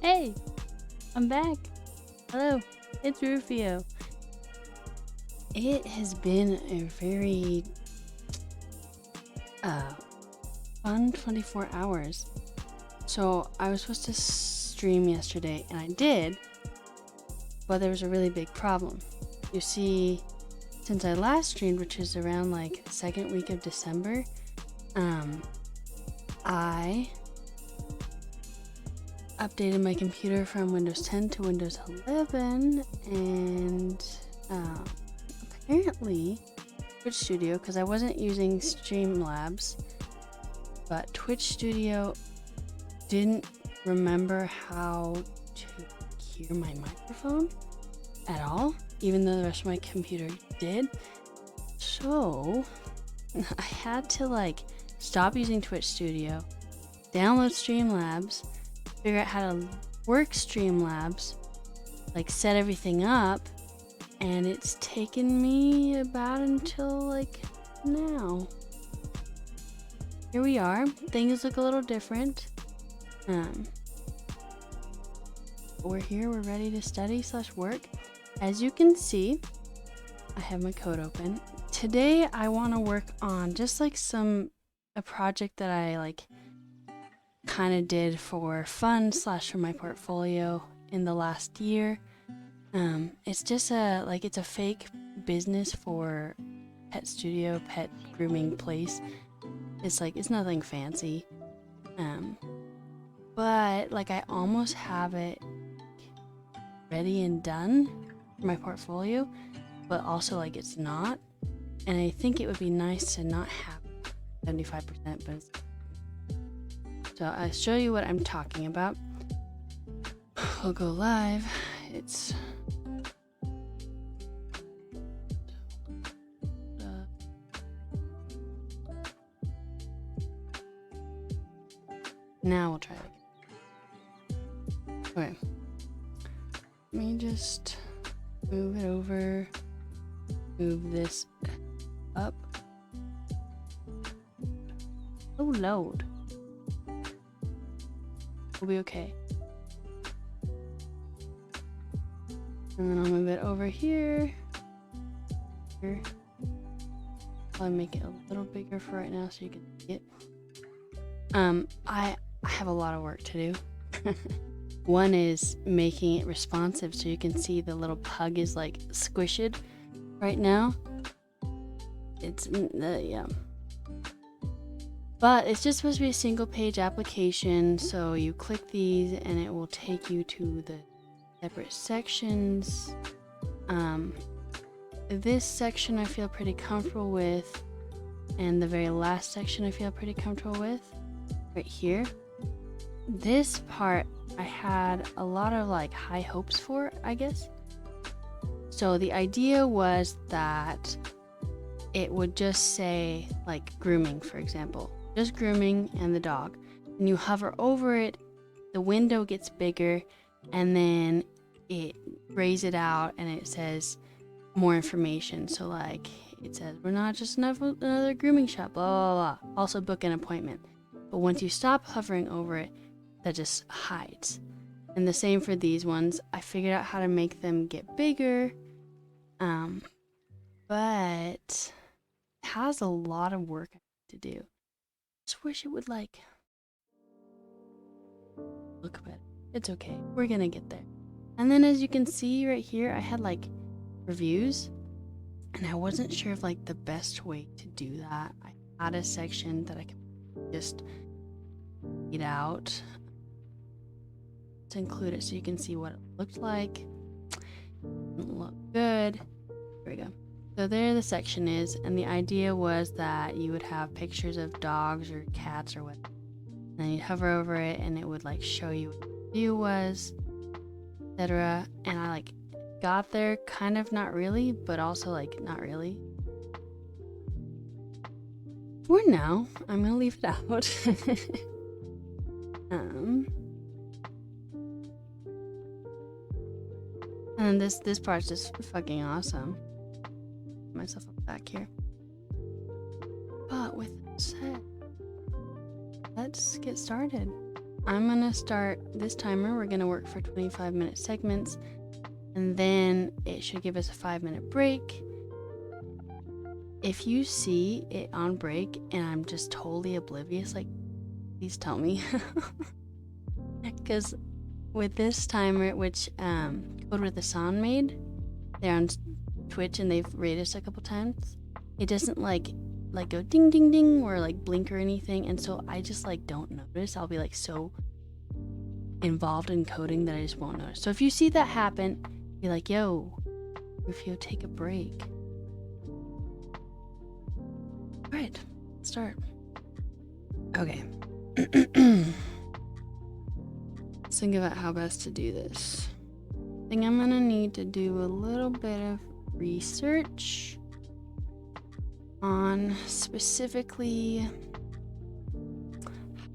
Hey, I'm back. Hello, it's Rufio. It has been a very fun 24 hours. So I was supposed to stream yesterday, and I did, but there was a really big problem. You see, since I last streamed, which is around like the second week of December, I updated my computer from Windows 10 to Windows 11, and apparently Twitch Studio, because I wasn't using Streamlabs, but Twitch Studio didn't remember how to hear my microphone at all, even though the rest of my computer did. So I had to stop using Twitch Studio, download Streamlabs, figure out how to work Streamlabs, set everything up, and it's taken me about until now. Here we are. Things look a little different. We're here, we're ready to study / work. As you can see, I have my code open. Today I want to work on just a project that I kind of did for fun / for my portfolio in the last year. It's just it's a fake business for pet studio, pet grooming place. It's nothing fancy. But I almost have it ready and done for my portfolio, but also it's not. And I think it would be nice to not have 75%, but so I'll show you what I'm talking about. We'll go live. It's now we'll try it. Okay. Let me just move it over. Move this up. Oh, load. We'll be okay. And then I'll move it over here. I'll make it a little bigger for right now so you can see it. I have a lot of work to do. One is making it responsive so you can see the little pug is squished right now. It's yeah. But it's just supposed to be a single page application, so you click these and it will take you to the separate sections. This section I feel pretty comfortable with, and the very last section I feel pretty comfortable with, right here. This part I had a lot of high hopes for, I guess. So the idea was that it would just say grooming, for example. Just grooming and the dog. When you hover over it, the window gets bigger, and then it grays it out and it says more information. So it says, we're not just another grooming shop, blah, blah, blah. Also book an appointment. But once you stop hovering over it, that just hides. And the same for these ones. I figured out how to make them get bigger. But it has a lot of work to do. Just wish it would look better. It's okay. We're gonna get there. And then as you can see right here, I had reviews, and I wasn't sure of the best way to do that. I had a section that I could just read out to include it so you can see what it looked like. Didn't look good. Here we go. So there the section is, and the idea was that you would have pictures of dogs or cats or whatever. And then you'd hover over it and it would show you what the view was, etc. And I got there kind of not really, but also not really. For now, I'm gonna leave it out. And this part's just fucking awesome. Put myself up back here. But with that said, let's get started. I'm gonna start this timer. We're gonna work for 25-minute segments, and then it should give us a 5-minute break. If you see it on break and I'm just totally oblivious, like, please tell me. Because with this timer, which Code with the Sound made, they're on Twitch and they've rated us a couple times, it doesn't like go ding ding ding or like blink or anything, and so I just like don't notice. I'll be like so involved in coding that I just won't notice. So if you see that happen, be like, yo, Rufio, take a break. All right, start. Okay. Let's think about how best to do this. I think I'm gonna need to do a little bit of research on specifically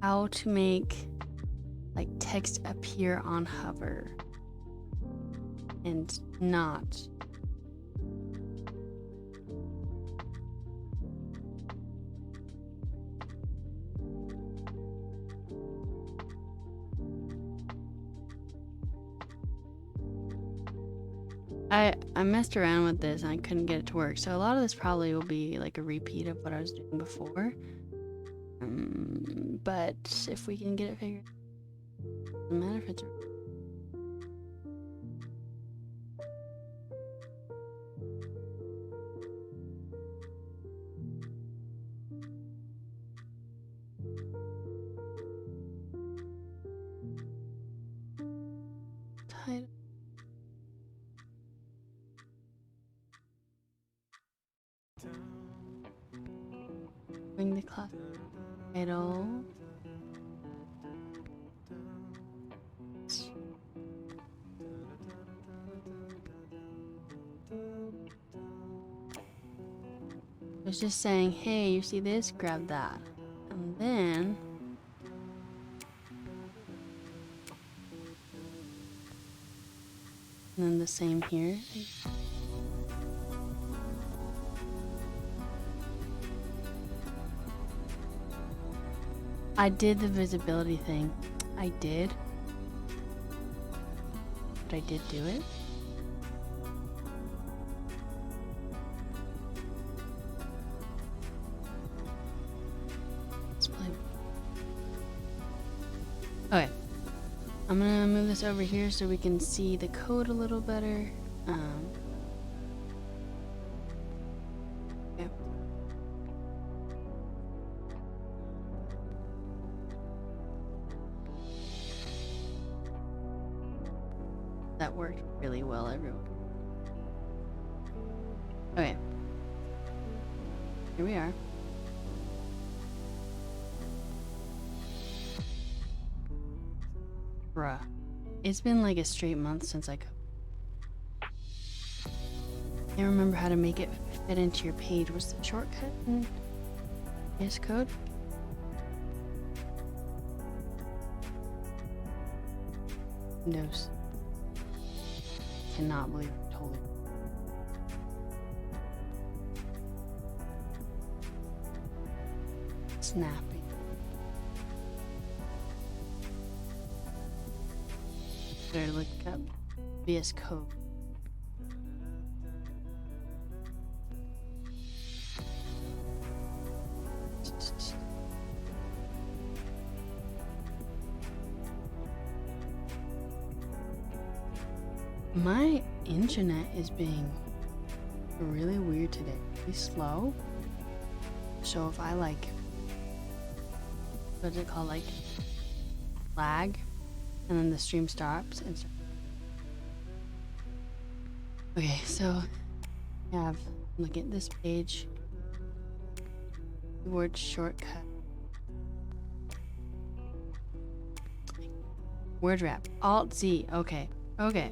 how to make like text appear on hover and not. I messed around with this and I couldn't get it to work, so a lot of this probably will be like a repeat of what I was doing before. But if we can get it figured out, it doesn't matter if it's title. Bring the class title. It's just saying, hey, you see this? Grab that. And then the same here. I did the visibility thing. I did. But I did do it. Let's play. Okay. I'm gonna move this over here so we can see the code a little better. Okay. That worked really well, everyone. Okay. Here we are. Bruh. It's been like a straight month since I can't remember how to make it fit into your page. What's the shortcut in VS Code? Windows. Cannot believe I totally. Snapping. Better look up VS Code. My internet is being really weird today. Really slow. So if I like, what's it called, like lag, and then the stream stops and starts. Okay, so I have, look at this page, keyboard shortcut, word wrap, Alt Z. Okay, okay.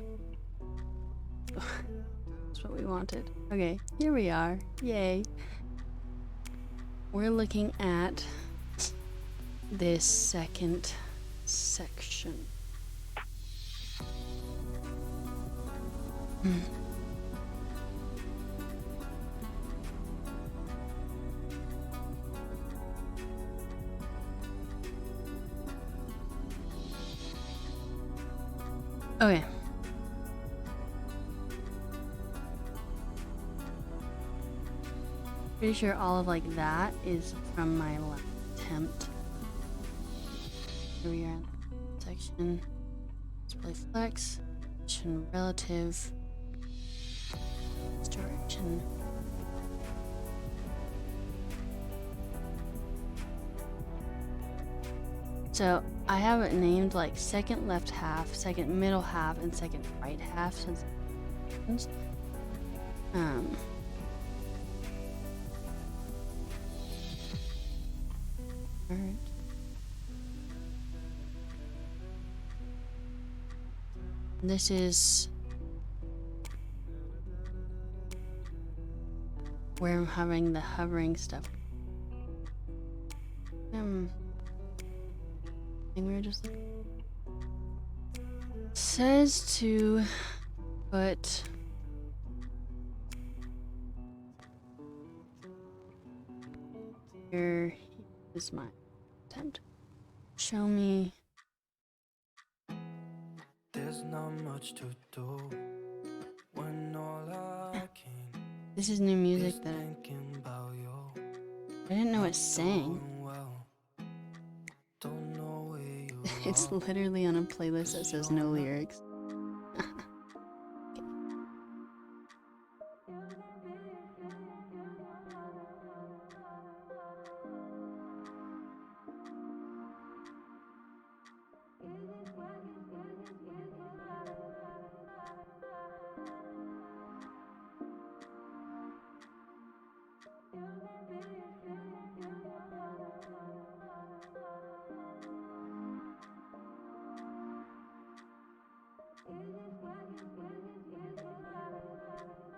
That's what we wanted. Okay, here we are. Yay. We're looking at this second section. Okay. Pretty sure all of like that is from my last attempt. Here we are in the section. Display flex, position relative, direction. So I have it named like second left half, second middle half, and second right half since alright. This is where I'm having the hovering stuff. I think we were just looking. Says to put here is my attempt. Show me. There's not much to do when all I can. This is new music that I didn't know it sang. It's literally on a playlist that says no lyrics.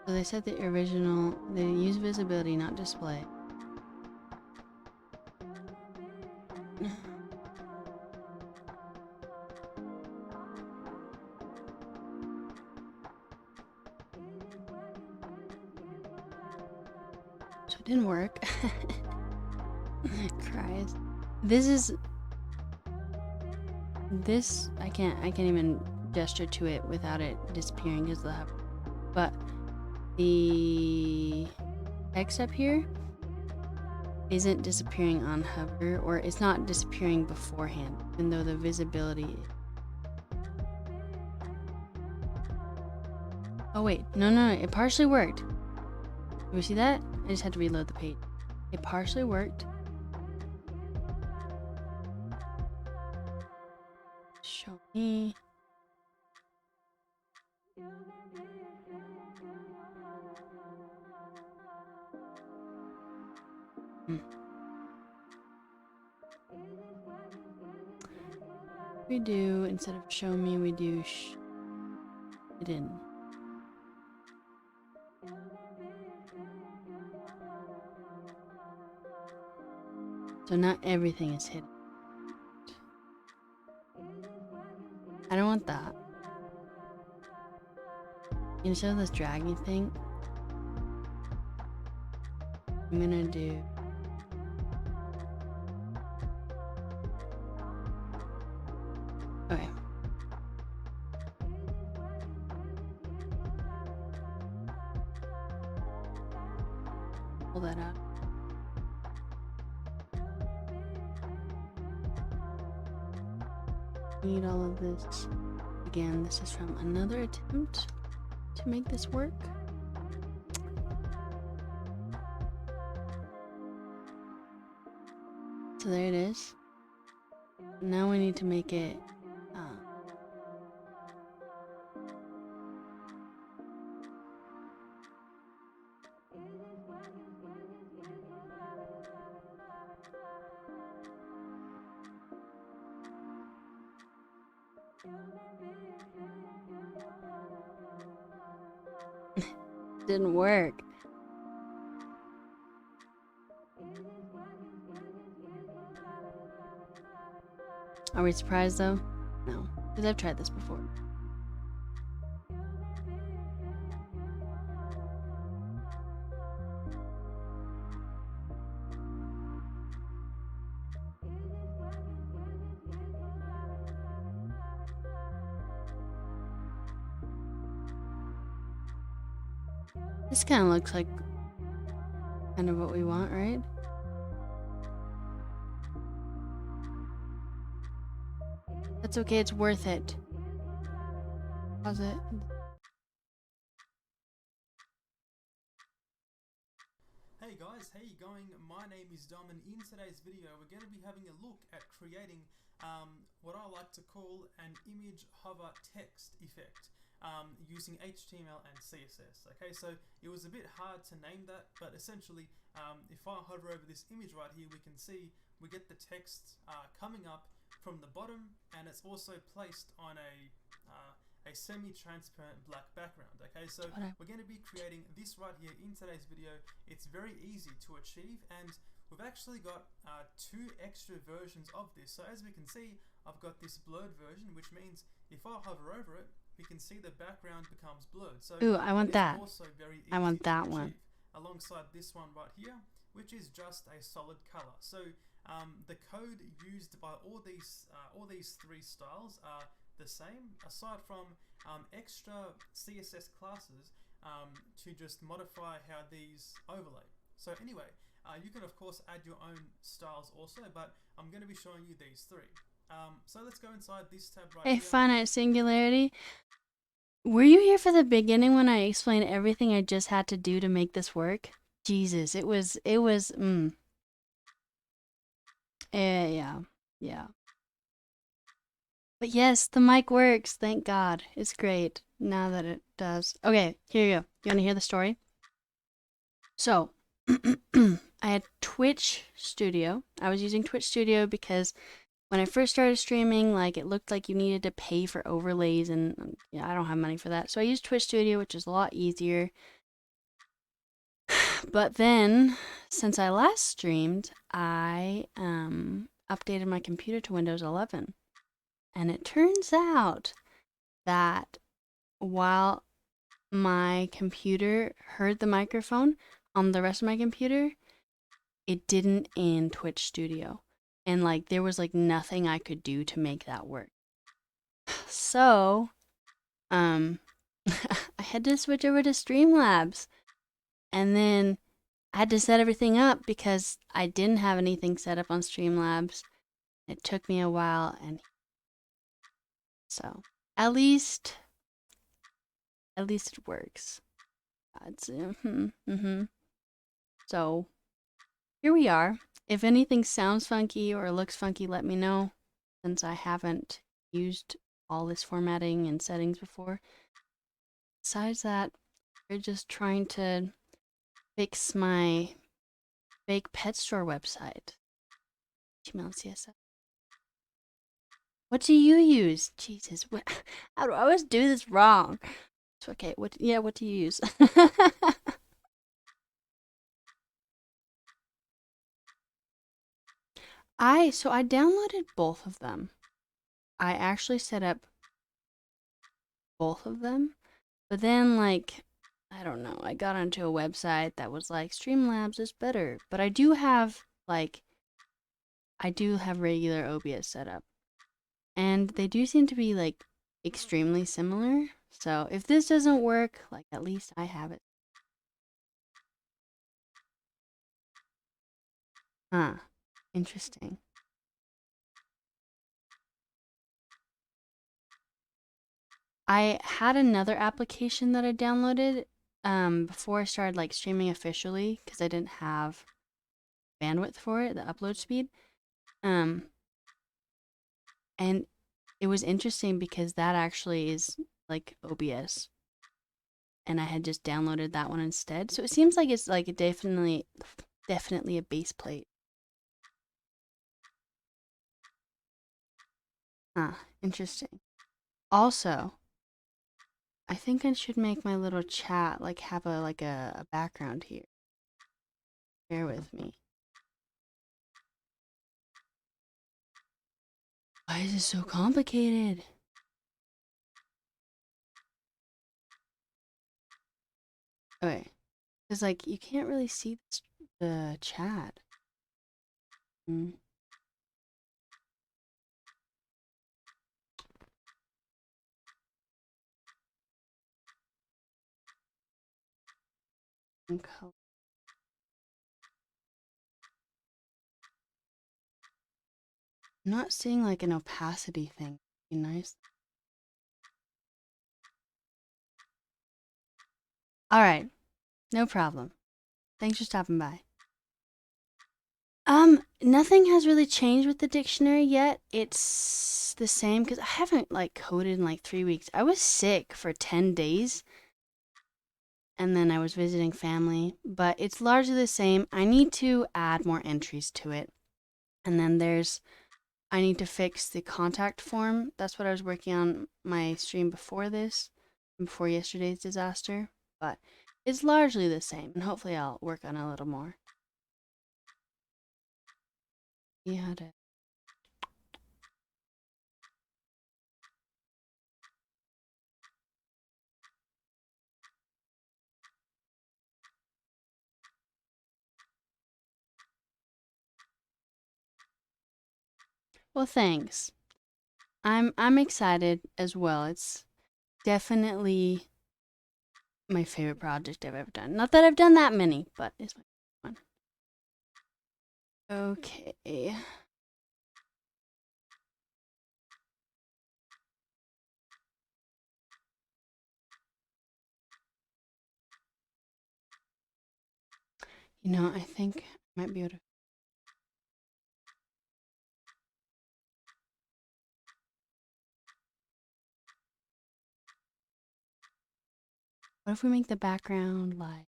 So they said the original, they use visibility, not display. So it didn't work. Cries. I can't even gesture to it without it disappearing because of the hover. But the text up here isn't disappearing on hover, or it's not disappearing beforehand, even though the visibility. Oh wait, no, it partially worked. Do you see that? I just had to reload the page. It partially worked. Show me. We do, instead of show me, we do it in. So not everything is hidden. I don't want that. Instead of this dragging thing, I'm gonna do okay. Pull that out. Need all of this. Again, this is from another attempt to make this work. So there it is. Now we need to make it didn't work. Are we surprised though? No, because I've tried this before. This kind of looks like kind of what we want, right? That's okay, it's worth it. Pause it. Hey guys, how you going? My name is Dom, and in today's video we're going to be having a look at creating what I like to call an image hover text effect using HTML and CSS. Okay, so it was a bit hard to name that, but essentially if I hover over this image right here, we can see we get the text coming up from the bottom, and it's also placed on a semi-transparent black background. Okay, so we're going to be creating this right here in today's video. It's very easy to achieve, and we've actually got two extra versions of this. So as we can see, I've got this blurred version, which means if I hover over it, we can see the background becomes blurred. So ooh, I want that. Also very easy I want that to one. Alongside this one right here, which is just a solid color. So the code used by all these three styles are the same, aside from extra CSS classes to just modify how these overlay. So anyway, you can of course add your own styles also, but I'm going to be showing you these three. So let's go inside this tab right here. Finite singularity. Were you here for the beginning when I explained everything I just had to do to make this work? Jesus, it was, yeah. But yes, the mic works, thank God. It's great now that it does. Okay, here you go. You want to hear the story? So, I had Twitch Studio. I was using Twitch Studio because when I first started streaming, like, it looked like you needed to pay for overlays, and yeah, I don't have money for that. So I used Twitch Studio, which is a lot easier. But then, since I last streamed, I updated my computer to Windows 11. And it turns out that while my computer heard the microphone on the rest of my computer, it didn't in Twitch Studio. And like there was like nothing I could do to make that work. So, I had to switch over to Streamlabs. And then I had to set everything up because I didn't have anything set up on Streamlabs. It took me a while, and so at least it works. It's So here we are. If anything sounds funky or looks funky, let me know, since I haven't used all this formatting and settings before. Besides that, we're just trying to fix my fake pet store website. HTML CSS. What do you use? Jesus, how do I always do this wrong? It's okay. What do you use? I downloaded both of them. I actually set up both of them, but then like I don't know, I got onto a website that was like Streamlabs is better, but I do have regular OBS set up, and they do seem to be like extremely similar. So if this doesn't work, like at least I have it. Huh. Interesting. I had another application that I downloaded before I started like streaming officially because I didn't have bandwidth for it, the upload speed. And it was interesting because that actually is like OBS. And I had just downloaded that one instead. So it seems like it's like definitely a base plate. Huh, interesting. Also, I think I should make my little chat like have a background here. Bear with me. Why is it so complicated? Okay, because like you can't really see the chat. and color. I'm not seeing like an opacity thing. Be nice. All right, no problem. Thanks for stopping by. Nothing has really changed with the dictionary yet. It's the same because I haven't like coded in like 3 weeks. I was sick for 10 days and then I was visiting family, but it's largely the same. I need to add more entries to it. And then I need to fix the contact form. That's what I was working on my stream before this, before yesterday's disaster, but it's largely the same and hopefully I'll work on it a little more. You had it. Well, thanks. I'm excited as well. It's definitely my favorite project I've ever done. Not that I've done that many, but it's my favorite one. Okay. You know, I think I might be able to. What if we make the background like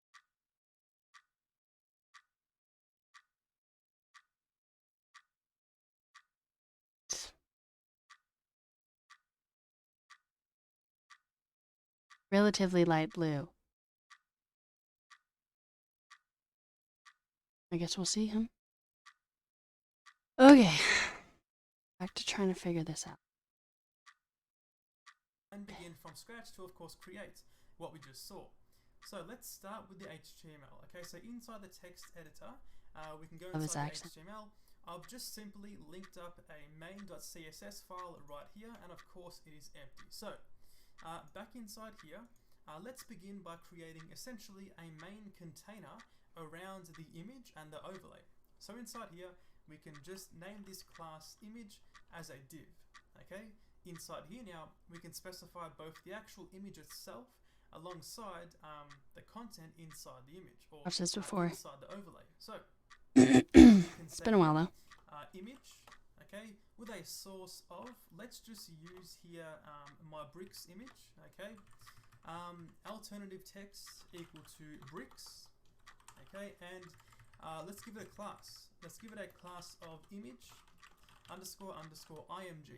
relatively light blue? I guess we'll see him. Okay. Back to trying to figure this out. And begin from scratch to, of course, create what we just saw. So let's start with the HTML. Okay, so inside the text editor, we can go inside the HTML. I've just simply linked up a main.css file right here, and of course it is empty. So back inside here, let's begin by creating essentially a main container around the image and the overlay. So inside here, we can just name this class image as a div. Okay. Inside here now, we can specify both the actual image itself alongside the content inside the image, or I've said this before. inside the overlay. So it's been a while though. Image, okay, with a source of, let's just use here my bricks image, okay. Alternative text equal to bricks, okay, and let's give it a class. Let's give it a class of image underscore img.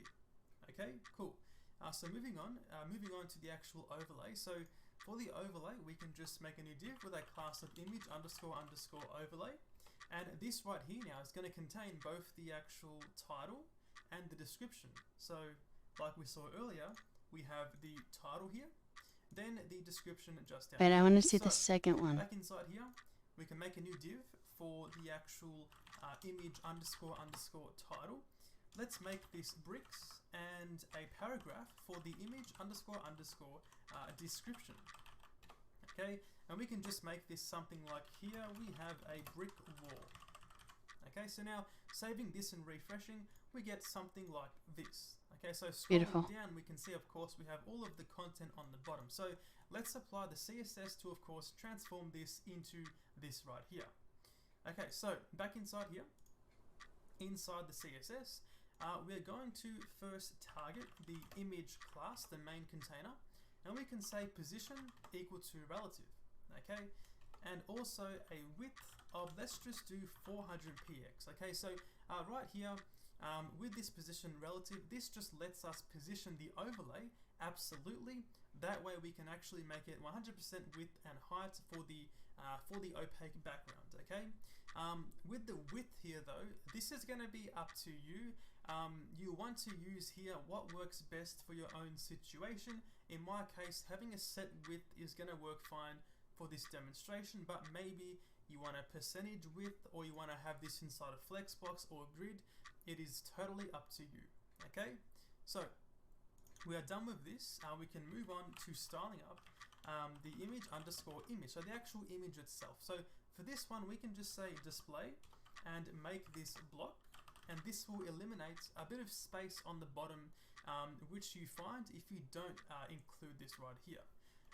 Okay, cool. So moving on to the actual overlay. So for the overlay, we can just make a new div with a class of image underscore overlay. And this right here now is going to contain both the actual title and the description. So like we saw earlier, we have the title here, then the description just down. Wait, I want to see the second one. Back inside here, we can make a new div for the actual image underscore title. Let's make this bricks and a paragraph for the image underscore description. Okay, and we can just make this something like here we have a brick wall. Okay, so now saving this and refreshing, we get something like this. Okay, so scrolling down, we can see, of course, we have all of the content on the bottom. So let's apply the CSS to, of course, transform this into this right here. Okay, so back inside here, inside the CSS, we're going to first target the image class, the main container, and we can say position equal to relative, okay, and also a width of, let's just do 400px. Okay, so right here, with this position relative, this just lets us position the overlay absolutely. That way we can actually make it 100% width and height for the opaque background. Okay, with the width here though, this is going to be up to you. You want to use here what works best for your own situation. In my case, having a set width is going to work fine for this demonstration, but maybe you want a percentage width, or you want to have this inside a Flexbox or grid. It is totally up to you. Okay, so we are done with this. We can move on to styling up. the image underscore image, so the actual image itself. So for this one, we can just say display and make this block, and this will eliminate a bit of space on the bottom, which you find if you don't include this right here.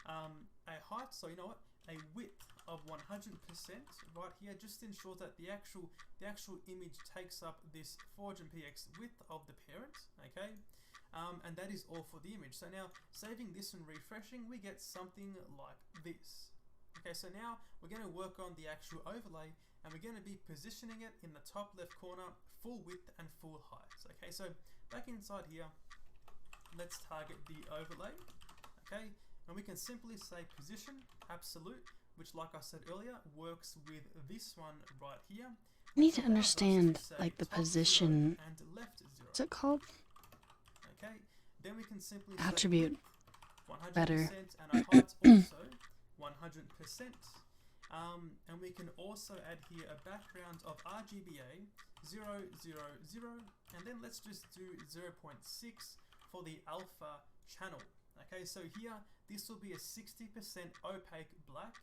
A height, so you know what, a width of 100% right here just ensures that the actual image takes up this 400px width of the parent, okay? And that is all for the image. So now saving this and refreshing, we get something like this. Okay, so now we're going to work on the actual overlay, and we're going to be positioning it in the top left corner, full width and full height. Okay, so back inside here, let's target the overlay. Okay, and we can simply say position absolute, which, like I said earlier, works with this one right here. I need to understand like the position. And left 0. What's it called? Okay, then we can simply Attribute. Say 100% Better. and our height's also 100%. And we can also add here a background of RGBA 000, and then let's just do 0.6 for the alpha channel. Okay, so here this will be a 60% opaque black.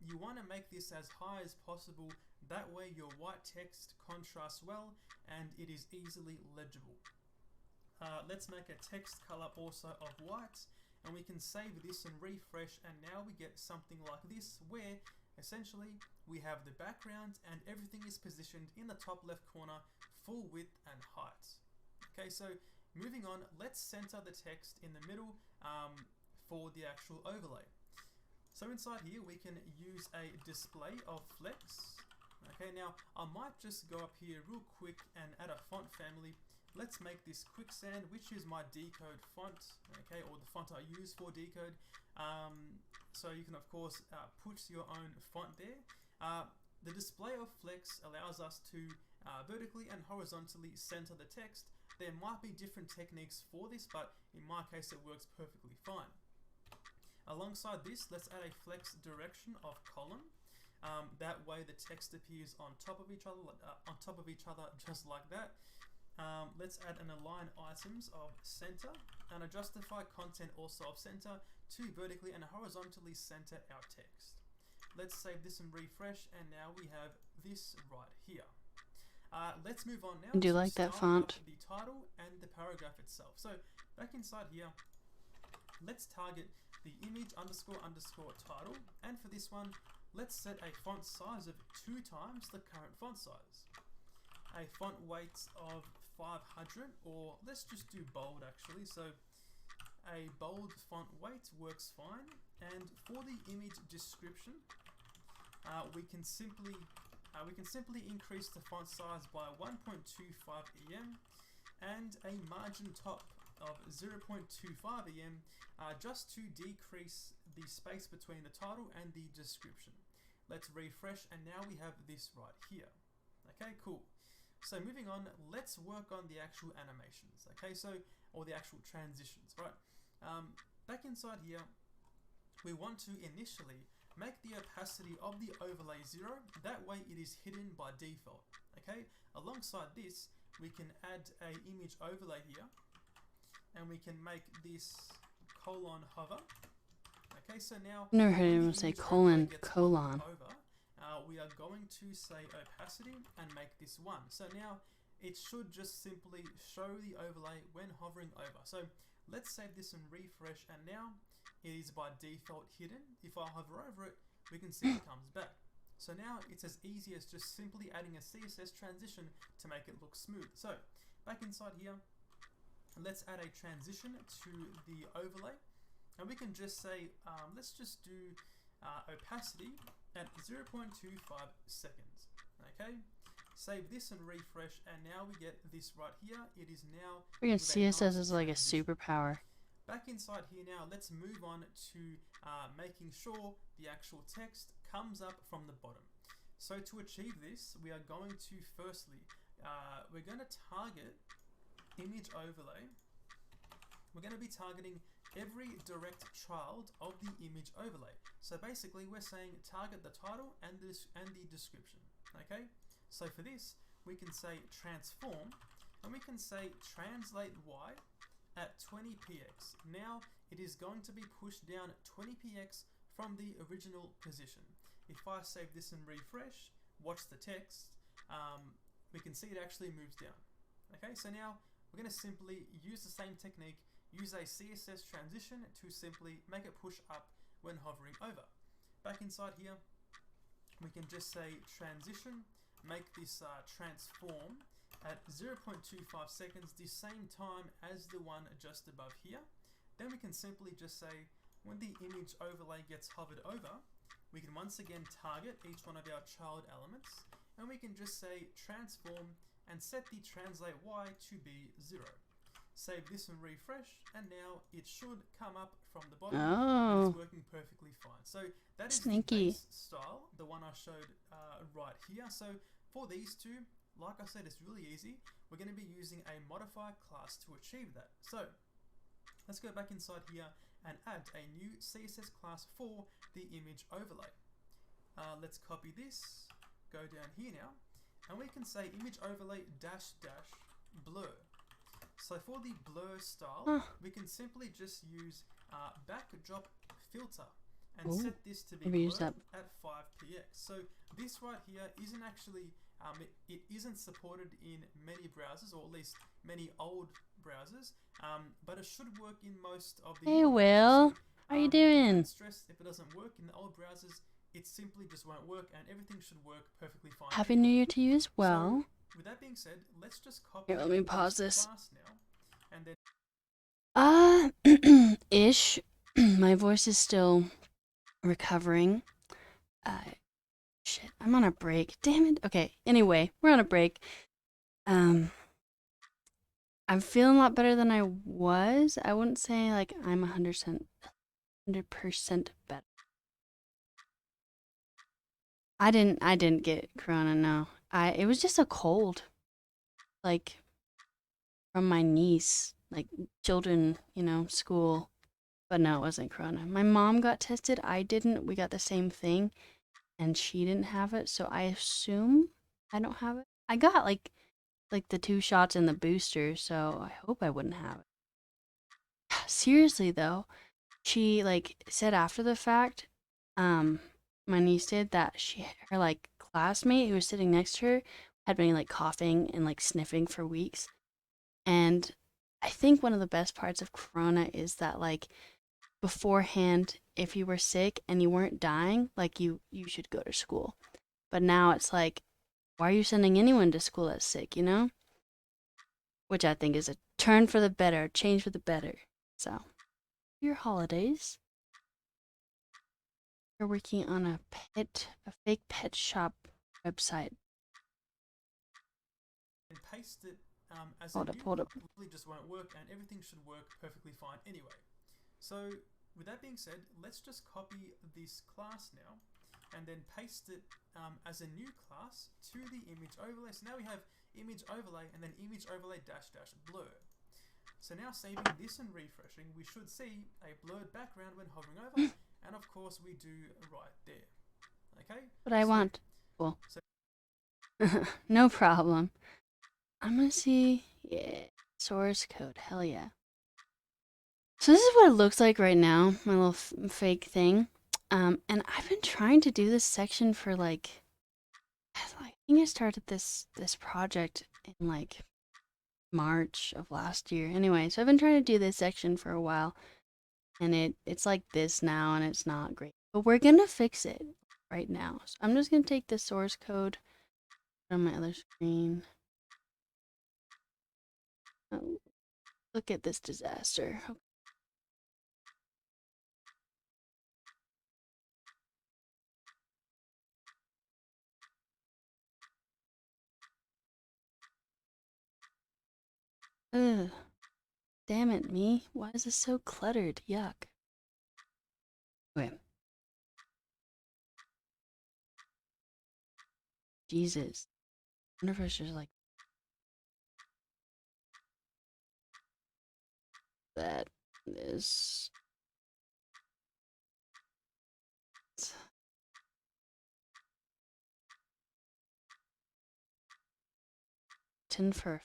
You want to make this as high as possible, that way your white text contrasts well and it is easily legible. Let's make a text color also of white, and we can save this and refresh, and now we get something like this, where essentially we have the background and everything is positioned in the top left corner, full width and height. Okay, so moving on, let's center the text in the middle for the actual overlay. So inside here we can use a display of flex. Okay, now I might just go up here real quick and add a font family. Let's make this quicksand, which is my decode font, okay, or the font I use for decode. So you can of course put your own font there. The display of flex allows us to vertically and horizontally center the text. There might be different techniques for this, but in my case it works perfectly fine. Alongside this, let's add a flex direction of column. That way the text appears on top of each other, just like that. Let's add an align items of center and a justify content also of center to vertically and horizontally center our text. Let's save this and refresh, and now we have this right here. Let's move on now. Do you like that font? The title and the paragraph itself. So back inside here, let's target the image underscore title, and for this one, let's set a font size of 2 times the current font size. A font weight of 500, or let's just do bold actually. So a bold font weight works fine. And for the image description, we can simply increase the font size by 1.25 em and a margin top of 0.25 em, just to decrease the space between the title and the description. Let's refresh, and now we have this right here. Okay, cool. So moving on, let's work on the actual animations. Okay, so, or the actual transitions, right? Back inside here, we want to initially make the opacity of the overlay 0. That way it is hidden by default. Okay, alongside this, we can add a image overlay here, and we can make this colon hover. Okay, so now I've never heard anyone say colon. Over, we are going to say opacity and make this 1. So now it should just simply show the overlay when hovering over. So let's save this and refresh, and now it is by default hidden. If I hover over it, we can see it comes back. So now it's as easy as just simply adding a CSS transition to make it look smooth. So back inside here, let's add a transition to the overlay, and we can just say, let's just do opacity at 0.25 seconds. Okay, save this and refresh, and now we get this right here. It is now Freaking CSS is like a superpower. Back inside here now, let's move on to making sure the actual text comes up from the bottom. So to achieve this, we are going to firstly, we're going to target image overlay. We're going to be targeting every direct child of the image overlay. So basically we're saying target the title and the description. Okay, so for this we can say transform, and we can say translate y at 20px. Now it is going to be pushed down 20px from the original position. If I save this and refresh, watch the text, we can see it actually moves down. Okay, so now we're going to simply use the same technique, use a CSS transition to simply make it push up when hovering over. Back inside here, we can just say transition, make this transform at 0.25 seconds, the same time as the one just above here. Then we can simply just say when the image overlay gets hovered over, we can once again target each one of our child elements, and we can just say transform and set the translate Y to be 0. Save this and refresh, and now it should come up from the bottom. And it's working perfectly fine. So that is the base style, the one I showed right here. So for these two, like I said, it's really easy. We're going to be using a modifier class to achieve that. So let's go back inside here and add a new CSS class for the image overlay. Let's copy this, go down here now, and we can say image overlay dash dash blur. So for the blur style, we can simply just use backdrop filter and set this to be blurred at 5px. So this right here isn't actually, it isn't supported in many browsers, or at least many old browsers, but it should work in most of the Hey Will, how you doing? Don't stress if it doesn't work in the old browsers, it simply just won't work, and everything should work perfectly fine. Happy New Year to you as well. So, with that being said, let's just copy. Here, let me pause this. Class now, and then ish. My voice is still recovering. Shit, I'm on a break. Damn it. Okay, anyway, we're on a break. I'm feeling a lot better than I was. I wouldn't say like I'm 100% better. I didn't get corona, no. It was just a cold. Like from my niece, like children, you know, school. But no, it wasn't corona. My mom got tested. I didn't. We got the same thing, and she didn't have it. So I assume I don't have it. I got like the 2 shots and the booster, so I hope I wouldn't have it. Seriously though, she like said after the fact, my niece did, that her like classmate who was sitting next to her had been like coughing and like sniffing for weeks. And I think one of the best parts of corona is that like beforehand, if you were sick and you weren't dying, like you should go to school. But now it's like, why are you sending anyone to school that's sick, you know? Which I think is a turn for the better, change for the better. So, your holidays. You're working on a fake pet shop website. And paste it as hold up. It really just won't work, and everything should work perfectly fine anyway. So with that being said, let's just copy this class now and then paste it as a new class to the image overlay. So now we have image overlay and then image overlay dash dash blur. So now saving this and refreshing, we should see a blurred background when hovering over. And of course we do right there. Okay? What I want. Cool. No problem. I'm gonna see. Yeah. Source code. Hell yeah. So this is what it looks like right now. My little fake thing. And I've been trying to do this section for like, I think I started this project in like March of last year. Anyway, so I've been trying to do this section for a while. And it's like this now, and it's not great. But we're gonna fix it right now. So I'm just gonna take the source code on my other screen. Oh, look at this disaster. Ugh. Damn it, me. Why is this so cluttered? Yuck. Okay. Jesus. I wonder if it's just like that. This. Tin for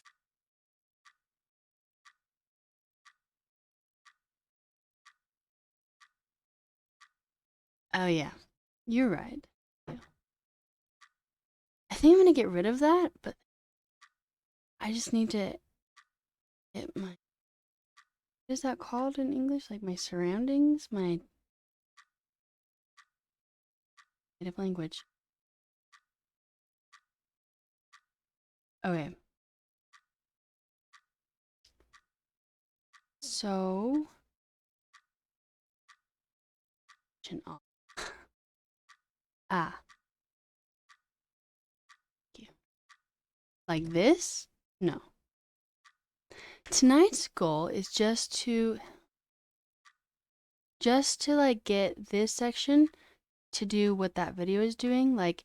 Oh yeah, you're right. Yeah. I think I'm gonna get rid of that, but I just need to get my, what is that called in English? Like my surroundings, my native language. Okay. So, ah, like this? No. Tonight's goal is just to like get this section to do what that video is doing, like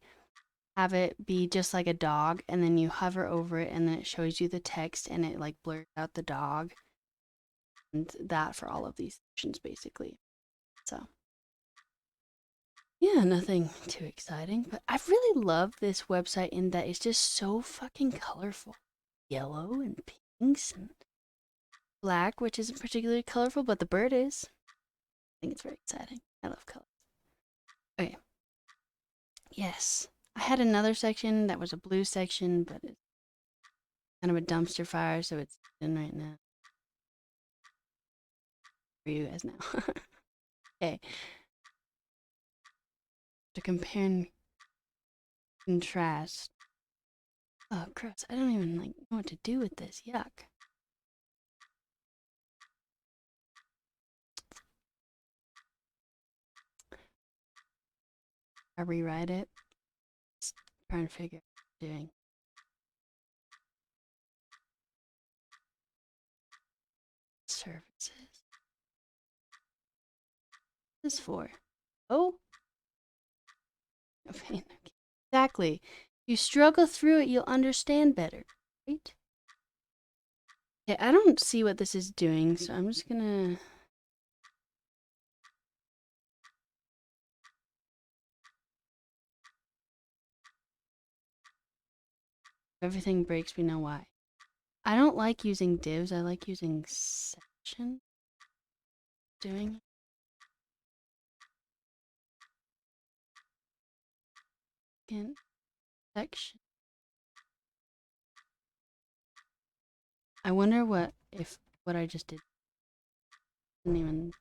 have it be just like a dog, and then you hover over it and then it shows you the text and it like blurs out the dog, and that for all of these sections basically. So yeah, nothing too exciting, but I really love this website in that it's just so fucking colorful. Yellow and pinks and black, which isn't particularly colorful, but the bird is. I think it's very exciting. I love colors. Okay. Yes. I had another section that was a blue section, but it's kind of a dumpster fire, so it's in right now. For you guys now. Okay. To compare and contrast. Oh, gross. I don't even like know what to do with this. Yuck. I rewrite it. Just trying to figure out what I'm doing. Services. What is this for? Oh. Okay. Exactly. You struggle through it, you'll understand better, right? Okay, I don't see what this is doing, so I'm just gonna... If everything breaks, we know why. I don't like using divs, I like using section. Doing second section. I wonder what I just did didn't even...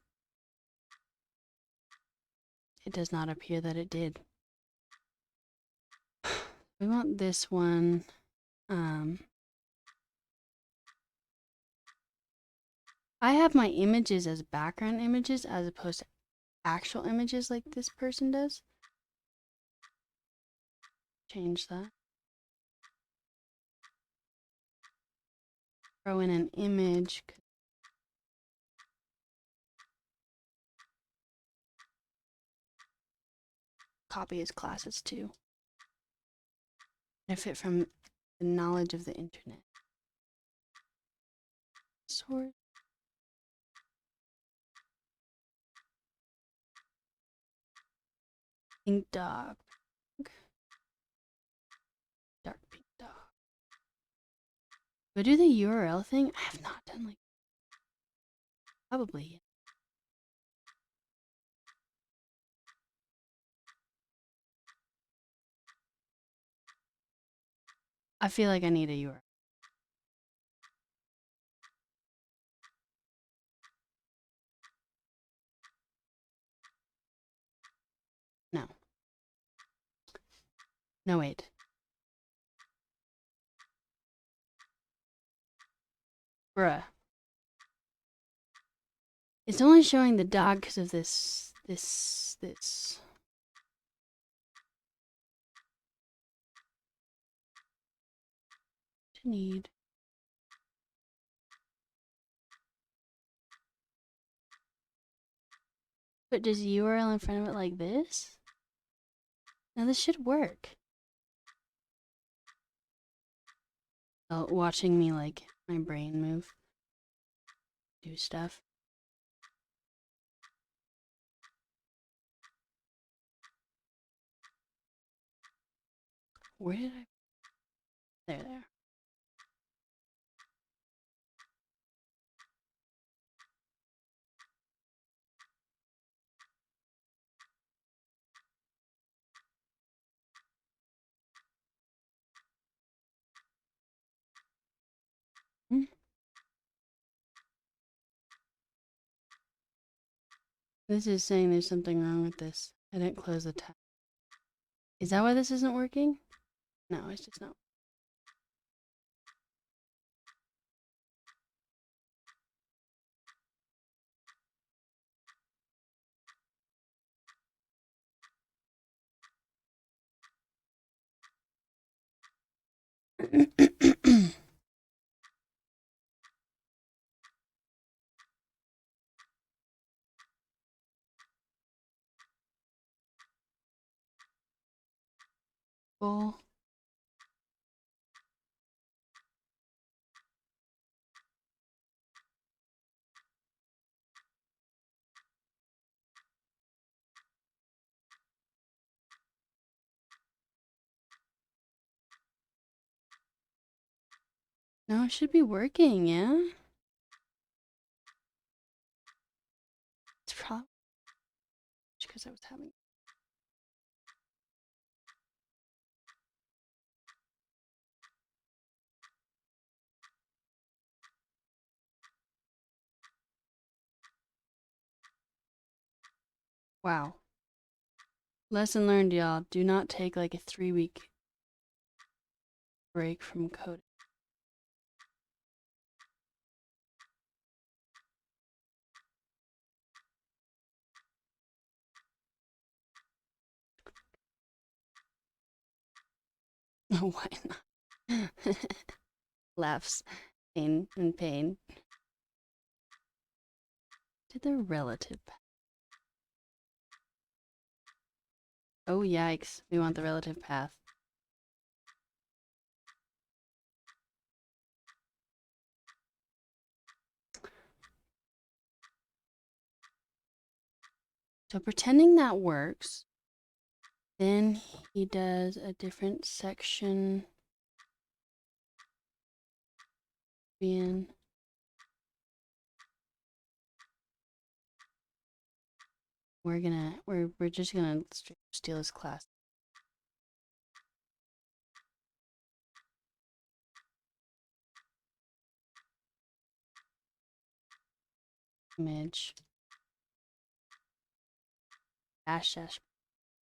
It does not appear that it did. We want this one. I have my images as background images as opposed to actual images like this person does. Change that. Throw in an image. Copy his classes too. Benefit from the knowledge of the internet. Sort. Pink dog. Dark pink dog. Do I do the URL thing? I have not done like... Probably. I feel like I need a URL. No. No, wait. Bruh. It's only showing the dog because of this. To need. But does URL in front of it like this? Now this should work. Oh, watching me like my brain move. Do stuff. Where did I... There. This is saying there's something wrong with this. I didn't close the tab. Is that why this isn't working? No, it's just not. Full. No, it should be working, yeah? It's probably because I was having. Wow. Lesson learned, y'all. Do not take like a 3-week break from coding. Why not? Laughs. Pain and pain. To the relative path. Oh, yikes. We want the relative path. So pretending that works, then he does a different section. We're just gonna steal his class. Image. Dash dash.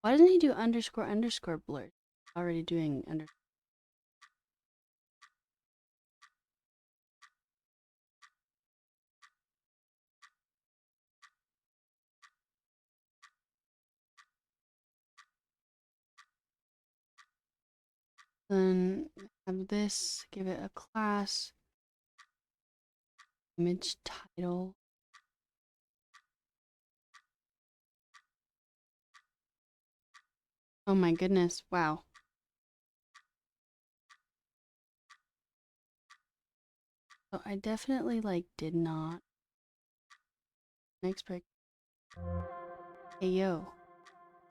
Why doesn't he do underscore underscore blur? Already doing under. Then have this, give it a class. Image title. Oh my goodness, wow. So I definitely like did not. Next break. Hey yo,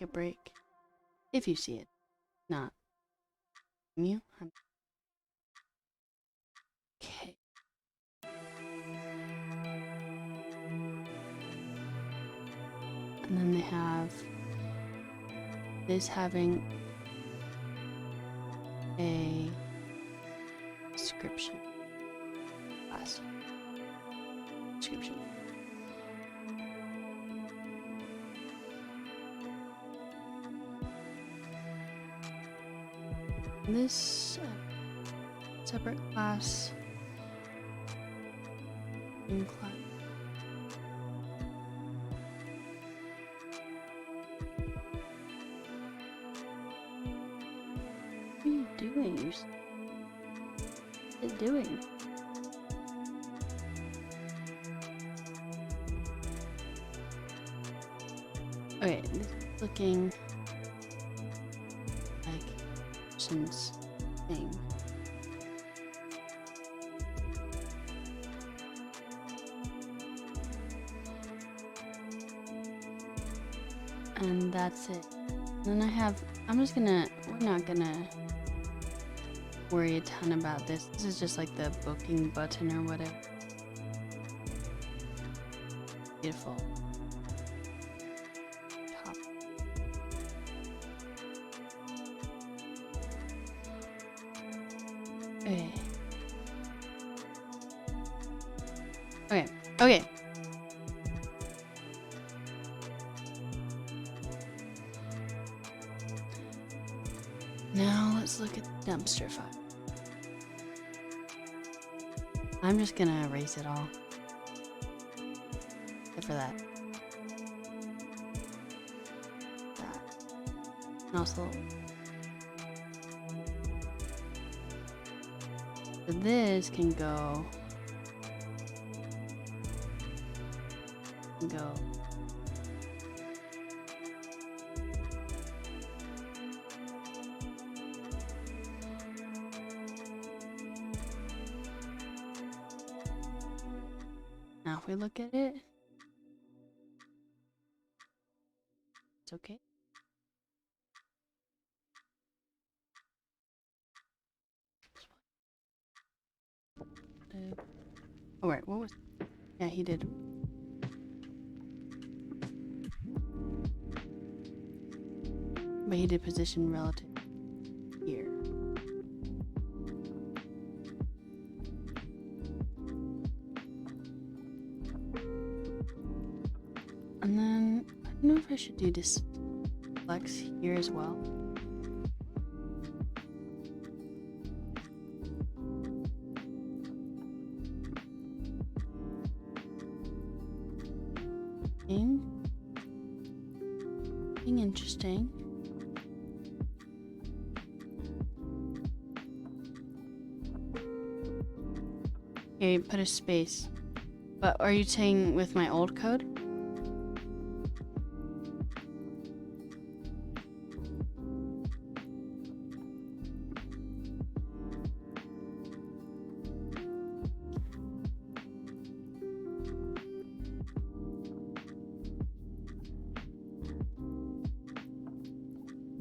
take a break. If you see it. Not. You? Okay. And then they have this having a description class. Description. This separate class in class. What are you doing? What are you doing? Okay, this is looking like person's thing. And that's it. And then we're not gonna worry a ton about this. This is just like the booking button or whatever. Beautiful. Top. Okay. Okay. Okay. Now let's look at the dumpster file. I'm just gonna erase it all. Except for that. And also, so this can go. Now if we look at it, it's okay. Oh right, what was? Yeah, he did. But he did position relative here. And then I don't know if I should do this flex here as well. Being interesting. Here, put a space. But are you saying with my old code?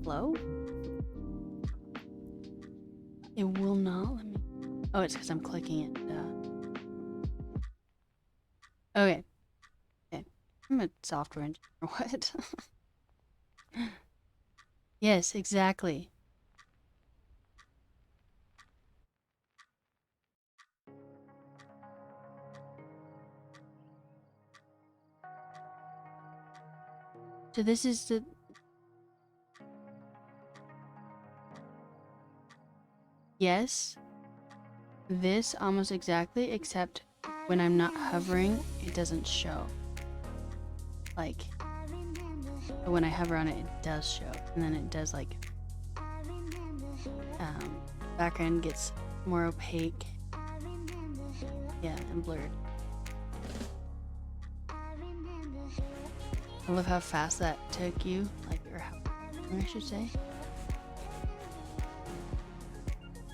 Hello? It will not let me. Oh, it's because I'm clicking it. Okay. Okay. I'm a software engineer. What? Yes, exactly. So this is the. Yes. This almost exactly, except when I'm not hovering, it doesn't show. Like, when I hover on it, it does show. And then it does like, background gets more opaque. Yeah, and blurred. I love how fast that took you, like, or how long I should say.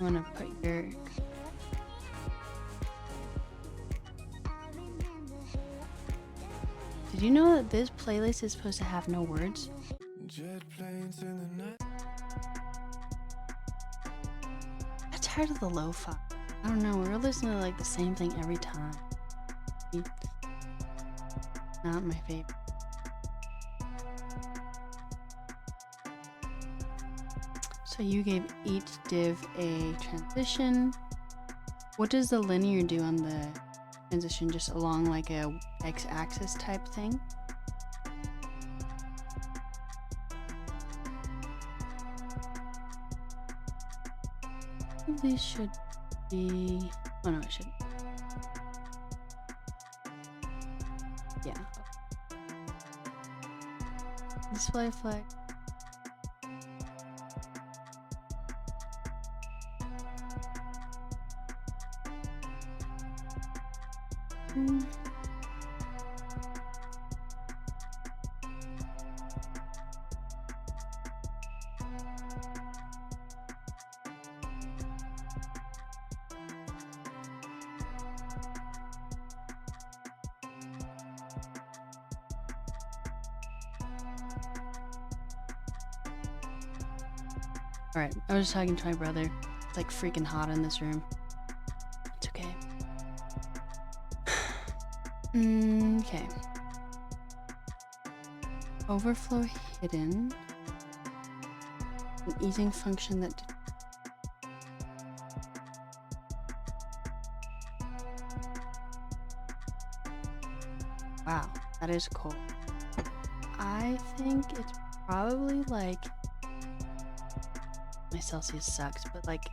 I want to put your. Did you know that this playlist is supposed to have no words? Jet planes in the night. I'm tired of the lo-fi. I don't know, we're listening to like the same thing every time. Not my favorite. So you gave each div a transition. What does the linear do on the transition? Just along like a x-axis type thing? These should be. Oh no, it shouldn't. Yeah. Display flag. Alright, I was just talking to my brother. It's like freaking hot in this room. It's okay. Okay. Overflow hidden. An easing function that. Wow, that is cool. I think it's probably like My Celsius sucks, but like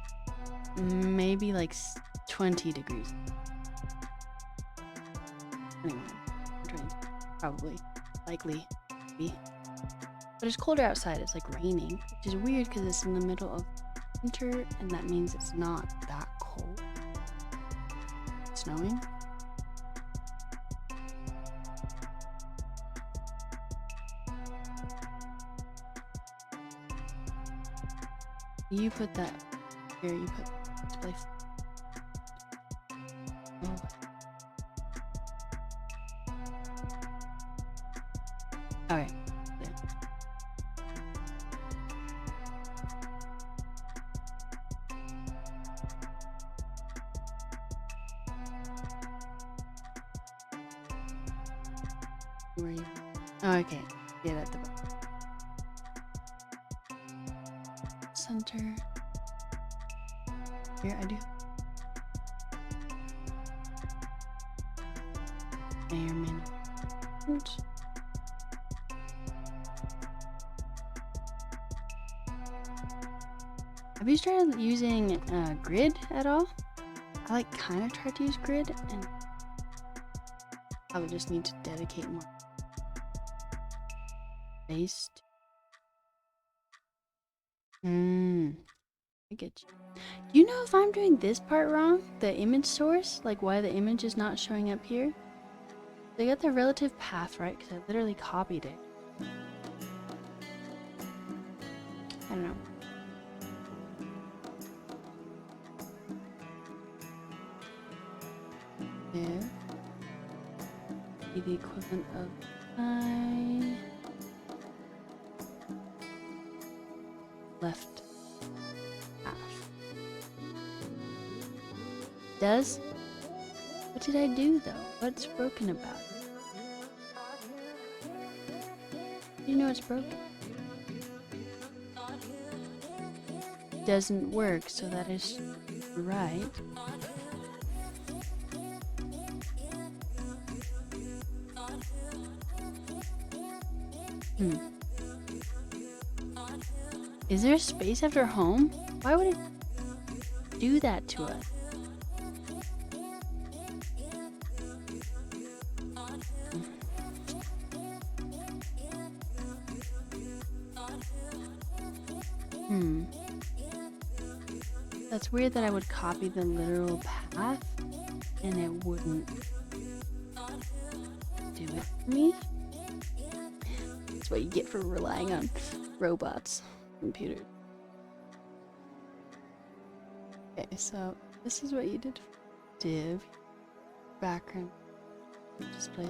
maybe like 20 degrees. 21, 20, probably, likely, maybe. But it's colder outside. It's like raining, which is weird because it's in the middle of winter, and that means it's not that cold. It's snowing. You put that here. You put this place. Oh. Okay. There. Where are you? Oh, okay. Yeah, at the bottom. Center. Here, I do. May or may not. Have you started using grid at all? I like kind of tried to use grid, and I would just need to dedicate more space. I get you. Do you know if I'm doing this part wrong? The image source? Like why the image is not showing up here? They got the relative path right because I literally copied it. I don't know. There. Be the equivalent of I left half. Does? What did I do though? What's broken about it? You know it's broken. Doesn't work, so that is right. Is there a space after home? Why would it do that to us? That's weird that I would copy the literal path and it wouldn't do it for me. That's what you get for relying on robots, computers. Okay, so this is what you did. Div, background, display.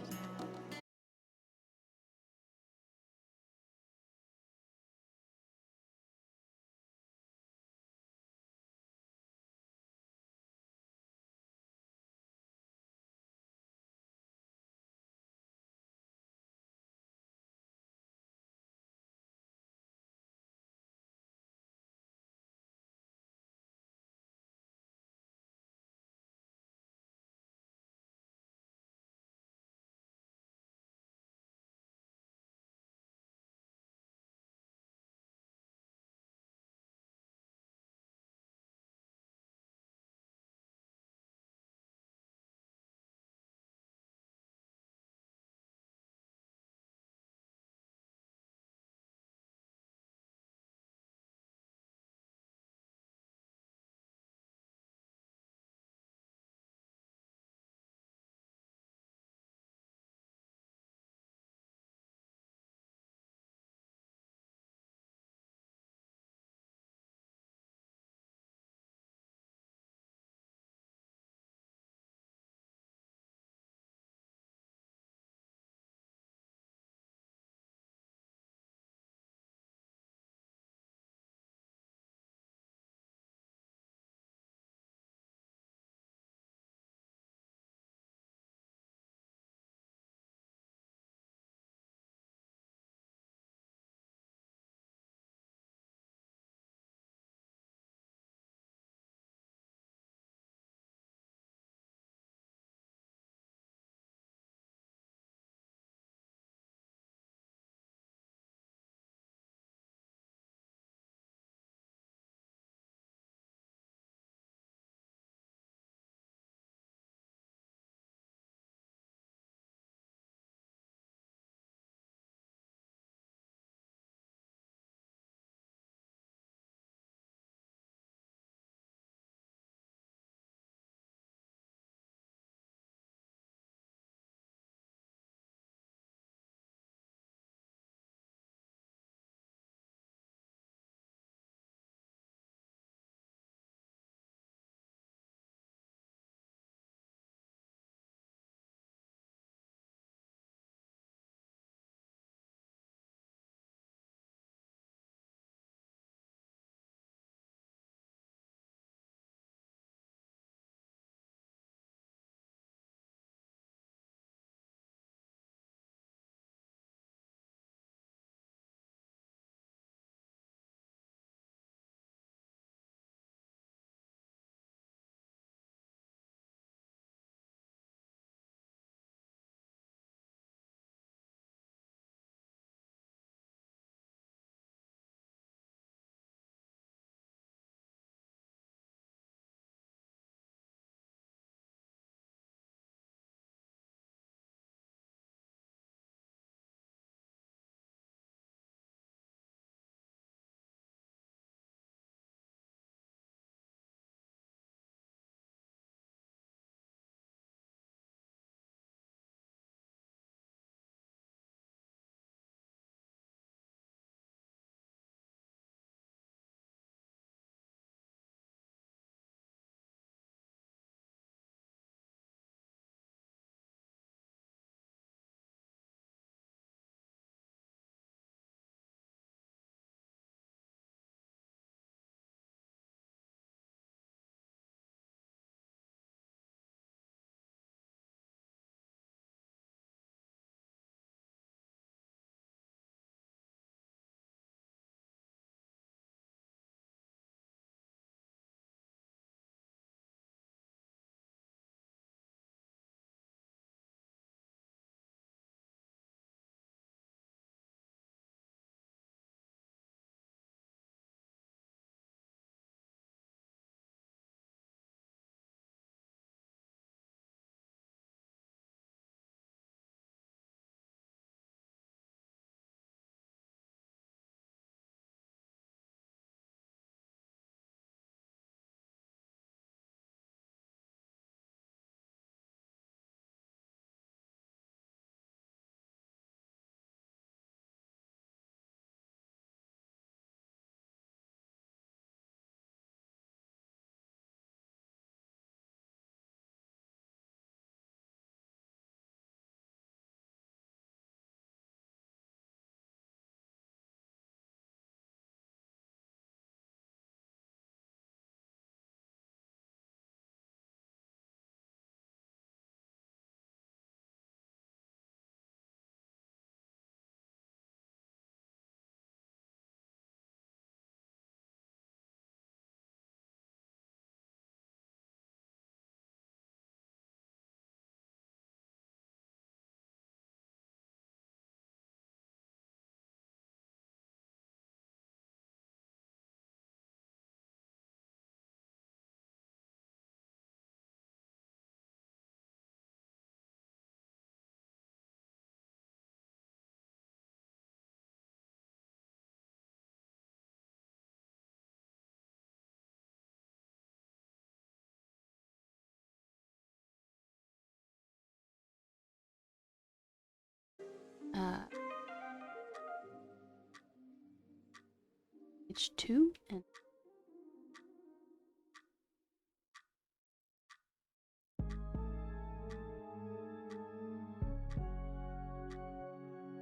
H2 and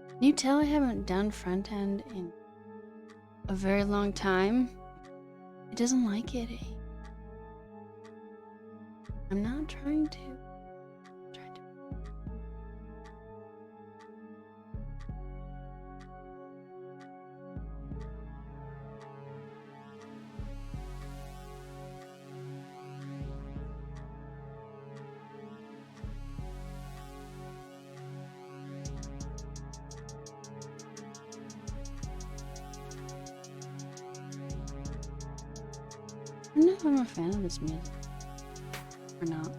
can you tell I haven't done front end in a very long time? It doesn't like it. I'm not trying to. I don't know if I'm a fan of this music or not.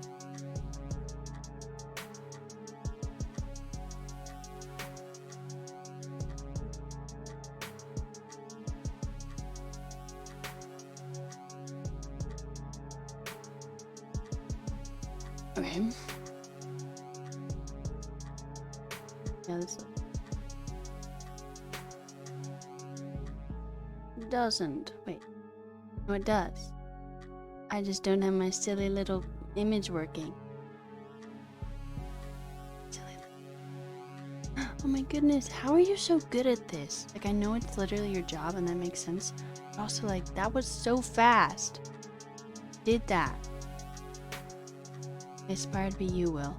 Okay. Yeah, this doesn't. Wait. No, it does. I just don't have my silly little image working. Silly. Oh my goodness, how are you so good at this? Like, I know it's literally your job and that makes sense. But also, like, that was so fast. Did that. I aspire to be you, Will.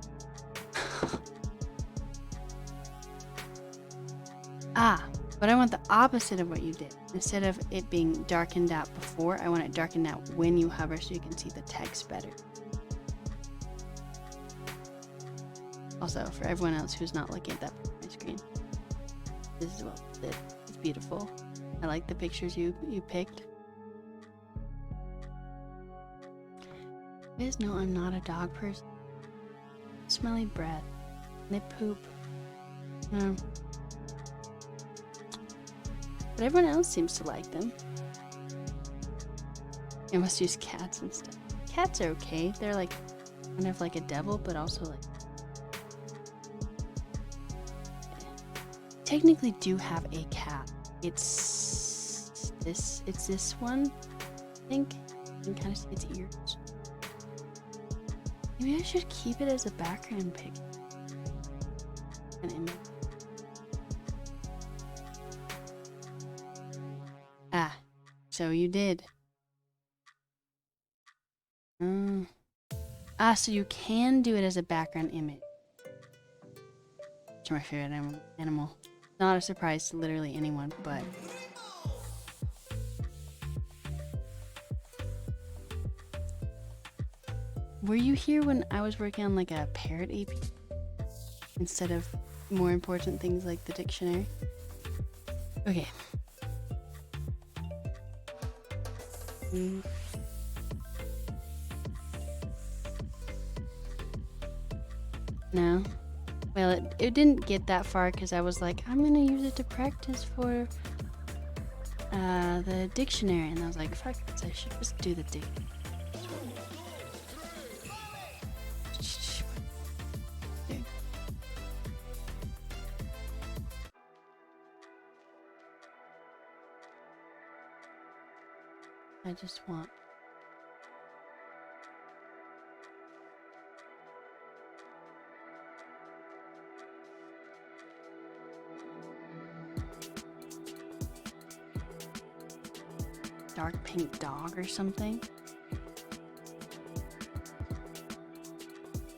But I want the opposite of what you did. Instead of it being darkened out before, I want it darkened out when you hover so you can see the text better. Also, for everyone else who's not looking at that part of my screen, this is what we did. It's beautiful. I like the pictures you picked. You guys know I'm not a dog person. Smelly breath. They poop. But everyone else seems to like them. I must use cats instead. Cats are okay. They're like kind of like a devil, but also like technically do have a cat. It's this one, I think. You can kind of see its ears. Maybe I should keep it as a background pic. An image. So you did. So you can do it as a background image. It's my favorite animal. Not a surprise to literally anyone, but were you here when I was working on like a parrot AP instead of more important things like the dictionary? Okay. No. Well, it didn't get that far because I was like, I'm gonna use it to practice for the dictionary, and I was like, fuck this, I should just do the dictionary. I just want dark pink dog or something.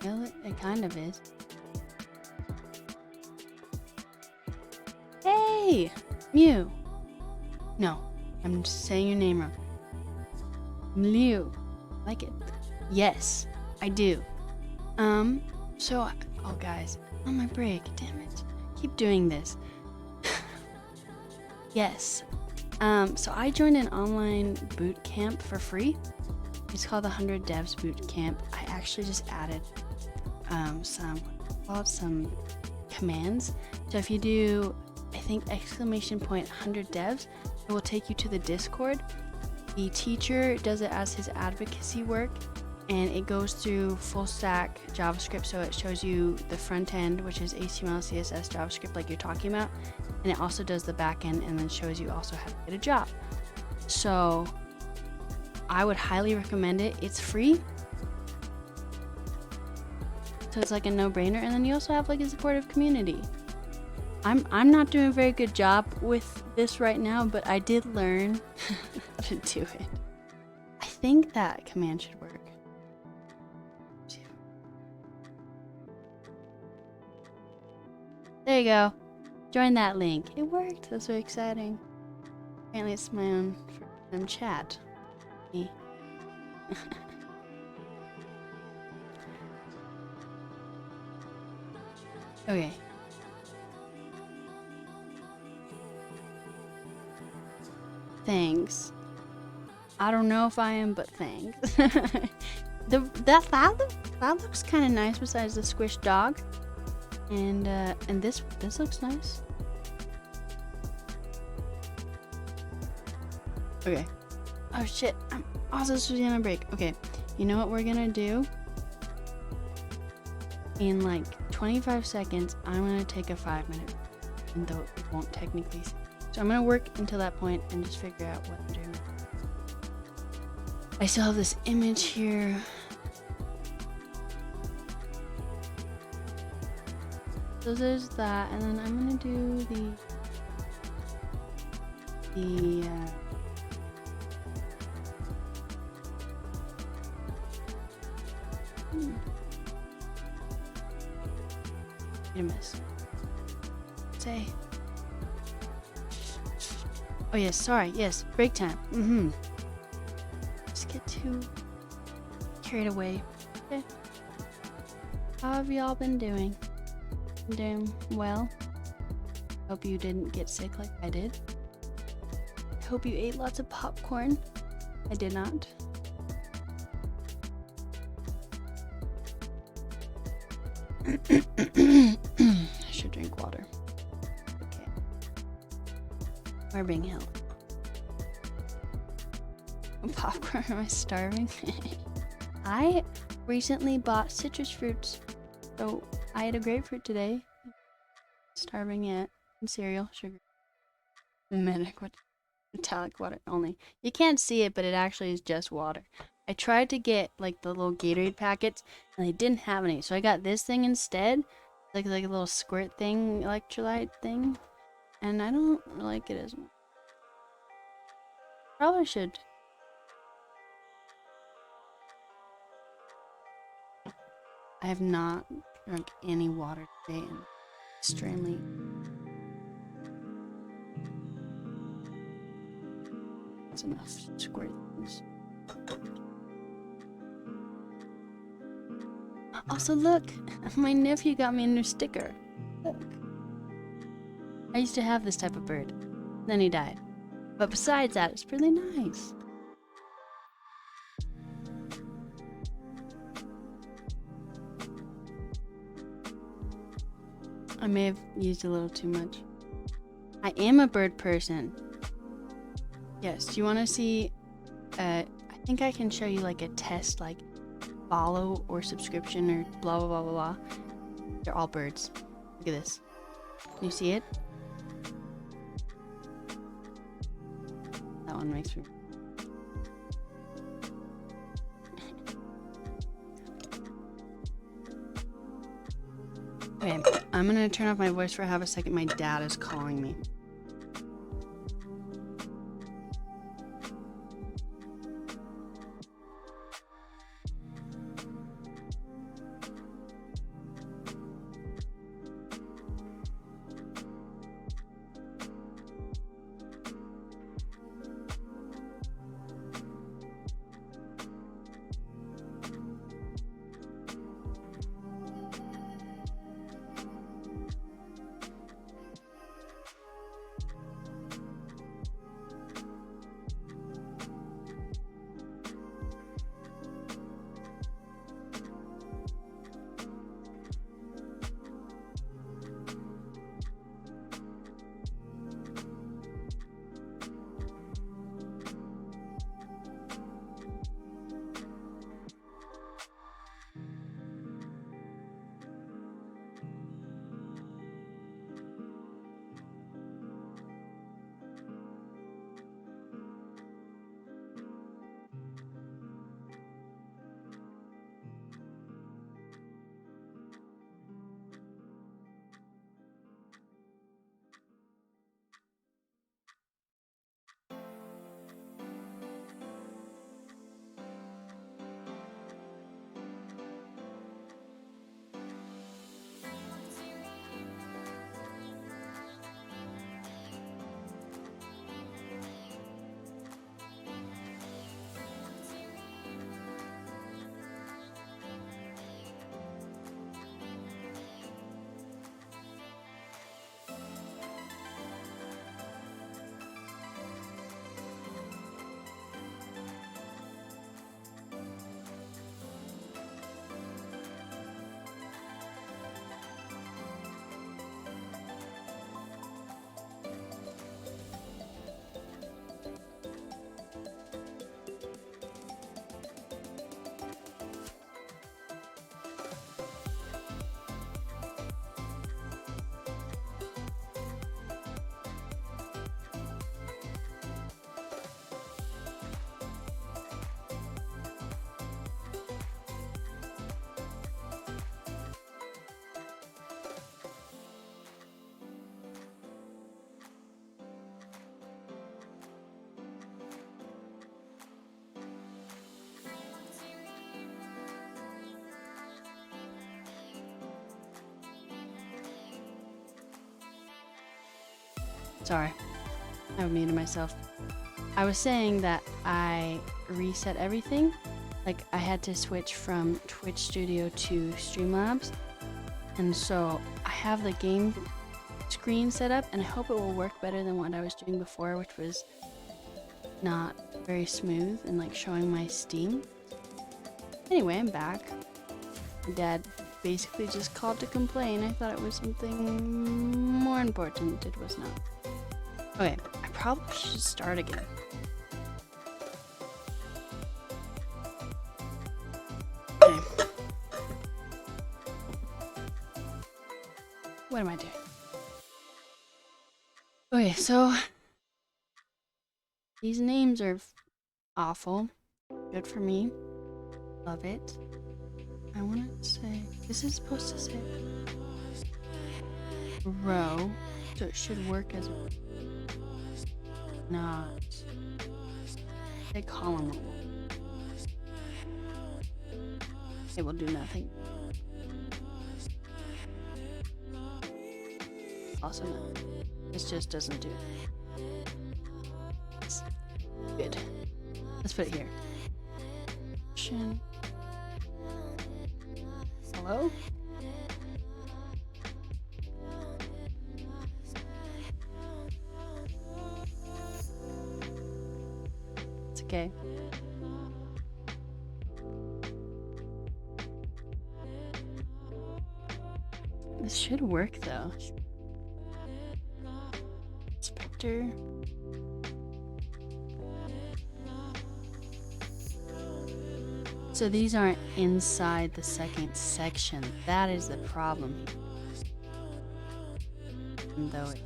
Well, it kind of is. Hey! Mew! No, I'm just saying your name wrong. Mew. Like it? Yes, I do. So, oh guys, on my break, damn it. Keep doing this. Yes. So I joined an online boot camp for free. It's called the 100 Devs Bootcamp. I actually just added some commands. So if you do, I think !100 devs, it will take you to the Discord. The teacher does it as his advocacy work, and it goes through full stack JavaScript. So it shows you the front end, which is HTML, CSS, JavaScript like you're talking about. And it also does the back end and then shows you also how to get a job. So I would highly recommend it. It's free, so it's like a no-brainer. And then you also have like a supportive community. I'm not doing a very good job with this right now, but I did learn how to do it. I think that command should work. There you go. Join that link. It worked. That's very exciting. Apparently it's my own chat. Me. Okay. Thanks. I don't know if I am, but thanks. that looks kind of nice besides the squished dog. And this looks nice. Okay. Oh shit, I'm also supposed to be on a break. Okay, you know what we're gonna do? In like 25 seconds, I'm gonna take a 5-minute, and though it won't technically. So I'm gonna work until that point and just figure out what I'm doing. I still have this image here. So there's that, and then I'm gonna do Wait a miss. Say. Oh yes, sorry, yes, break time. Just get too carried away. Okay. How have y'all been doing? Doing well. Hope you didn't get sick like I did. I hope you ate lots of popcorn. I did not. I should drink water. Okay. We're being held. Popcorn, am I starving? I recently bought citrus fruits. So I ate a grapefruit today. Starving yet. And cereal, sugar. Medic, what? Metallic water only. You can't see it, but it actually is just water. I tried to get like the little Gatorade packets, and they didn't have any, so I got this thing instead, like a little squirt thing, electrolyte thing, and I don't like it as much. Probably should. I have not drunk any water today, and extremely. That's enough squirt things. Also, look, my nephew got me a new sticker. Look. I used to have this type of bird. Then he died. But besides that, it's really nice. I may have used a little too much. I am a bird person. Yes, do you want to see? I think I can show you like a test, like follow or subscription or blah blah blah blah blah. They're all birds. Look at this. Can you see it? That one makes me. Okay, I'm gonna turn off my voice for half a second. My dad is calling me. Sorry, I muted myself. I was saying that I reset everything. Like, I had to switch from Twitch Studio to Streamlabs. And so I have the game screen set up, and I hope it will work better than what I was doing before, which was not very smooth and like showing my Steam. Anyway, I'm back. My dad basically just called to complain. I thought it was something more important. It was not. Okay, I probably should start again. Okay. What am I doing? Okay, so these names are awful. Good for me. Love it. I want to say, this is supposed to say row, so it should work as not a column. It will do nothing. Also, no. This just doesn't do it. It's good. Let's put it here. Hello? It's okay. This should work though. Inspector. So these aren't inside the second section. That is the problem. Even though it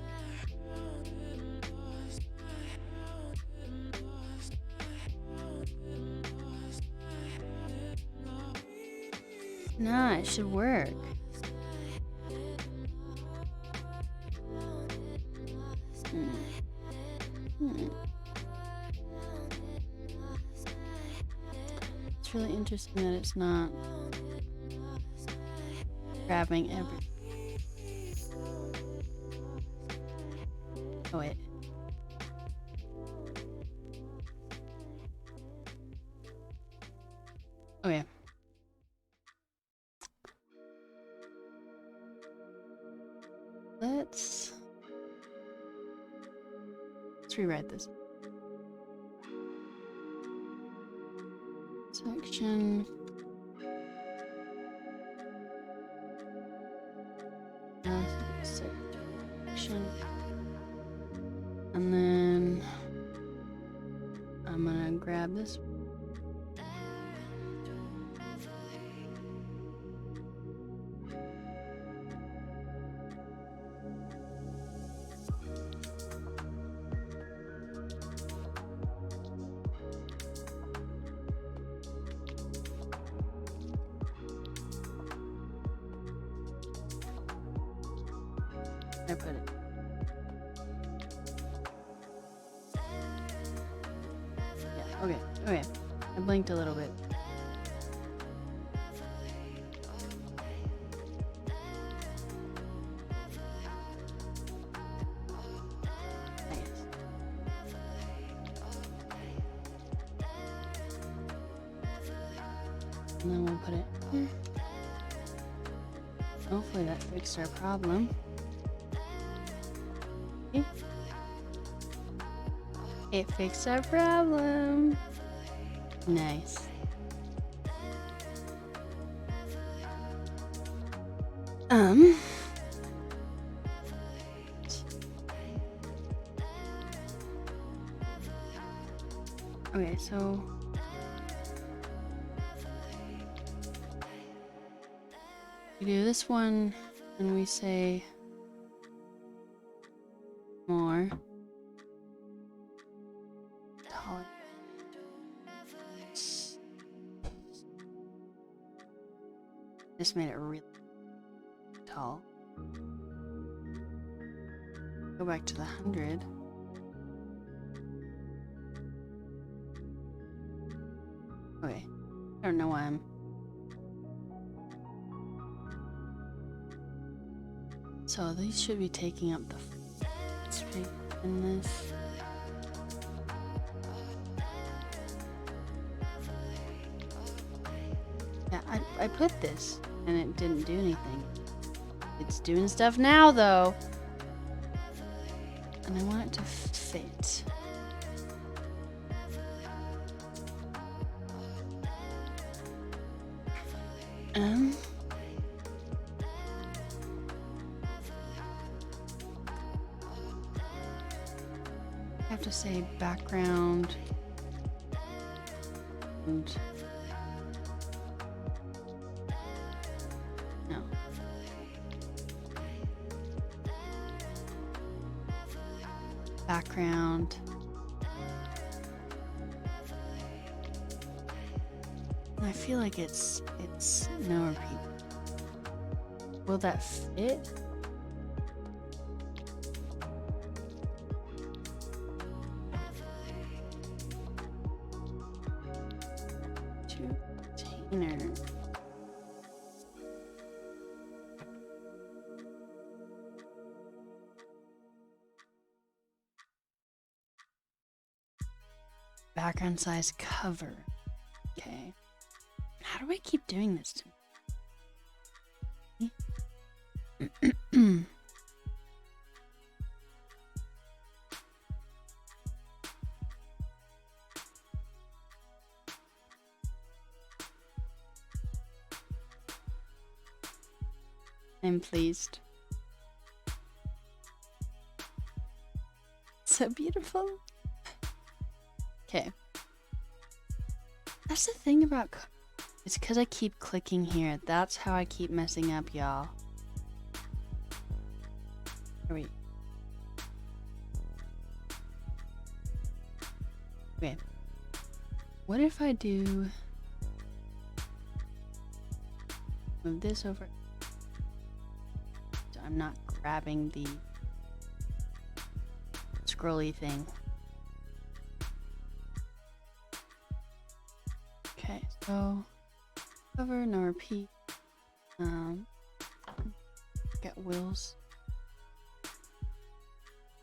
nah, it should work. It's really interesting that it's not grabbing every. Oh wait. Okay. Let's rewrite this. Section. Section. And then I'm gonna grab this. I put it. Yeah, okay, okay. I blinked a little bit. Nice. And then we'll put it here. Hopefully that fixed our problem. It fixed our problem. Nice. Okay, so we do this one and we say more. Just made it really tall. Go back to the 100. Okay, I don't know why I'm. So these should be taking up the space. in this. Yeah, I put this and it didn't do anything. It's doing stuff now though. And I want it to fit. I have to say background and no. Background. I feel like it's no repeat. Will that fit? Container. Background size cover. Okay. How do I keep doing this to me? I'm pleased. So beautiful. Okay. That's the thing about it's because I keep clicking here. That's how I keep messing up, y'all. Wait. Okay. What if I do move this over? So I'm not grabbing the scrolly thing. Okay, so cover, no repeat. Get wheels.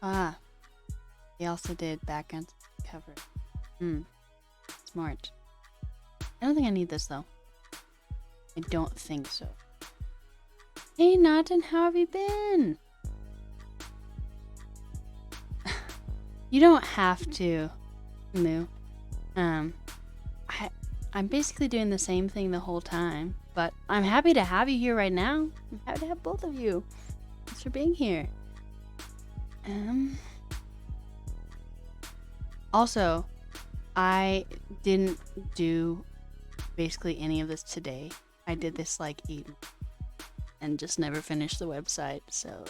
Ah, they also did backend cover. Smart. I don't think I need this though. I don't think so. Hey Nathan, how have you been? You don't have to, Moo. I'm basically doing the same thing the whole time, but I'm happy to have you here right now. I'm happy to have both of you. Thanks for being here. Also, I didn't do basically any of this today. I did this like 8 months and just never finished the website, so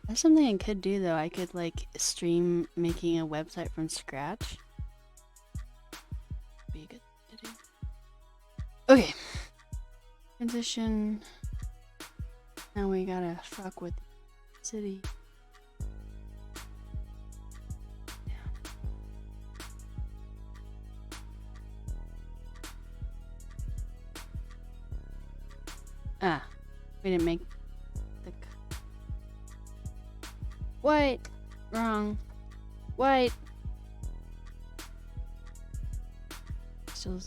that's something I could do though. I could like stream making a website from scratch. Be good to do. Okay. Transition. Now we gotta fuck with the city. Ah, we didn't make the white. Wrong. White. Still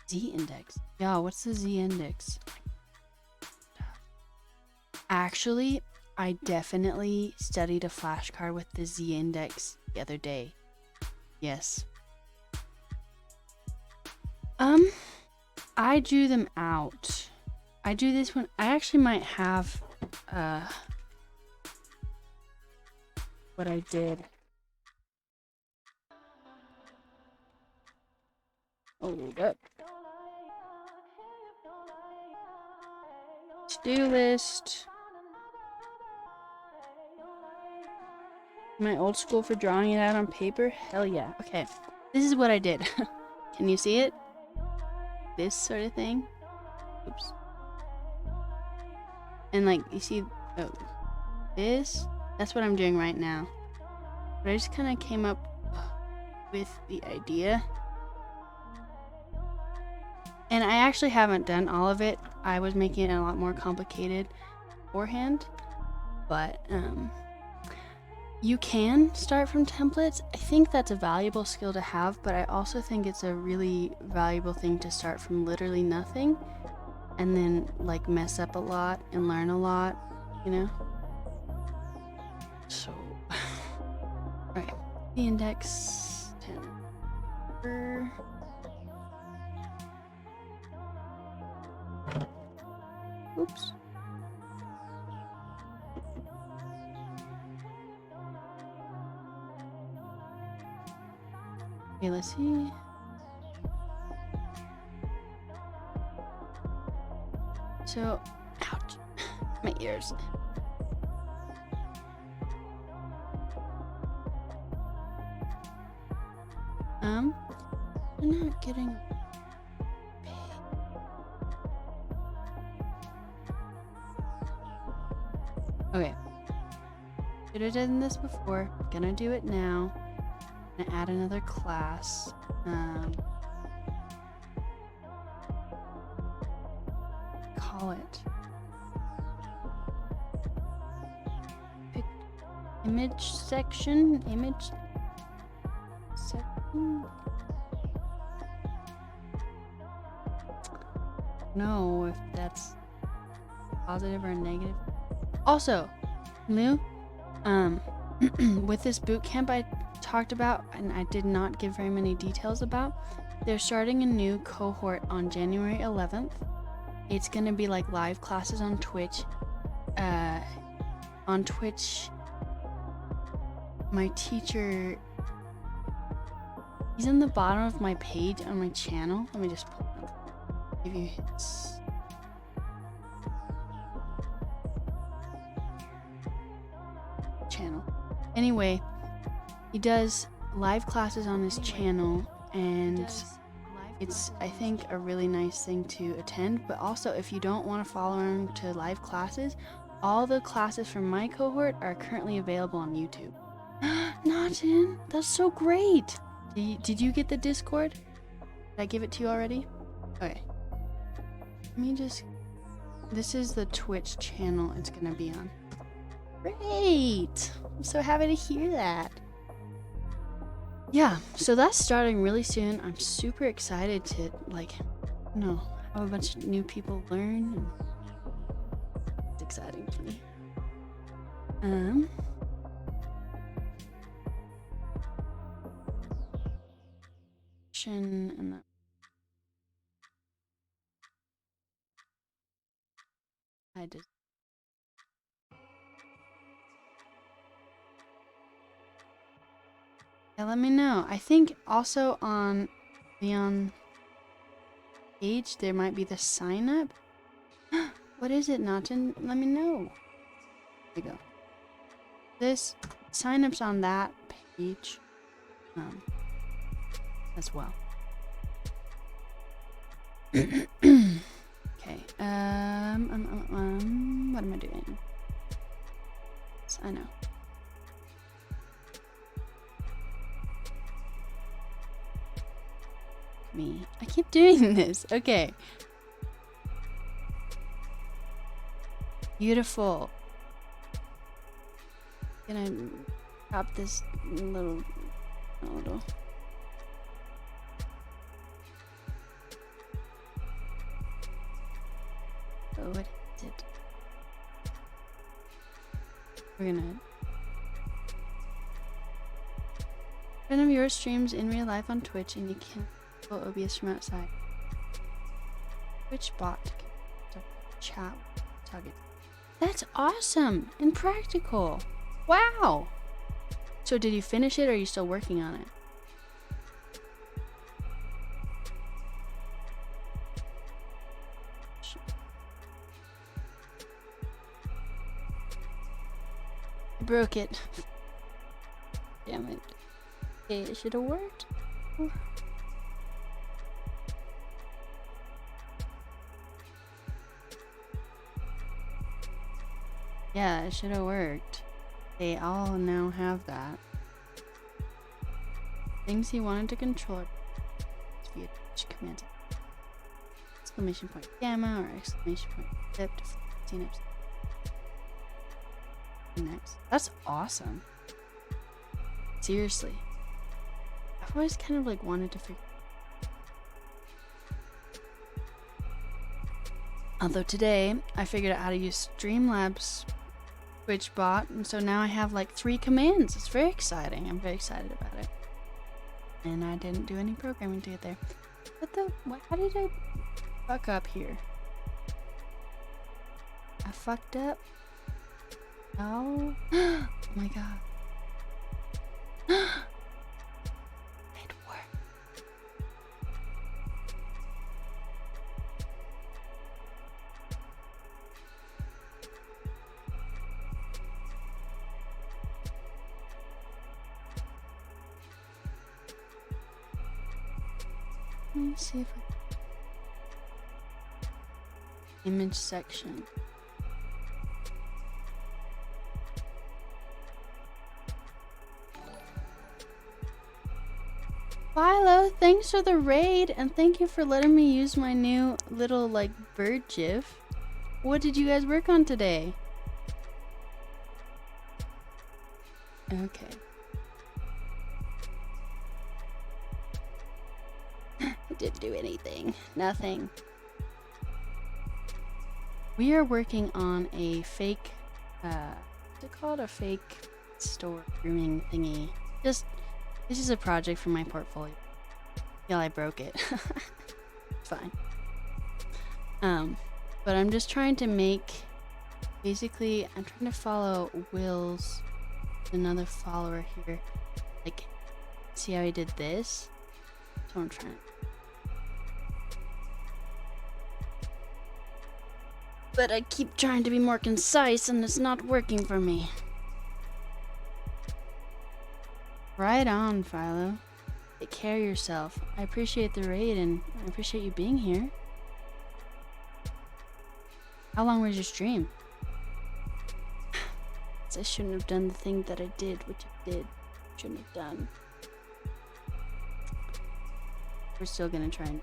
Z index. Yeah, what's the Z index? Actually, I definitely studied a flashcard with the Z index the other day. Yes. I drew them out. I drew this one. I actually might have what I did. Hold up. To-do list. Am I old school for drawing it out on paper? Hell yeah. Okay. This is what I did. Can you see it? This sort of thing. Oops. And like, you see, oh, this? That's what I'm doing right now. But I just kind of came up with the idea. And I actually haven't done all of it. I was making it a lot more complicated beforehand, but you can start from templates. I think that's a valuable skill to have, but I also think it's a really valuable thing to start from literally nothing and then like mess up a lot and learn a lot, you know? So, alright, the index 10. Oops. Okay, let's see. So, ouch, my ears. I'm not getting. Okay. Should have done this before. Gonna do it now. Gonna add another class. Call it. Pick image section. Image section. No, if that's positive or negative. Also, Lou, with this bootcamp I talked about, and I did not give very many details about, they're starting a new cohort on January 11th. It's gonna be like live classes on Twitch. On Twitch, my teacher, he's in the bottom of my page on my channel. Let me just pull it up. Give you his. Channel. Anyway, he does live classes on his channel, and it's, I think, a really nice thing to attend. But also, if you don't want to follow him to live classes, all the classes from my cohort are currently available on YouTube. Naughton, that's so great. Did you get the Discord? Did I give it to you already? Okay. Let me just. This is the Twitch channel it's gonna be on. Great! I'm so happy to hear that. Yeah, so that's starting really soon. I'm super excited to, like, you know, have a bunch of new people learn. And it's exciting to me. And that. I did. Yeah, let me know. I think also on the page there might be the sign up. What is it, Naughton? Let me know. There you go. This sign up's on that page as well. Okay. What am I doing? I know. Me. I keep doing this. Okay. Beautiful. Gonna drop this little. Oh, what is it? We're gonna. Friend of yours streams in real life on Twitch, and you can OBS from outside. Twitch bot chat target. That's awesome and practical. Wow. So did you finish it, or are you still working on it? I broke it. Damn it. Okay, it should have worked. Yeah, it should have worked. They all now have that. Things he wanted to control via command. It's exclamation point gamma or exclamation point zip to synapse. Next. That's awesome. Seriously. I've always kind of like wanted to figure. Although today I figured out how to use Streamlabs Twitch bot, and so now I have like 3 commands. It's very exciting. I'm very excited about it. And I didn't do any programming to get there. How did I fuck up here? I fucked up? Oh. Oh my god. It worked. Let me see if I... Image section. Philo, thanks for the raid, and thank you for letting me use my new little, like, bird gif. What did you guys work on today? Okay. I didn't do anything. Nothing. We are working on a fake, what's it called? A fake store grooming thingy. This is a project for my portfolio. Yeah, I broke it. It's fine. But I'm just trying to make, basically, I'm trying to follow Will's, another follower here. Like, see how he did this? So I'm trying. But I keep trying to be more concise and it's not working for me. Right on, Philo. Take care of yourself. I appreciate the raid and I appreciate you being here. How long was your stream? I shouldn't have done the thing that I did, which I did. Shouldn't have done. We're still gonna try and...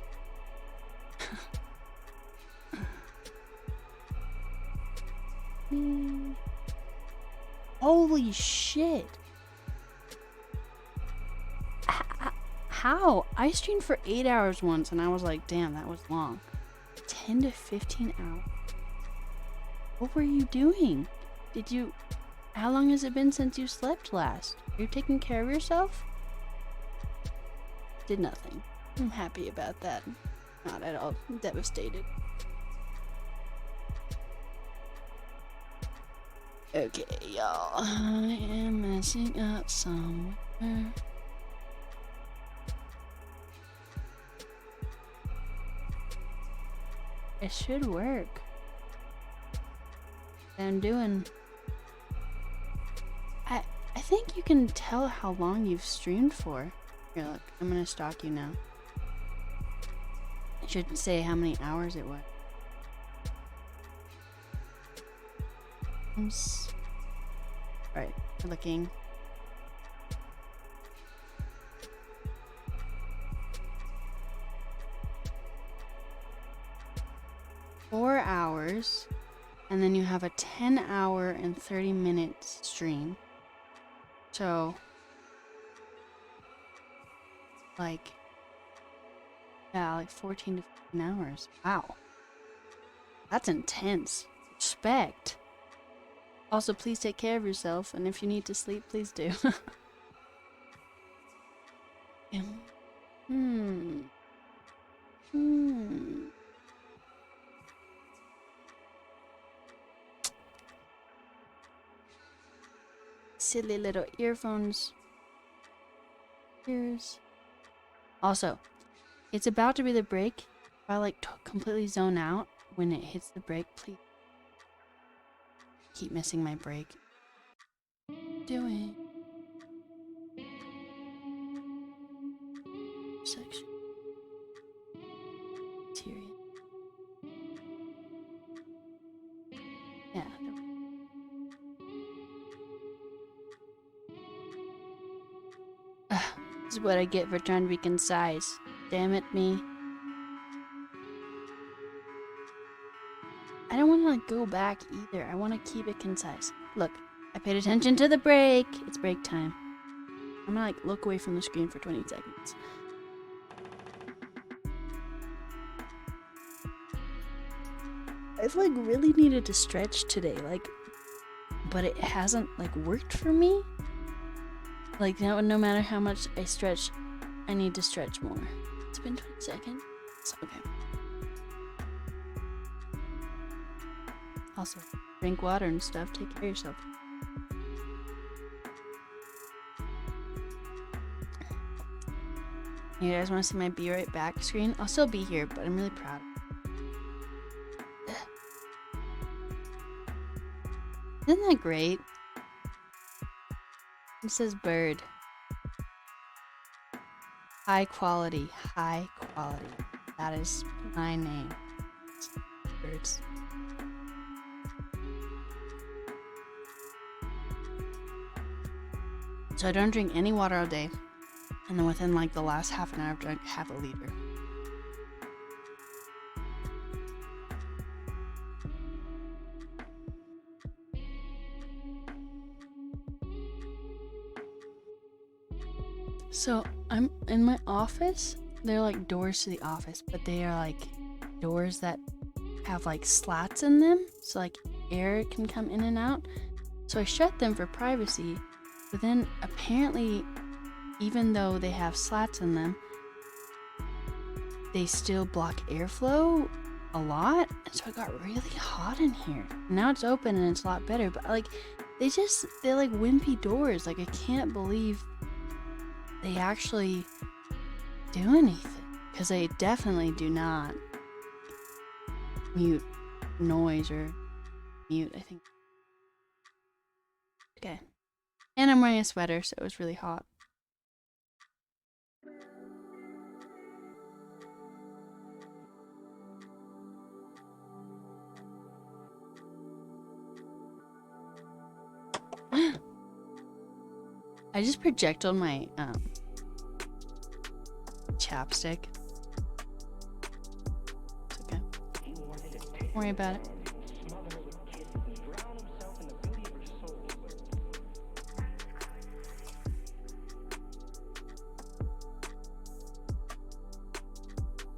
Holy shit! How? I streamed for 8 hours once and I was like, damn, that was long. 10 to 15 hours. What were you doing? How long has it been since you slept last? Are you taking care of yourself? Did nothing. I'm happy about that. Not at all. I'm devastated. Okay, y'all. I am messing up somewhere. It should work. I'm doing... I think you can tell how long you've streamed for. Here, look. I'm gonna stalk you now. I should say how many hours it was. Right, we're looking. Four hours, and then you have a 10-hour and 30-minute stream. So, like, yeah, like 14 to 15 hours. Wow. That's intense. Respect. Also, please take care of yourself, and if you need to sleep, please do. Silly little earphones. Ears. Also, it's about to be the break. If I like completely zone out when it hits the break, please. Keep missing my break. Doing section. Interior. Yeah. This is what I get for trying to be concise. Damn it, me. I don't want to like go back either. I want to keep it concise. Look, I paid attention to the break. It's break time. I'm gonna like look away from the screen for 20 seconds. I've like really needed to stretch today, like, but it hasn't like worked for me. Like no matter how much I stretch, I need to stretch more. It's been 20 seconds. It's okay. Also, drink water and stuff. Take care of yourself. You guys want to see my be right back screen? I'll still be here, but I'm really proud. Isn't that great? It says bird. High quality, high quality. That is my name. Birds. So I don't drink any water all day. And then within like the last half an hour, I've drank half a liter. So I'm in my office. They're like doors to the office, but they are like doors that have like slats in them. So like air can come in and out. So I shut them for privacy. But then apparently, even though they have slats in them, they still block airflow a lot. And so it got really hot in here. Now it's open and it's a lot better. But like, they're like wimpy doors. Like I can't believe they actually do anything. Because they definitely do not mute noise or mute, I think. Okay. And I'm wearing a sweater, so it was really hot. I just projected my chapstick. It's okay. Don't worry about it.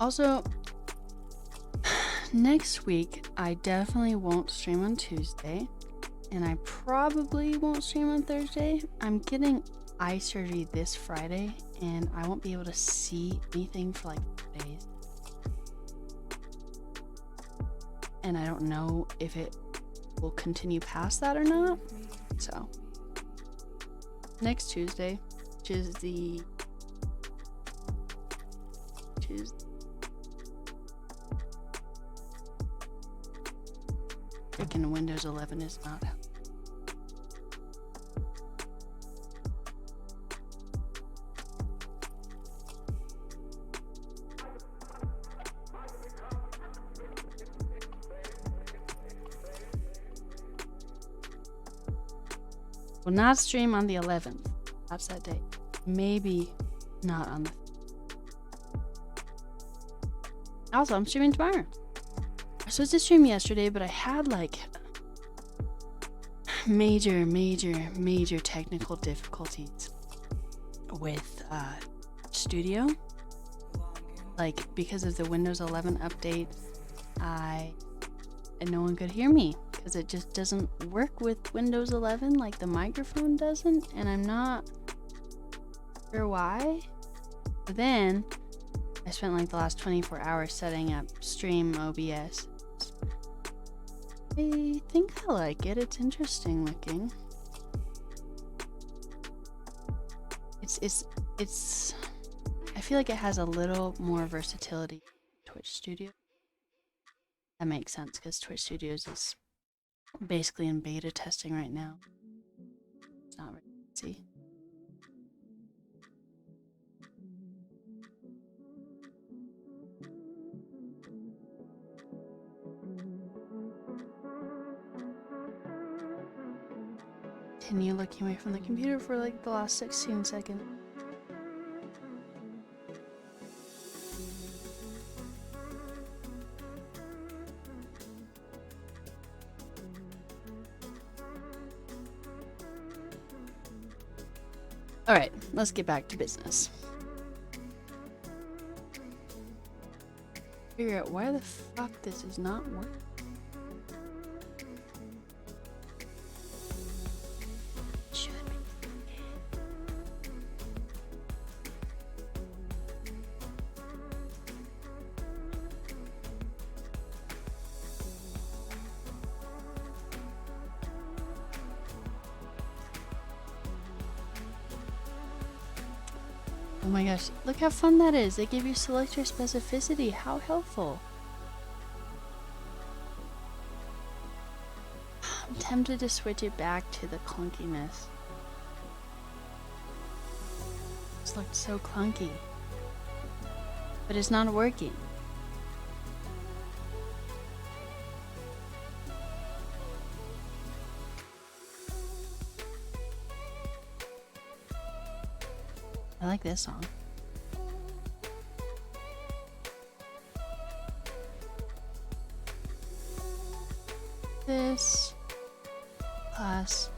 Also, next week I definitely won't stream on Tuesday. And I probably won't stream on Thursday. I'm getting eye surgery this Friday, and I won't be able to see anything for like 4 days. And I don't know if it will continue past that or not. So, next Tuesday, which is the freaking Windows 11 is not. Will not stream on the 11th. That's that date. Maybe not on the. Also, I'm streaming tomorrow. I was supposed to stream yesterday, but I had like major technical difficulties with Studio. Like because of the Windows 11 update, and no one could hear me because it just doesn't work with Windows 11. Like the microphone doesn't, and I'm not sure why. But then I spent like the last 24 hours setting up Stream OBS. I think I like it. It's interesting looking. It's I feel like it has a little more versatility than Twitch Studio. That makes sense because Twitch Studios is basically in beta testing right now. It's not really easy. Continue looking away from the computer for like the last 16 seconds. Alright, let's get back to business. Figure out why the fuck this is not working. Oh my gosh, look how fun that is. They give you Selector Specificity. How helpful. I'm tempted to switch it back to the clunkiness. This looked so clunky. But it's not working. I like this song. This class.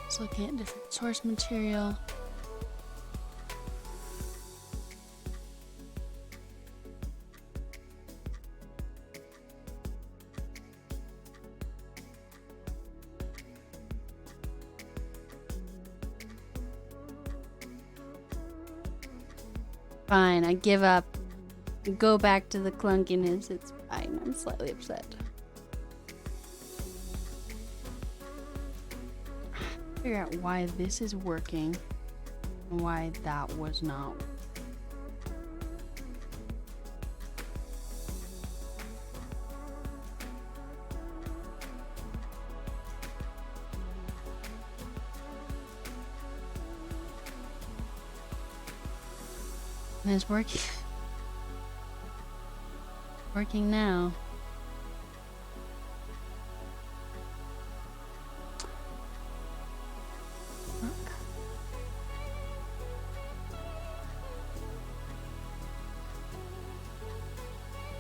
Just looking at different source material. Fine, I give up. Go back to the clunkiness. It's fine. I'm slightly upset. Figure out why this is working and why that was not. And it's working. Working now.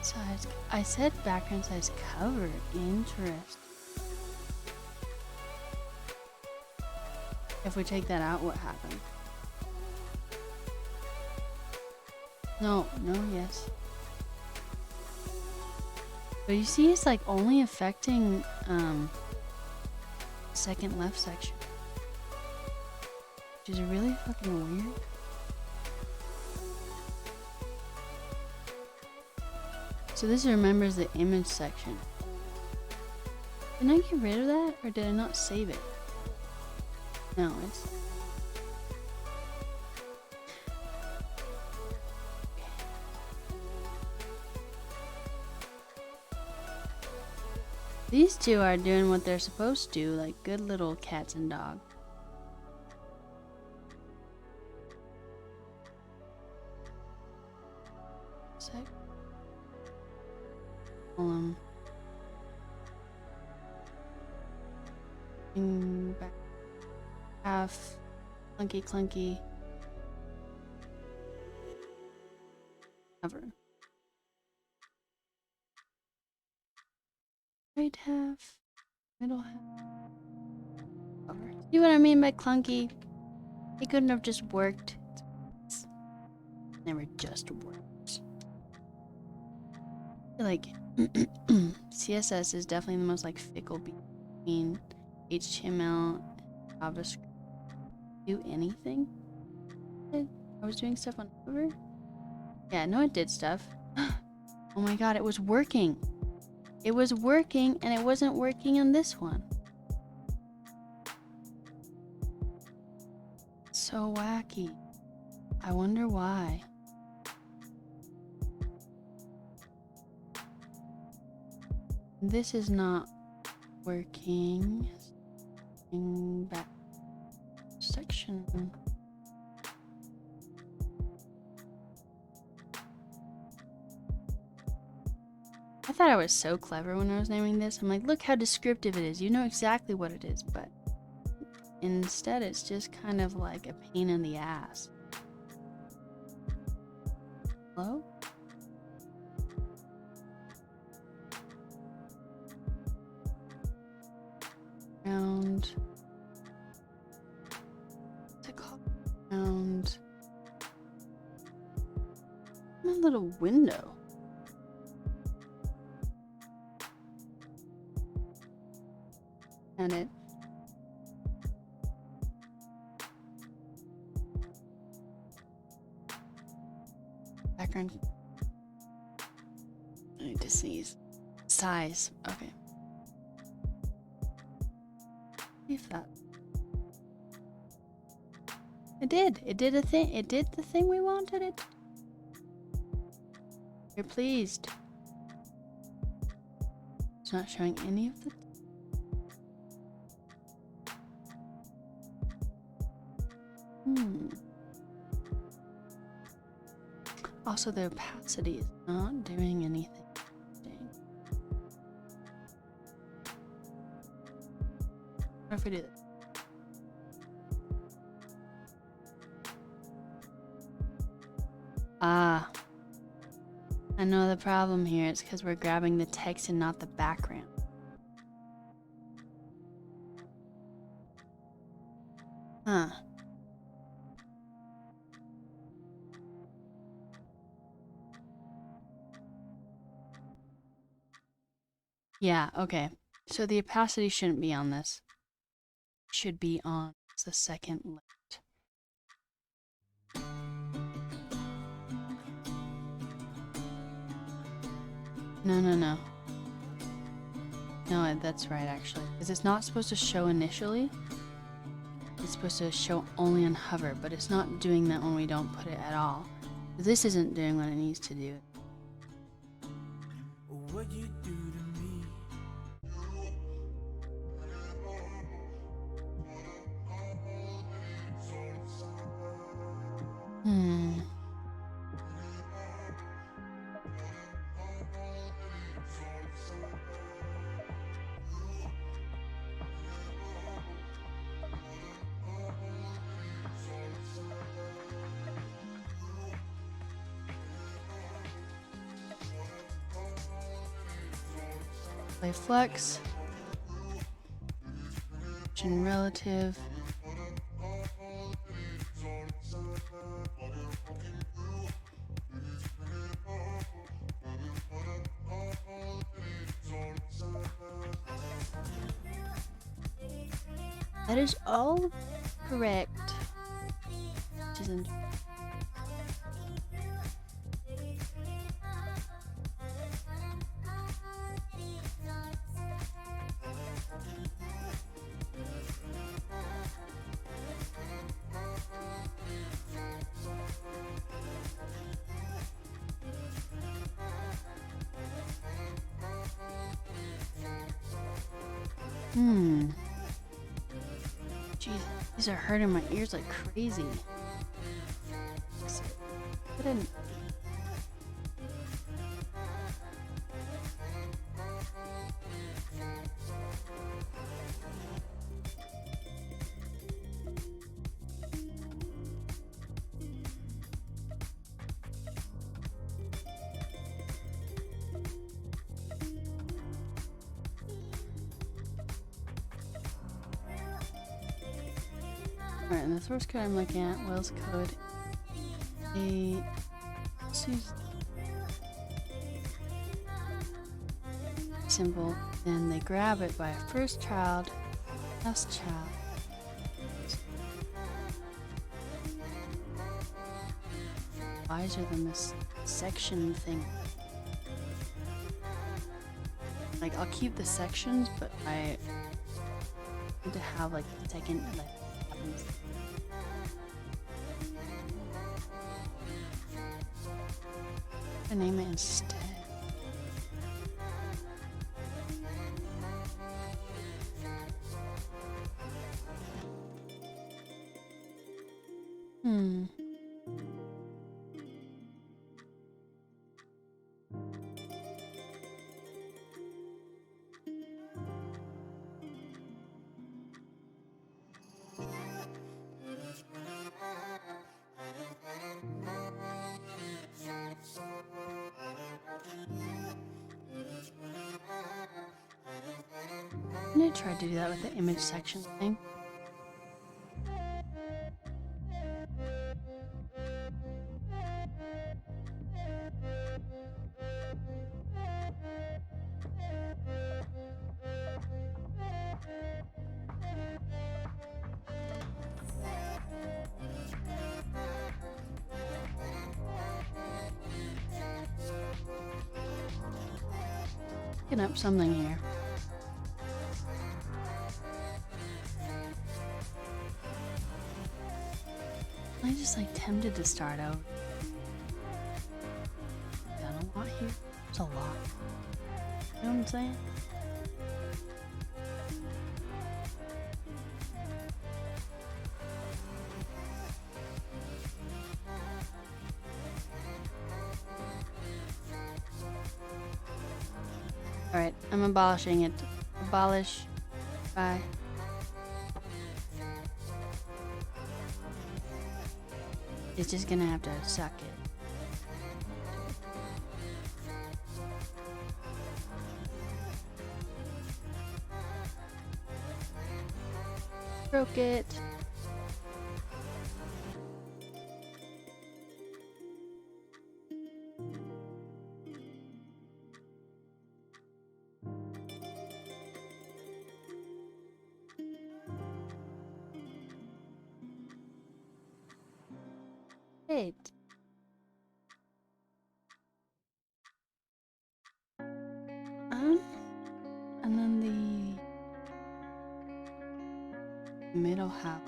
Size. I said background size cover. Interesting. If we take that out, what happens? No, yes. But you see, it's like only affecting second left section, which is really fucking weird. So this remembers the image section. Did I get rid of that, or did I not save it? No, it's. These two are doing what they're supposed to, like good little cats and dogs. Sec. Back. Half. Clunky. Cover. Right half, middle half, cover. See what I mean by clunky? It couldn't have just worked. It's never just worked. I feel like CSS is definitely the most like fickle between HTML and JavaScript. Do anything? I was doing stuff on cover. Yeah, no, it did stuff. Oh my god, it was working. It was working, and it wasn't working on this one. So wacky. I wonder why. This is not working. Back section. I thought I was so clever when I was naming this. I'm like, look how descriptive it is. You know exactly what it is, but instead it's just kind of like a pain in the ass. Hello? Round. a little window. And it. Background. I need to sneeze. Size. Okay. See if that. It did. It did a thing. It did the thing we wanted it. You're pleased. It's not showing any of the. Also, the opacity is not doing anything. What if we do this? Ah. I know the problem here. It's because we're grabbing the text and not the background. Huh. Yeah, okay. So the opacity shouldn't be on this. It should be on the second left. No. No, that's right, actually. Because it's not supposed to show initially. It's supposed to show only on hover, but it's not doing that when we don't put it at all. This isn't doing what it needs to do. What you do to me. Play flex. Action relative. That is all correct. Which isn't. Jeez, these are hurting my ears like crazy. Put in. Alright, and the source code I'm looking at, Will's code, symbol, then they grab it by first child, last child. Wiser than this section thing. Like, I'll keep the sections, but I need to have like the second, like, happens. I name it instead. I'm gonna try to do that with the image section thing. picking up something here. I just like tempted to start out. Done a lot here. There's a lot. You know what I'm saying? Alright, I'm abolishing it. Abolish. Bye. It's just gonna have to suck it. Broke it. Great. And then the middle half.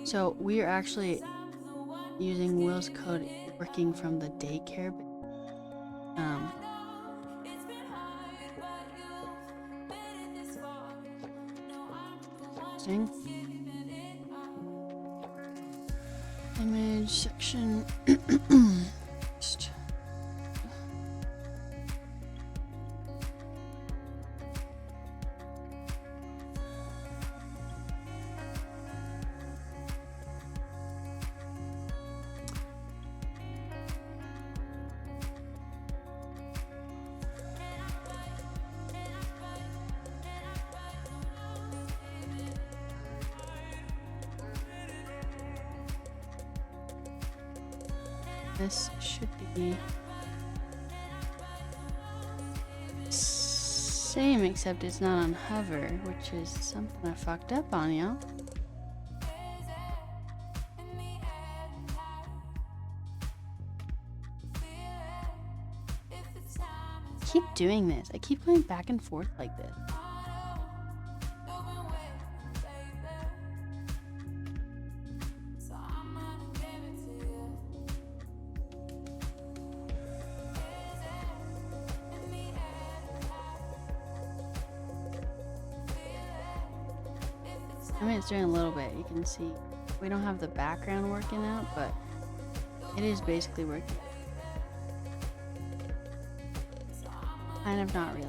So we are actually using Will's code working from the Daycare. Image section. This should be same, except it's not on hover, which is something I fucked up on, y'all. I keep doing this. I keep going back and forth like this. I mean, it's doing a little bit. You can see we don't have the background working out, but it is basically working. Kind of, not really.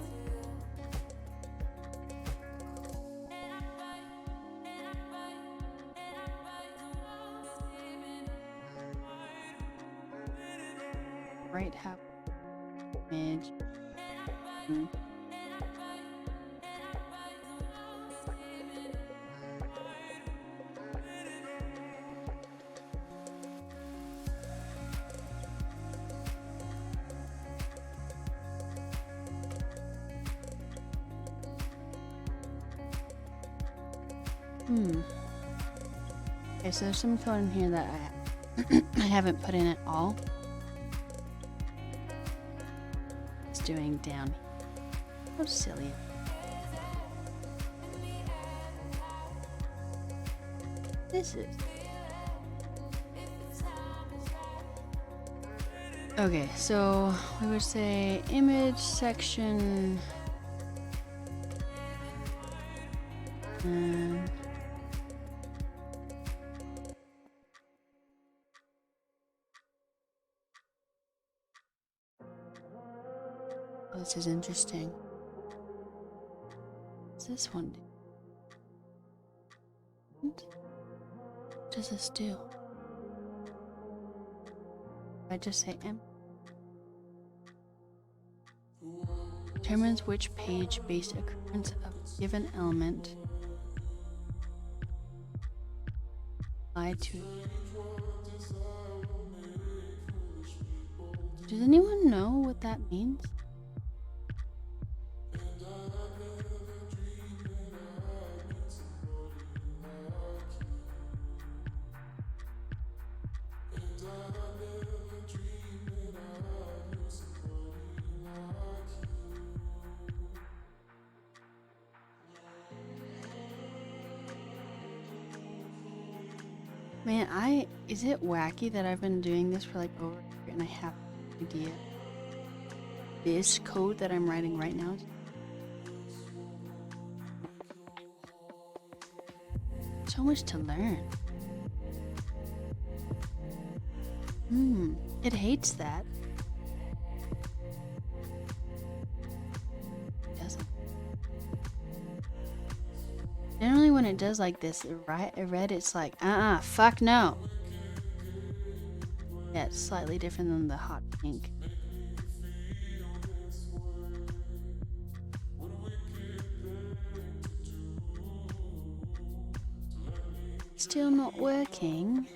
Right half image. Okay, so there's some code in here that I haven't put in at all. It's doing down. How silly. This is. Okay, so we would say image section. And oh, this is interesting. What's this one do? What does this do? I just say M. Determines which page-based occurrence of a given element apply to. Does anyone know what that means? Man, is it wacky that I've been doing this for like over a year and I have no idea this code that I'm writing right now? So much to learn. It hates that. It doesn't. Generally when it does like this, red, it's like, fuck no. Yeah, it's slightly different than the hot pink. Still not working.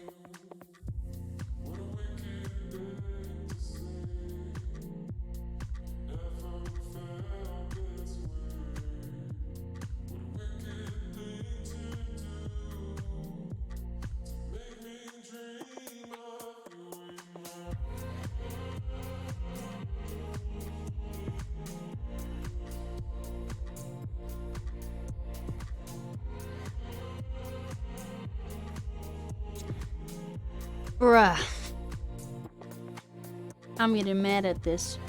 Bruh. I'm getting mad at this.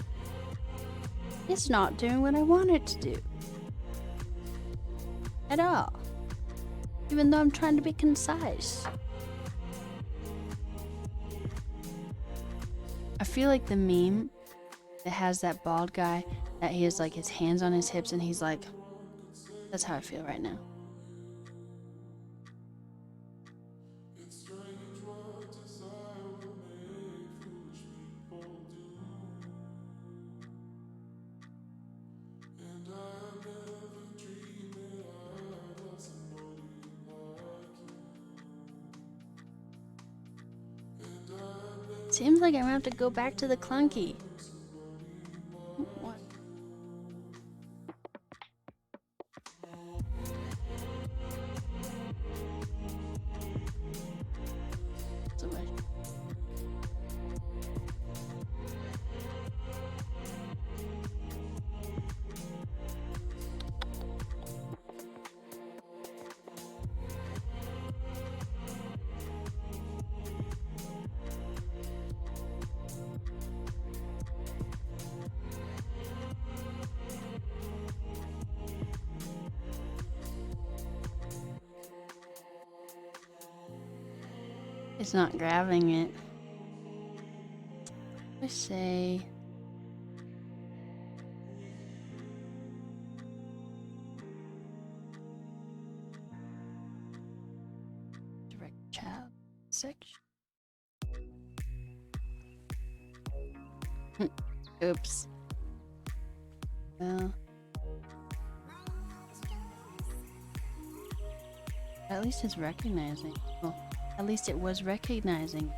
It's not doing what I want it to do. At all. Even though I'm trying to be concise. I feel like the meme that has that bald guy that he has like his hands on his hips and he's like, that's how I feel right now. Seems like I'm gonna have to go back to the Clunky. What? So much. It's not grabbing it. Let's say direct chat section. Oops. Well, at least it's recognizing. Well, at least it was recognizing.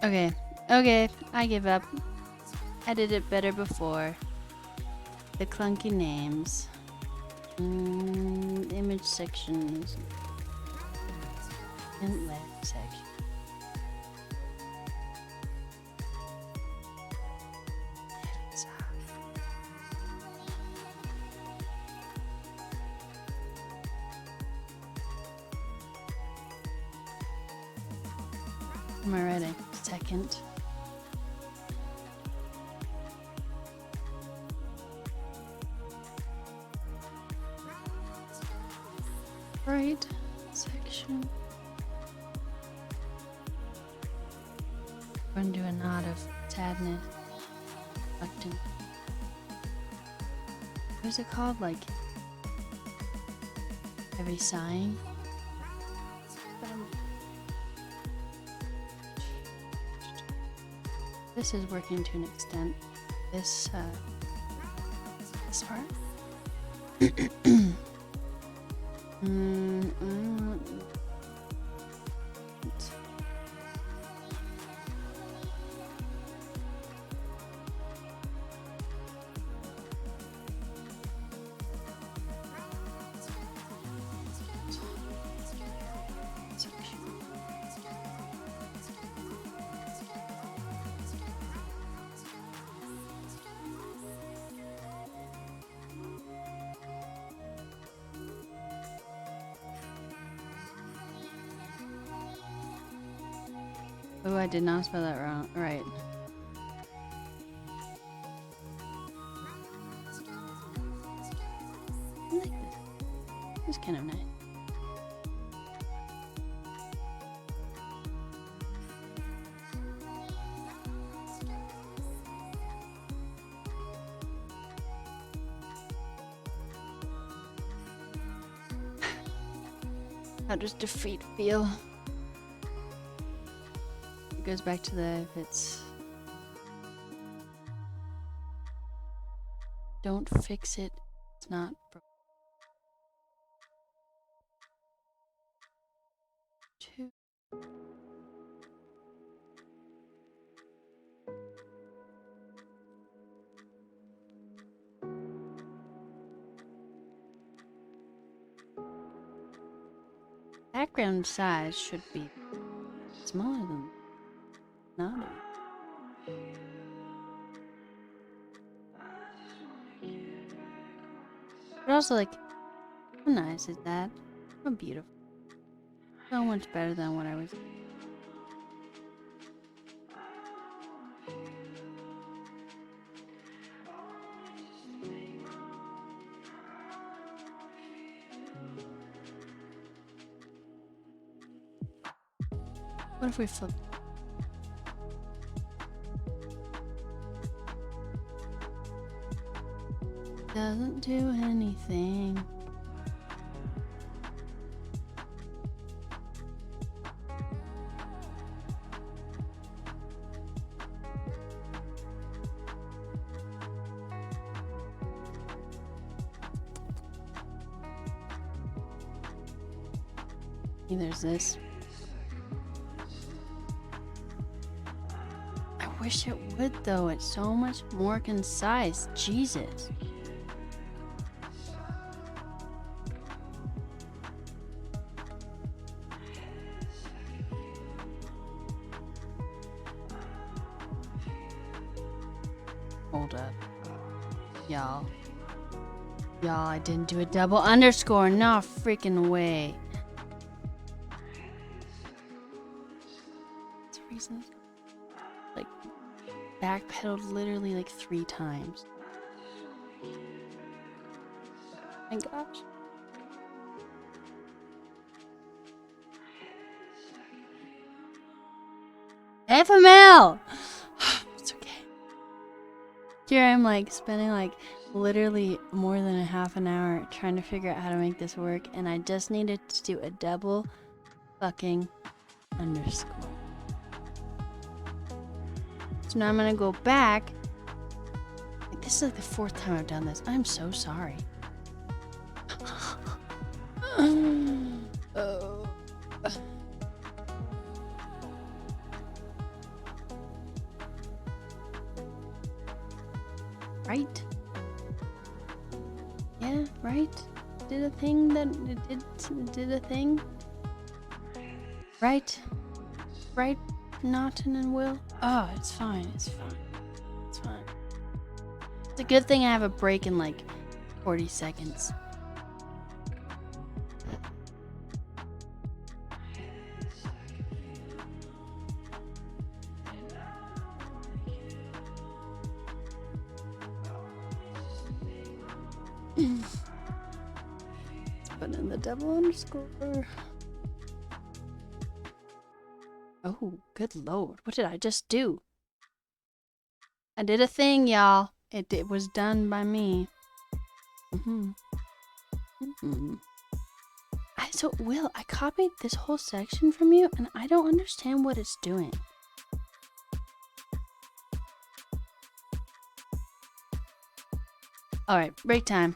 Okay, I give up. I did it better before. The clunky names. Image sections. And leg section. Am I writing? Second. Right section. We're gonna do a nod of sadness. Reluctant. What is it called? Like heavy sighing? This is working to an extent. This part. Oh, I did not spell that wrong. Right. I like this. It's kind of nice. How does defeat feel? It goes back to the if it's don't fix it, it's not broken. 2. Background size should be smaller than not. But also, like, how nice is that? How beautiful. So much better than what I was. What if we flip? Doesn't do anything. There's this. I wish it would though. It's so much more concise. Jesus. Hold up. Y'all. Y'all, I didn't do a double underscore. No freaking way. Like backpedaled literally like 3 times. My gosh. FML! It's okay. Here I'm like spending like literally more than a half an hour trying to figure out how to make this work, and I just needed to do a double fucking underscore. So now I'm gonna go back. This is like the 4th time I've done this. I'm so sorry. Oh. Right? Yeah, right? Did a thing that it did a thing? Right? Right? Naughton and Will? Oh, it's fine. It's fine. It's fine. It's a good thing I have a break in like 40 seconds. Let's put in the double underscore. Oh, good lord. What did I just do? I did a thing, y'all. It was done by me. So, Will, I copied this whole section from you, and I don't understand what it's doing. Alright, break time.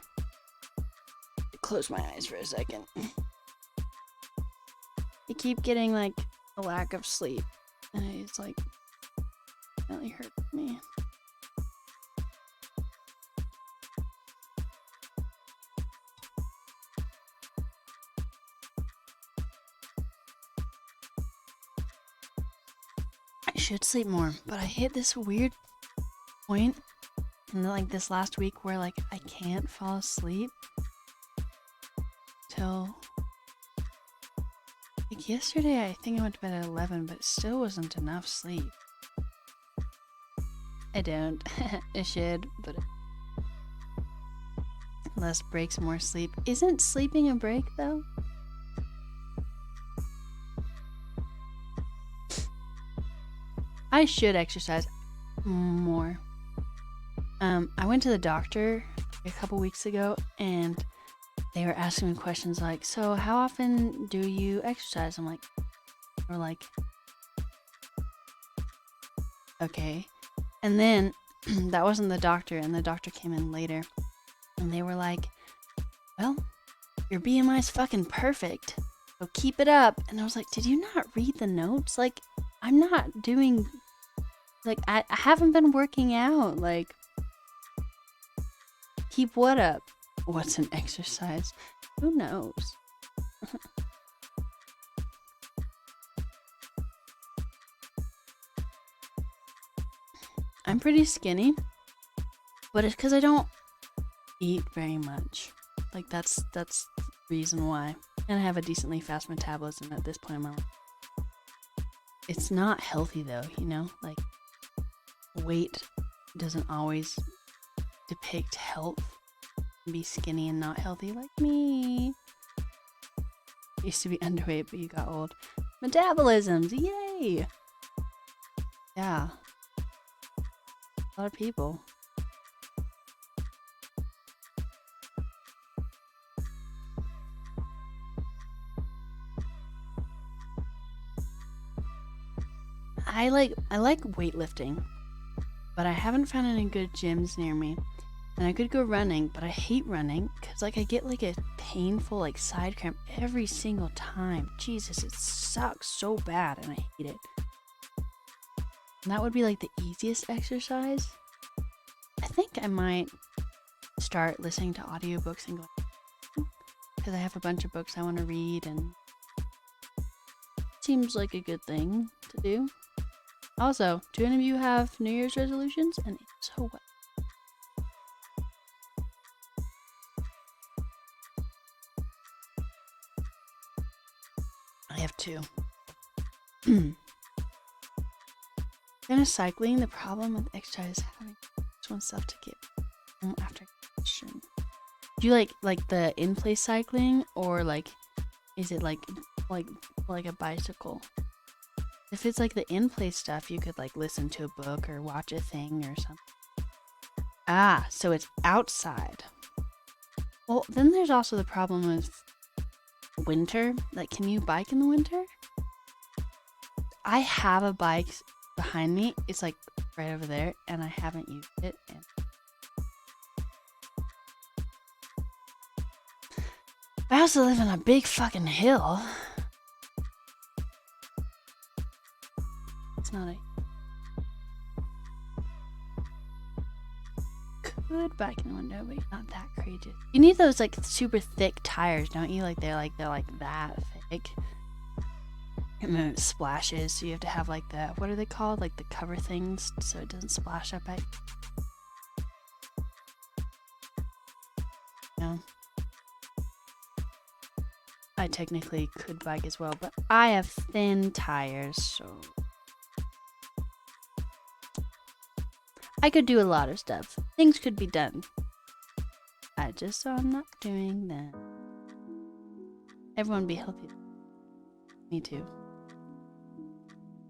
Close my eyes for a second. I keep getting, like, a lack of sleep, and it's, like, really hurt me. I should sleep more, but I hit this weird point in like this last week where like I can't fall asleep till Like yesterday, I think I went to bed at 11, but it still wasn't enough sleep. I don't. I should, but less breaks, more sleep. Isn't sleeping a break, though? I should exercise more. I went to the doctor a couple weeks ago, and they were asking me questions like, so how often do you exercise? I'm like, okay. And then that wasn't the doctor, and the doctor came in later, and they were like, well, your BMI is fucking perfect, so keep it up. And I was like, did you not read the notes? Like, I'm not doing, like, I haven't been working out. Like, keep what up? What's an exercise? Who knows? I'm pretty skinny, but it's because I don't eat very much. Like, that's the reason why. And I have a decently fast metabolism at this point in my life. It's not healthy though, you know? Like, weight doesn't always depict health. Be skinny and not healthy like me. Used to be underweight, but you got old. Metabolisms, yay! Yeah. A lot of people. I like weightlifting, but I haven't found any good gyms near me. And I could go running, but I hate running because like I get like a painful like side cramp every single time. Jesus, it sucks so bad and I hate it. And that would be like the easiest exercise. I think I might start listening to audiobooks and going, because I have a bunch of books I want to read, and it seems like a good thing to do. Also, do any of you have New Year's resolutions? And if so, what? I have two. Kind of cycling. The problem with exercise is having oneself to get home after completion. Do you like the in-place cycling, or like is it like a bicycle? If it's like the in-place stuff, you could like listen to a book or watch a thing or something. Ah, so it's outside. Well, then there's also the problem with winter. Like, can you bike in the winter? I have a bike behind me. It's like right over there, and I haven't used it. And I also live on a big fucking hill. It's not a good bike in the window, but not that courageous. You need those like super thick tires, don't you? Like they're like that thick. And then it splashes, so you have to have like the, what are they called? Like the cover things, so it doesn't splash up at you. No. I technically could bike as well, but I have thin tires, so I could do a lot of stuff. Things could be done. I just so I'm not doing them. Everyone be healthy. Me too.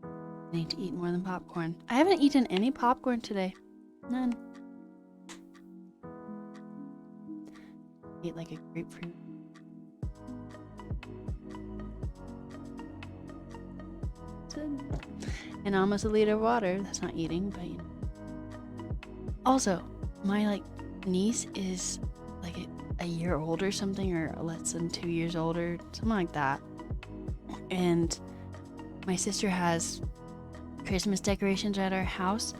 I need to eat more than popcorn. I haven't eaten any popcorn today. None. Eat like a grapefruit. And almost a liter of water. That's not eating, but you know. Also, my like niece is like a year older or something, or less than 2 years older, something like that. And my sister has Christmas decorations at our house,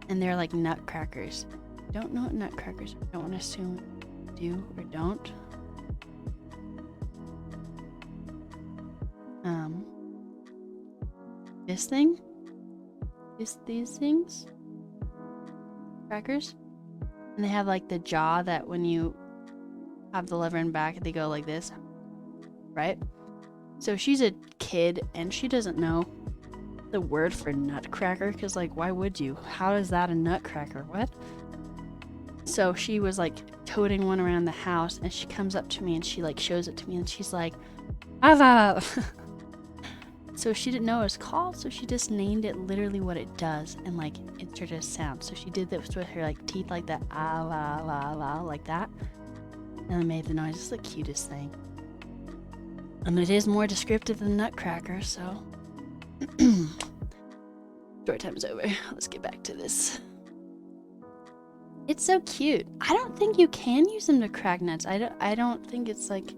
and they're like nutcrackers. Don't know what nutcrackers are. I don't want to assume do or don't. This thing? These things? Crackers? And they have like the jaw that when you have the lever in back, they go like this. Right? So she's a kid kid and she doesn't know the word for nutcracker, because like, why would you? How is that a nutcracker? What? So she was like toting one around the house, and she comes up to me and she like shows it to me, and she's like, ah. So she didn't know it was called, so she just named it literally what it does and like inserted a sound. So she did this with her like teeth, like that, ah la la la, like that, and it made the noise. It's the cutest thing, and it is more descriptive than nutcracker. So story time's over. Let's get back to this. It's so cute. I don't think you can use them to crack nuts. I don't think it's like,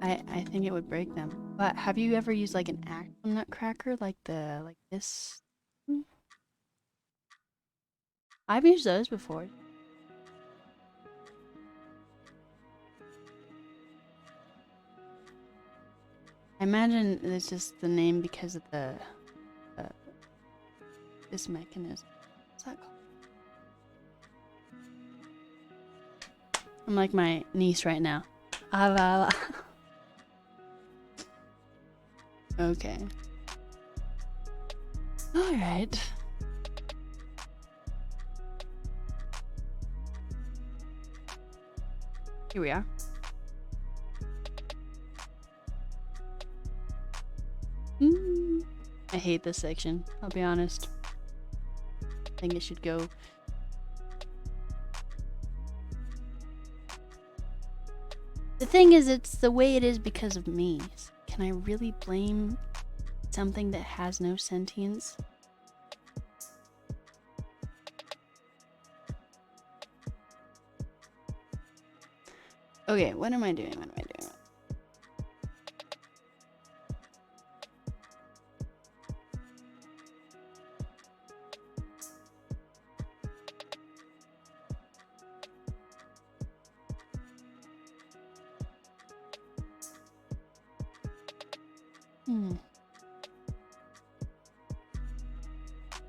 I think it would break them. But have you ever used like an actual nutcracker, like this? I've used those before. I imagine it's just the name because of the this mechanism. What's that called? I'm like my niece right now. Ah la la. Okay. All right. Here we are. I hate this section, I'll be honest. I think it should go. The thing is, it's the way it is because of me. Can I really blame something that has no sentience? Okay, what am I doing? What am I doing?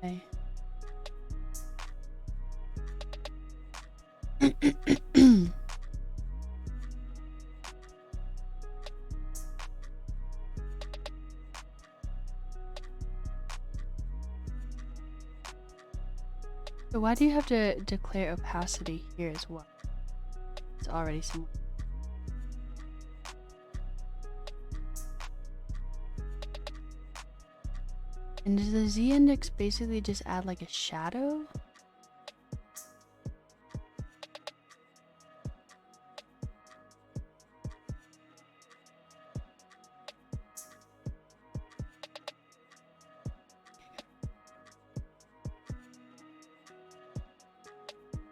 Okay. So why do you have to declare opacity here as well? It's already somewhere. And does the z-index basically just add like a shadow?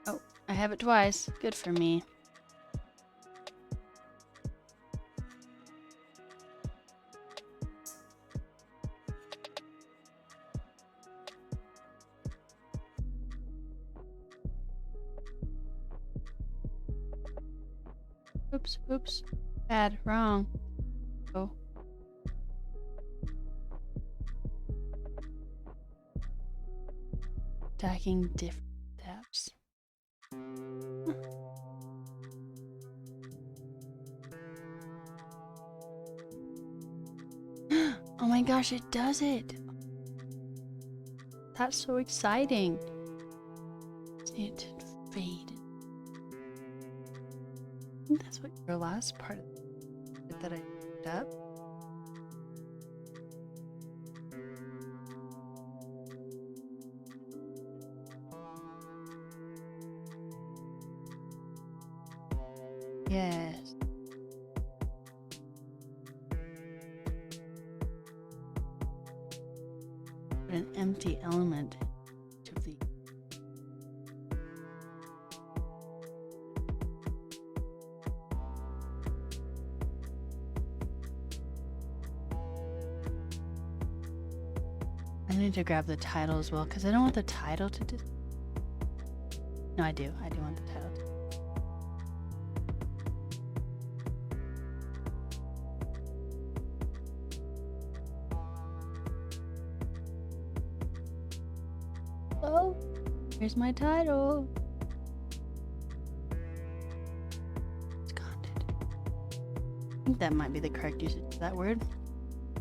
Oh, I have it twice. Good for me. Oops, oops. Bad, wrong. Oh. Stacking different tabs. Oh my gosh, it does it. That's so exciting. It faded. I think that's what your last part of it that I picked up. Yes. Put an empty element to the. I need to grab the title as well because I don't want the title to do. No, I do. I do want the title to. Oh, here's my title. It's content. think that might be the correct usage of that word.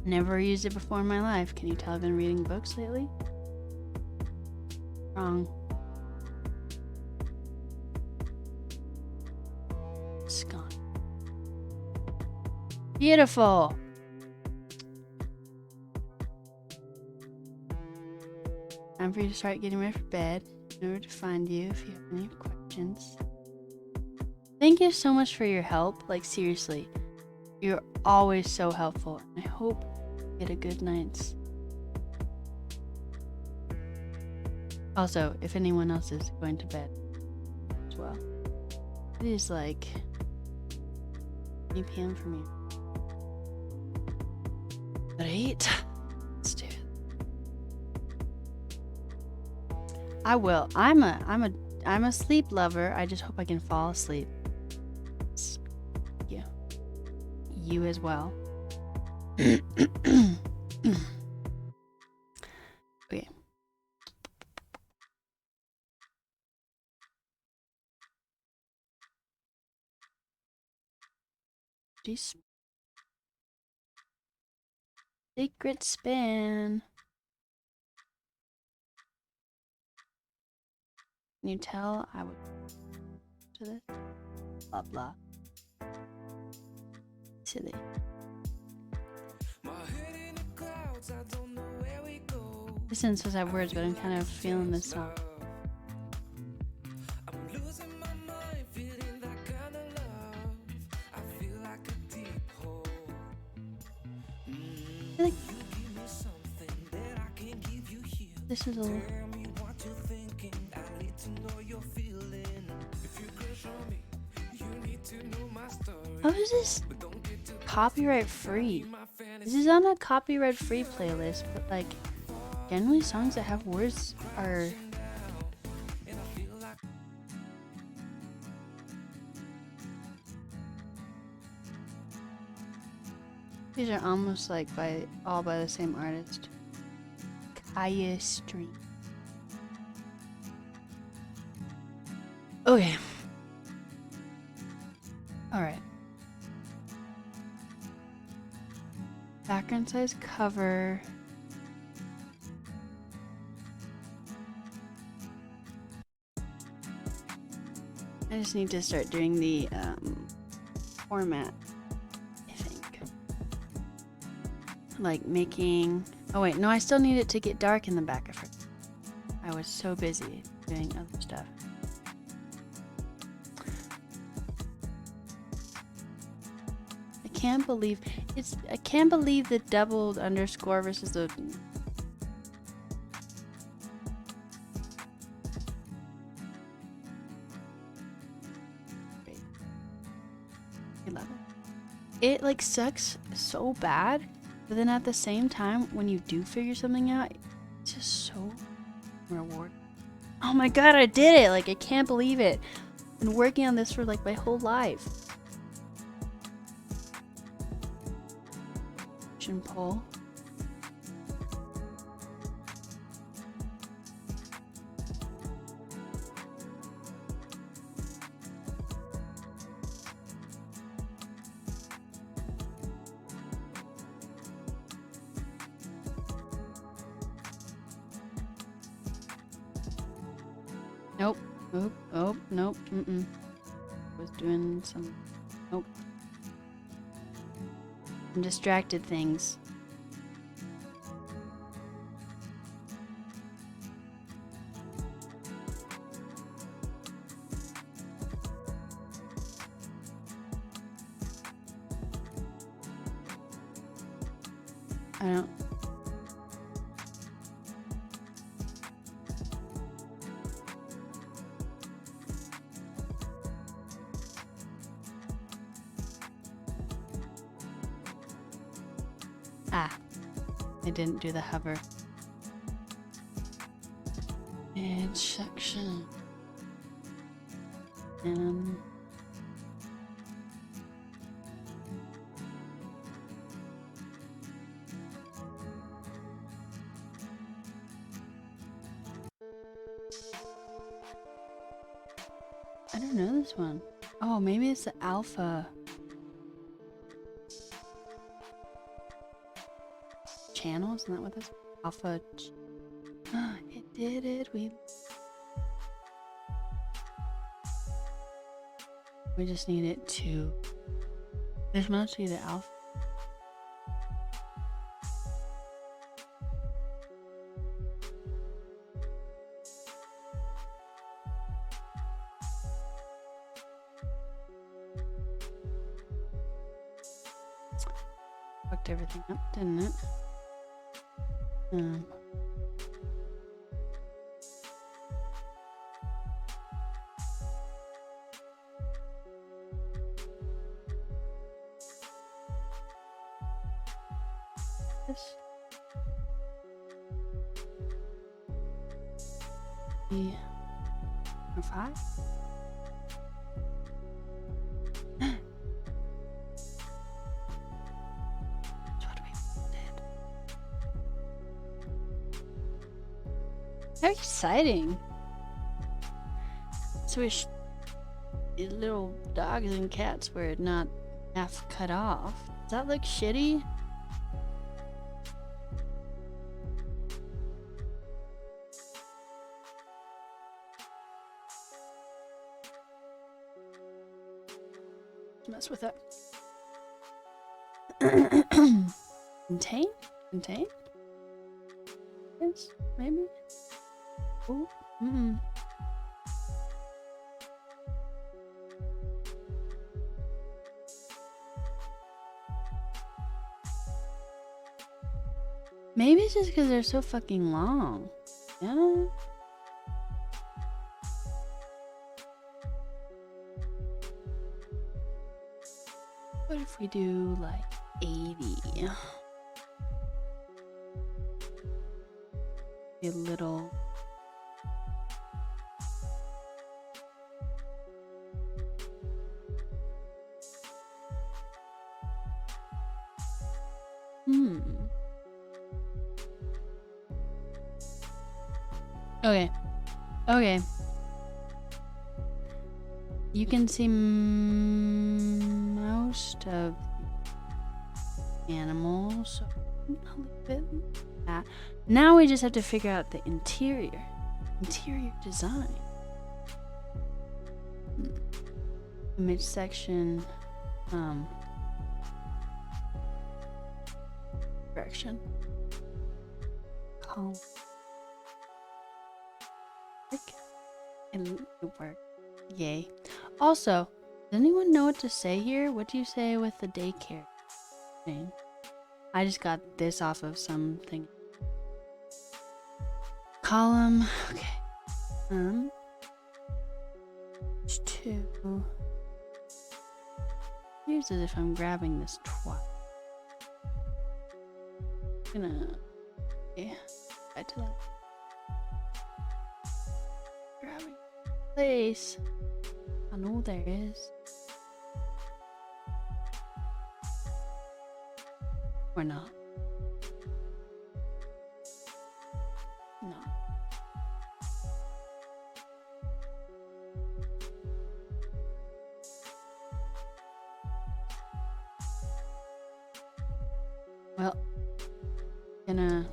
Never used it before in my life. Can you tell I've been reading books lately? Wrong. It's gone. Beautiful. Time for you to start getting ready for bed. In order to find you if you have any questions. Thank you so much for your help. Like, seriously, you're always so helpful. I hope you get a good night's. Also, if anyone else is going to bed as well, it is like 8 p.m. for me. But 8? Let's do it. I will. I'm a sleep lover. I just hope I can fall asleep. Yeah. You as well. Okay. Jeez. Secret spin. Can you tell I would to this? Blah blah. Silly. This sentence have words, but I'm kind of feeling this song. I feel like this is a little... How is this copyright free? This is on a copyright free playlist, but like generally songs that have words are... These are almost like all by the same artist. Kaya Stream. Okay. Alright. Background size cover. I just need to start doing the format, I think. Like making... Oh wait, no, I still need it to get dark in the back of it. I was so busy doing other stuff. I can't believe the doubled underscore versus the... Wait. 11. It like sucks so bad, but then at the same time, when you do figure something out, it's just so rewarding. Oh my god, I did it! Like, I can't believe it. I've been working on this for like my whole life. Pull. Nope. Nope. Oh, nope. Was doing some... Nope. Some distracted things. I don't... Ah, I didn't do the hover. Edge section. I don't know this one. Oh, maybe it's the alpha. channel? Isn't that what this alpha? It did it. We just need it to. This must be the alpha. Fucked everything up, didn't it? This. Or 5. How exciting! So wish these little dogs and cats were not half cut off. Does that look shitty? Mess with it. Contain? Contain? Yes, maybe. Oh, Maybe it's just because they're so fucking long. Yeah. What if we do like 80? Be a little. Okay. Okay. You can see most of the animals. So I'll leave it like that. Now we just have to figure out the interior design. Image section. Direction. Column. It worked. Yay. Also, does anyone know what to say here? What do you say with the daycare thing? I just got this off of something. Column. Okay. 2. Here's as if I'm grabbing this twice. Gonna. Okay. Back to that. Grabbing place. I know there is. Or not. No. Well, gonna.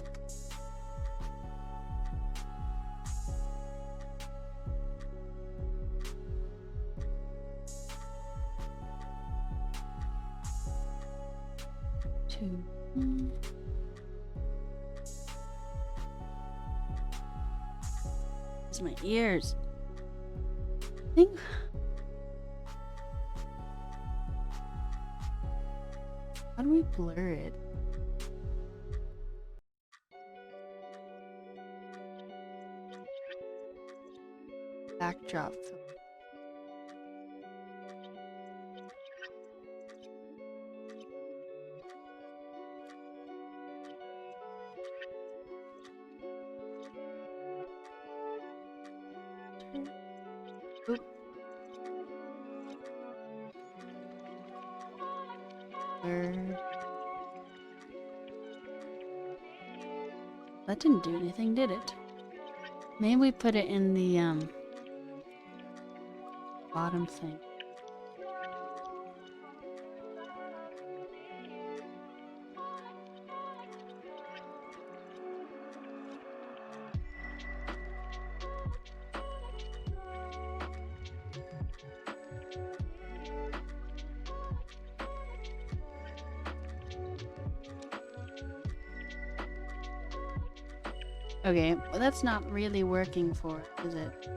It's my ears. I think. How do we blur it? Backdrop film. Oop. Blurred. That didn't do anything, did it? Maybe we put it in the bottom thing. Okay, well that's not really working for it, is it?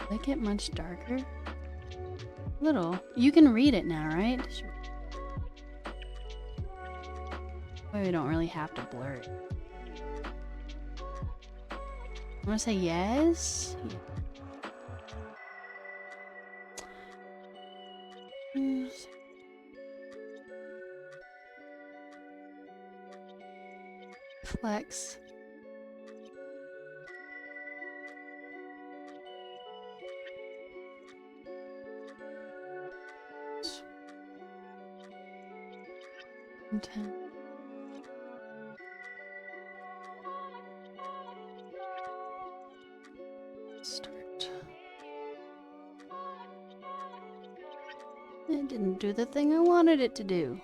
Did it get much darker? Little. You can read it now, right? Well, we don't really have to blur it. I'm gonna say yes. Yeah. Flex. Content. Start. It didn't do the thing I wanted it to do.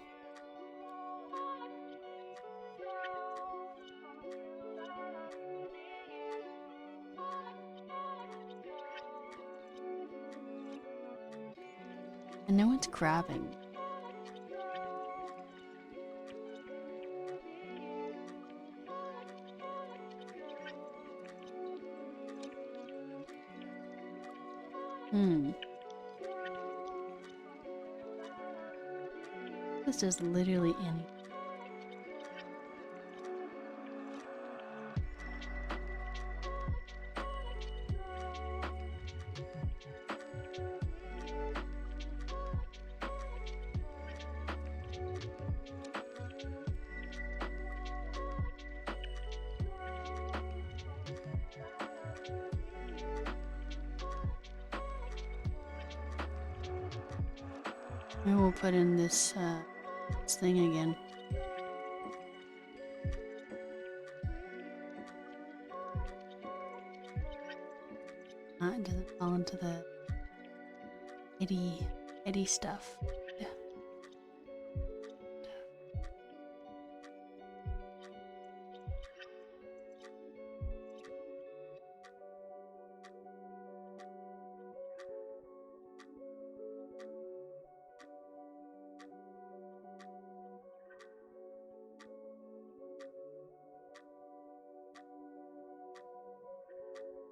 I know it's grabbing. This does literally any. Maybe we'll put in this thing again. It doesn't fall into the itty stuff. Yeah.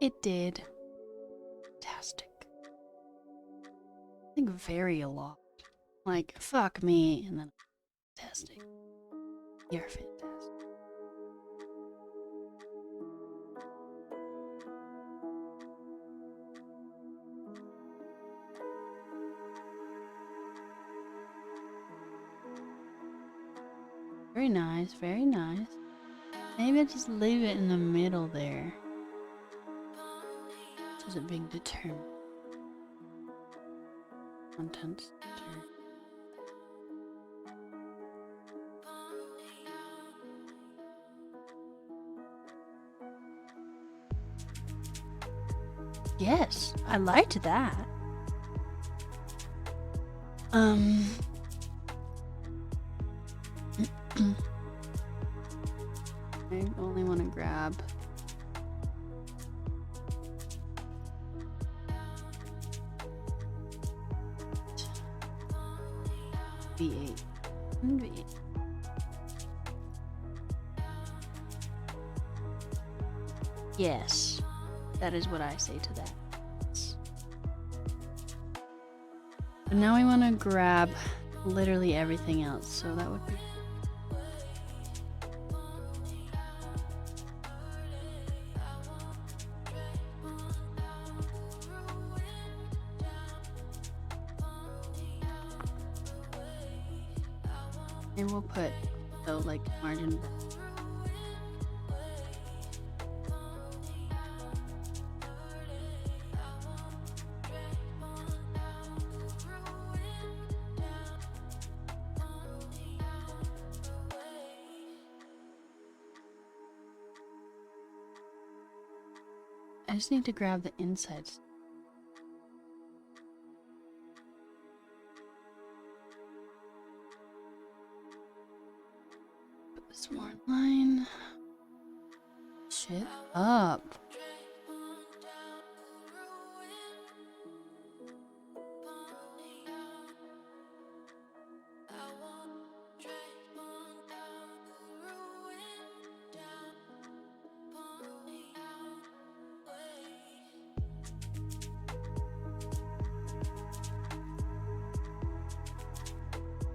It did. Fantastic. I think very a lot. Like, fuck me, and then fantastic. You're fantastic. Very nice, very nice. Maybe I just leave it in the middle there. This isn't being determined. Contents. Yes, I liked that. I only want to grab V8 and V8. Yes, that is what I say to that. But now we want to grab literally everything else, so that would be and we'll put the like margin. I just need to grab the insides. Put this more in line. Shit up.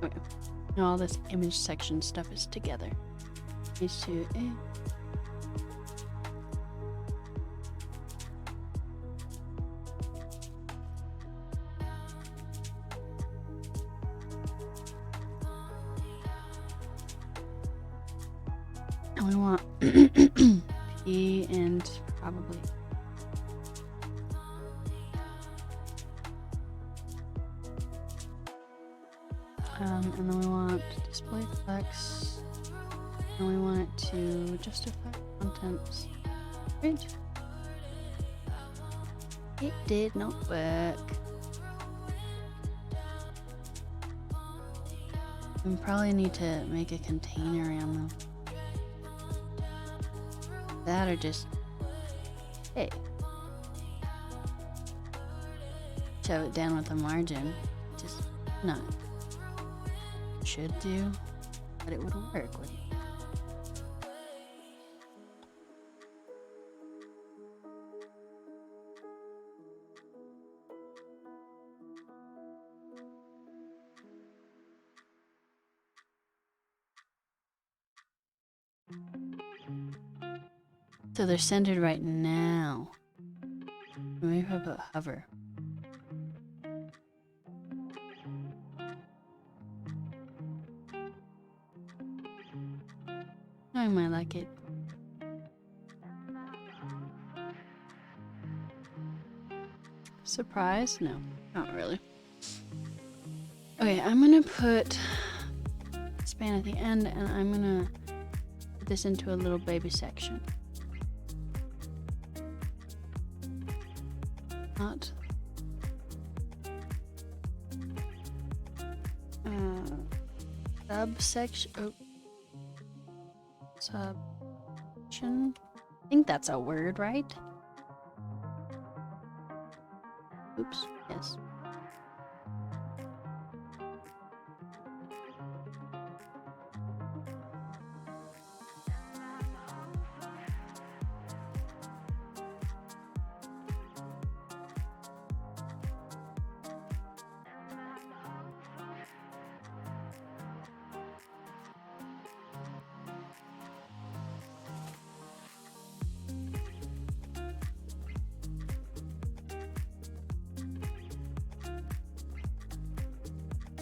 Okay. Now all this image section stuff is together. These two. And we want P and probably. And then we want display flex, and we want it to justify contents. Right? It did not work. We probably need to make a container around them. That or just, hey, shove it down with a margin. Just not. Should do, but it would work, wouldn't it? So they're centered right now. Maybe if I put hover. I might like it. Surprise? No, not really. Okay, I'm gonna put span at the end, and I'm gonna put this into a little baby section. Not subsection. Oh. Subsection. I think that's a word, right? Oops. Yes.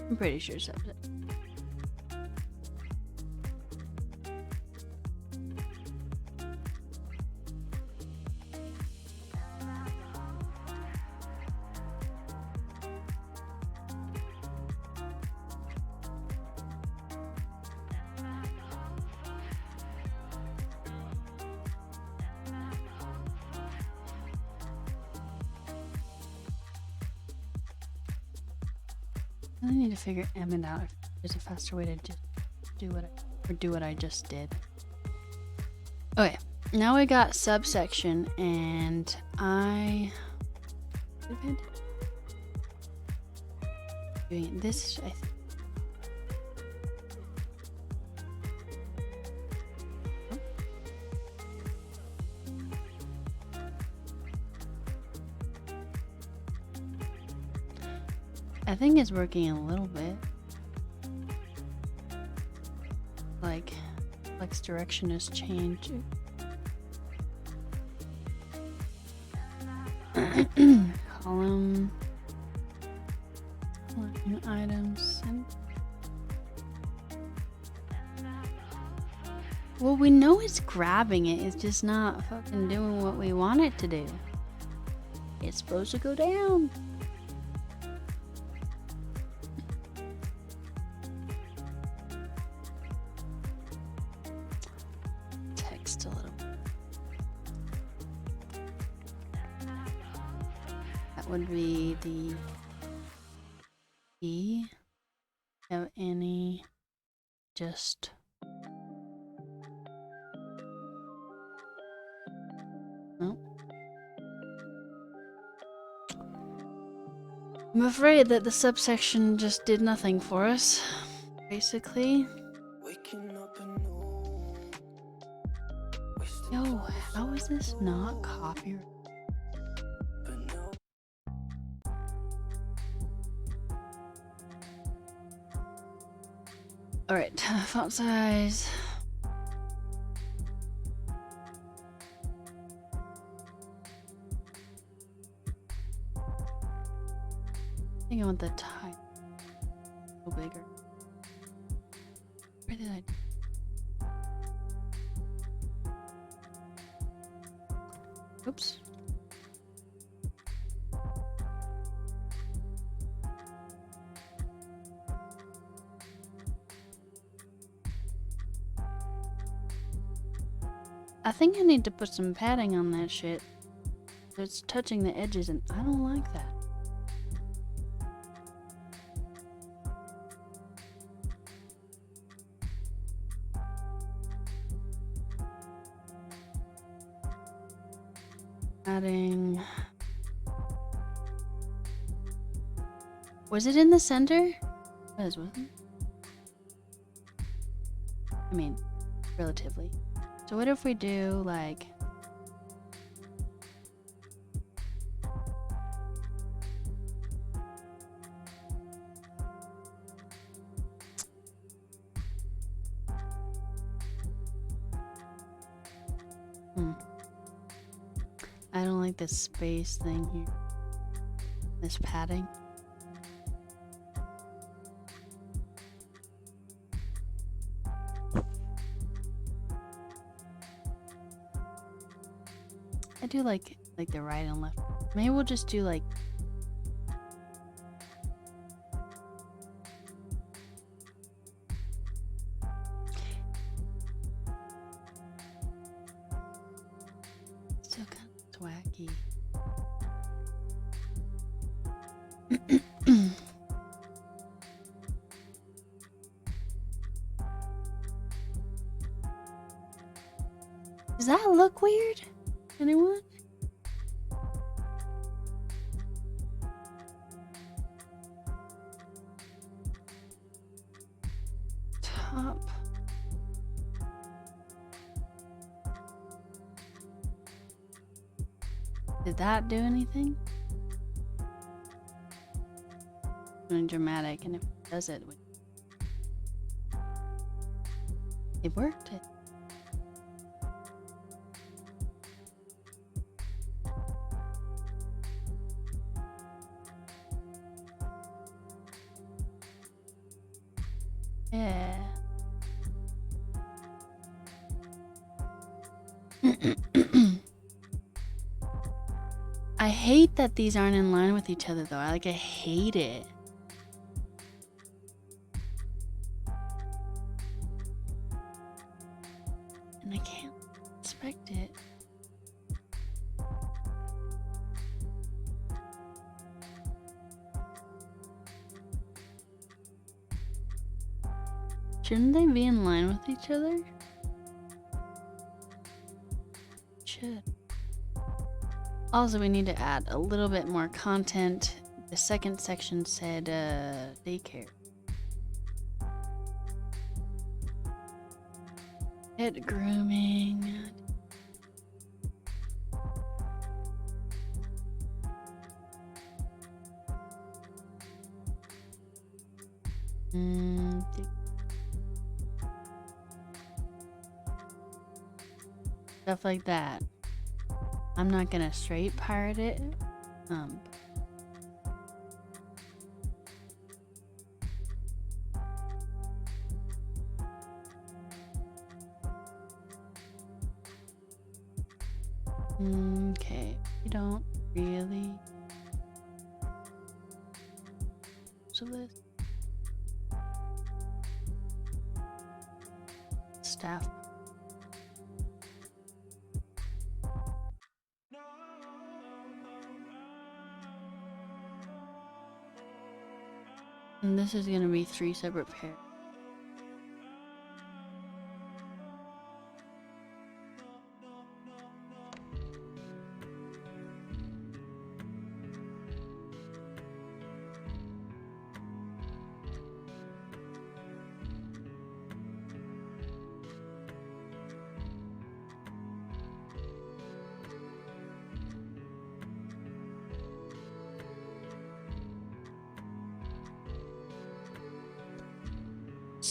I'm pretty sure subset. I need to figure Emmett out if there's a faster way to just do what I just did. Okay, now we got subsection, and I doing this. I think it's working a little bit. Like, flex direction has changed. Column. Line items. Well, we know it's grabbing it. It's just not fucking doing what we want it to do. It's supposed to go down. Text a little. That would be the E. Have any just no. I'm afraid that the subsection just did nothing for us, basically. Yo, how is this not copyright? Alright, font size. I think I want the type a little bigger. Where did I do? Oops. I think I need to put some padding on that shit. It's touching the edges and I don't like that. Adding. Was it in the center? It was, wasn't it? I mean, relatively. So what if we do like I don't like this space thing here. This padding. I do like the right and left. Maybe we'll just do like still kind of wacky. Does that look weird? Anyone? Top. Did that do anything? Really dramatic, and if it does it, it worked. Yeah. I hate that these aren't in line with each other though. I hate it. And I can't inspect it. Shouldn't they be in line with each other? Should. Also, we need to add a little bit more content. The second section said daycare. Hit grooming. Stuff like that. I'm not gonna straight pirate it. Okay, we don't really. So this staff. And this is gonna be 3 separate pairs.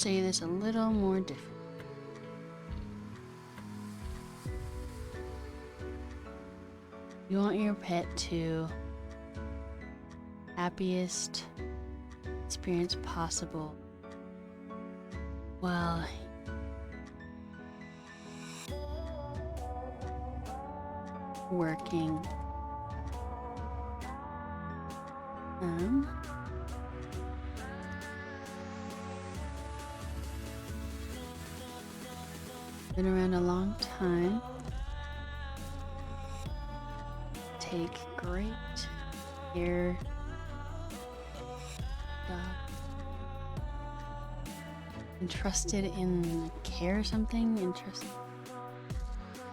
say this a little more different. You want your pet to happiest experience possible while working. Been around a long time. Take great care. Entrusted in care or something. Entrusted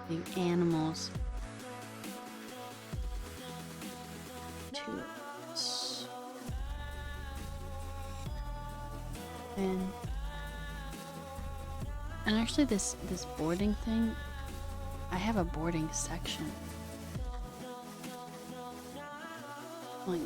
in animals. To us. And actually this boarding thing, I have a boarding section. Like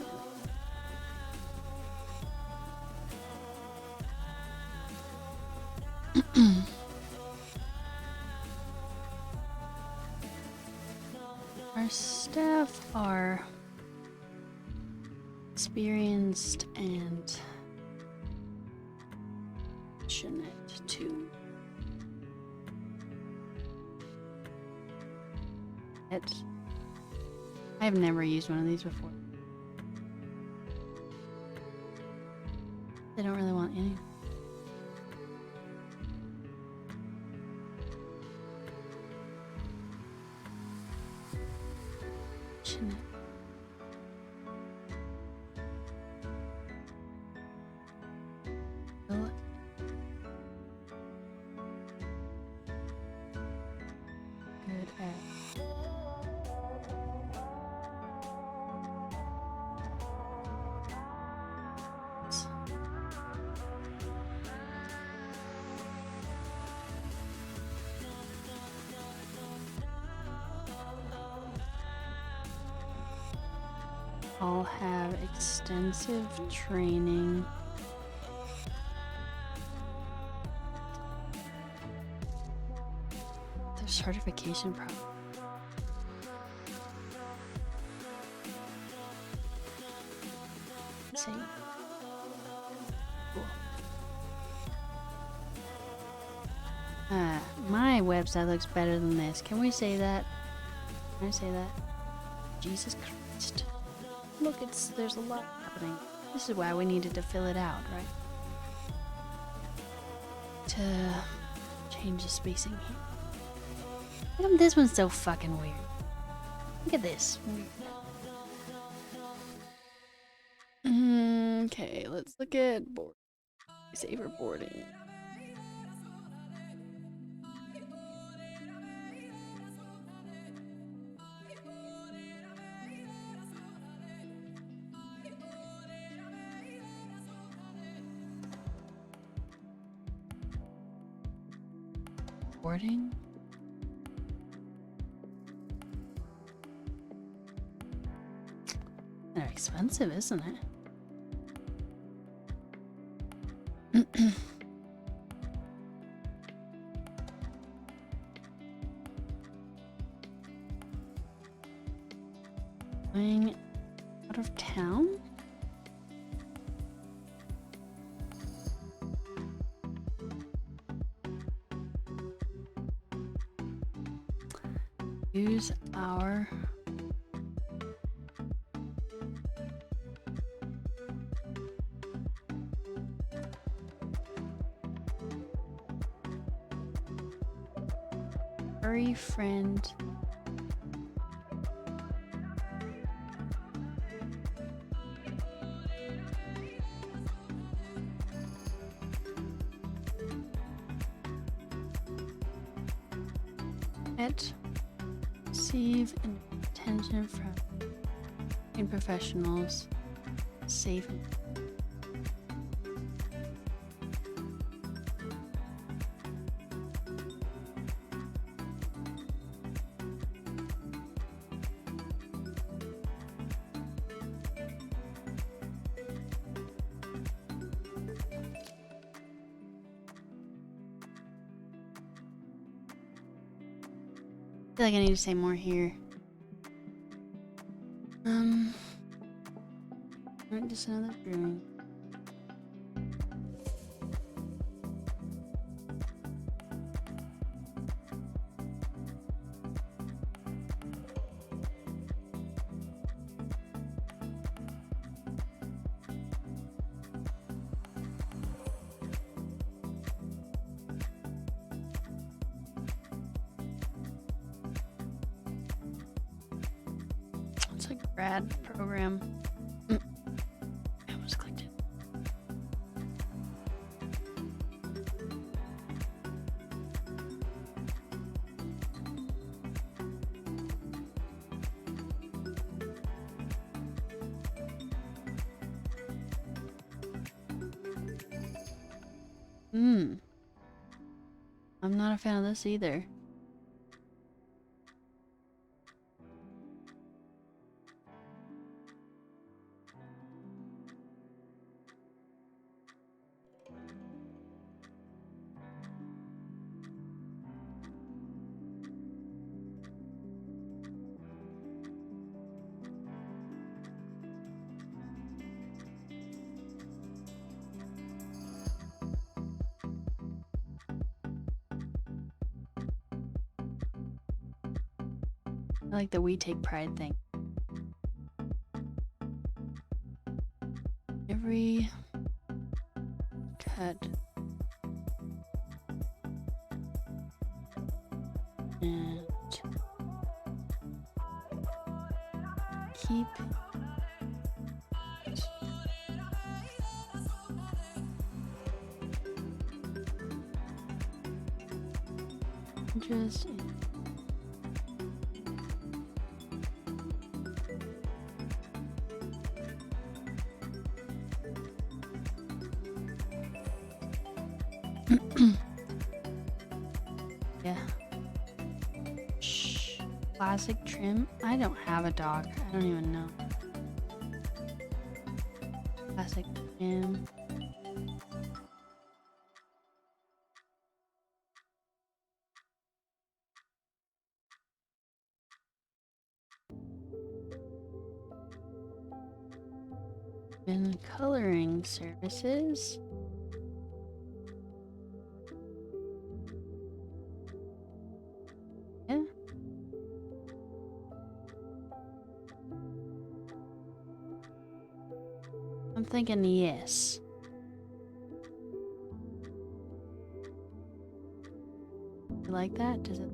our staff are experienced and passionate too. I've never used one of these before. They don't really want any. Shouldn't it? Will it? Good at. All have extensive training. Their certification program. See? Cool. My website looks better than this. Can we say that? Can I say that? Jesus Christ. Look, there's a lot happening. This is why we needed to fill it out, right? To change the spacing here. How come this one's so fucking weird? Look at this. Okay, let's look at board. Saver boarding. Boarding. They're expensive, isn't it? Going out of town? Use our furry friend at receive attention from professionals. Safe. feel like I need to say more here. Just another grooming. It's a grad program. I almost clicked it. I'm not a fan of this either. I like the we take pride thing. Every cut and keep interest in yeah. Shh. Classic trim. I don't have a dog. I don't even know. Classic trim. And coloring services. Yeah. I'm thinking yes. You like that? Does it?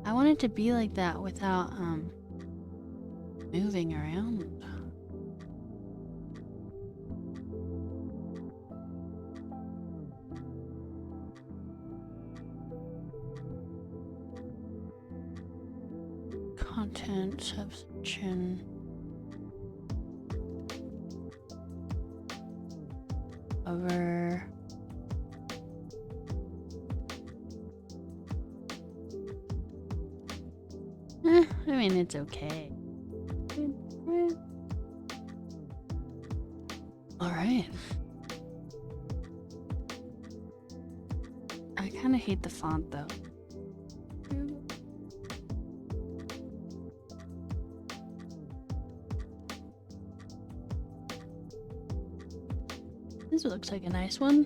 I want it to be like that without moving around. Content subsection over I mean it's okay. Alright. I kinda hate the font though. This looks like a nice one.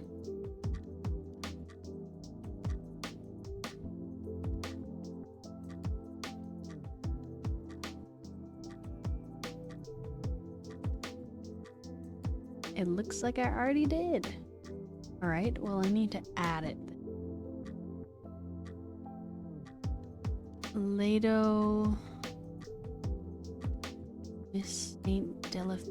It looks like I already did. Alright, well I need to add it. Lato. Miss Saint Delaf.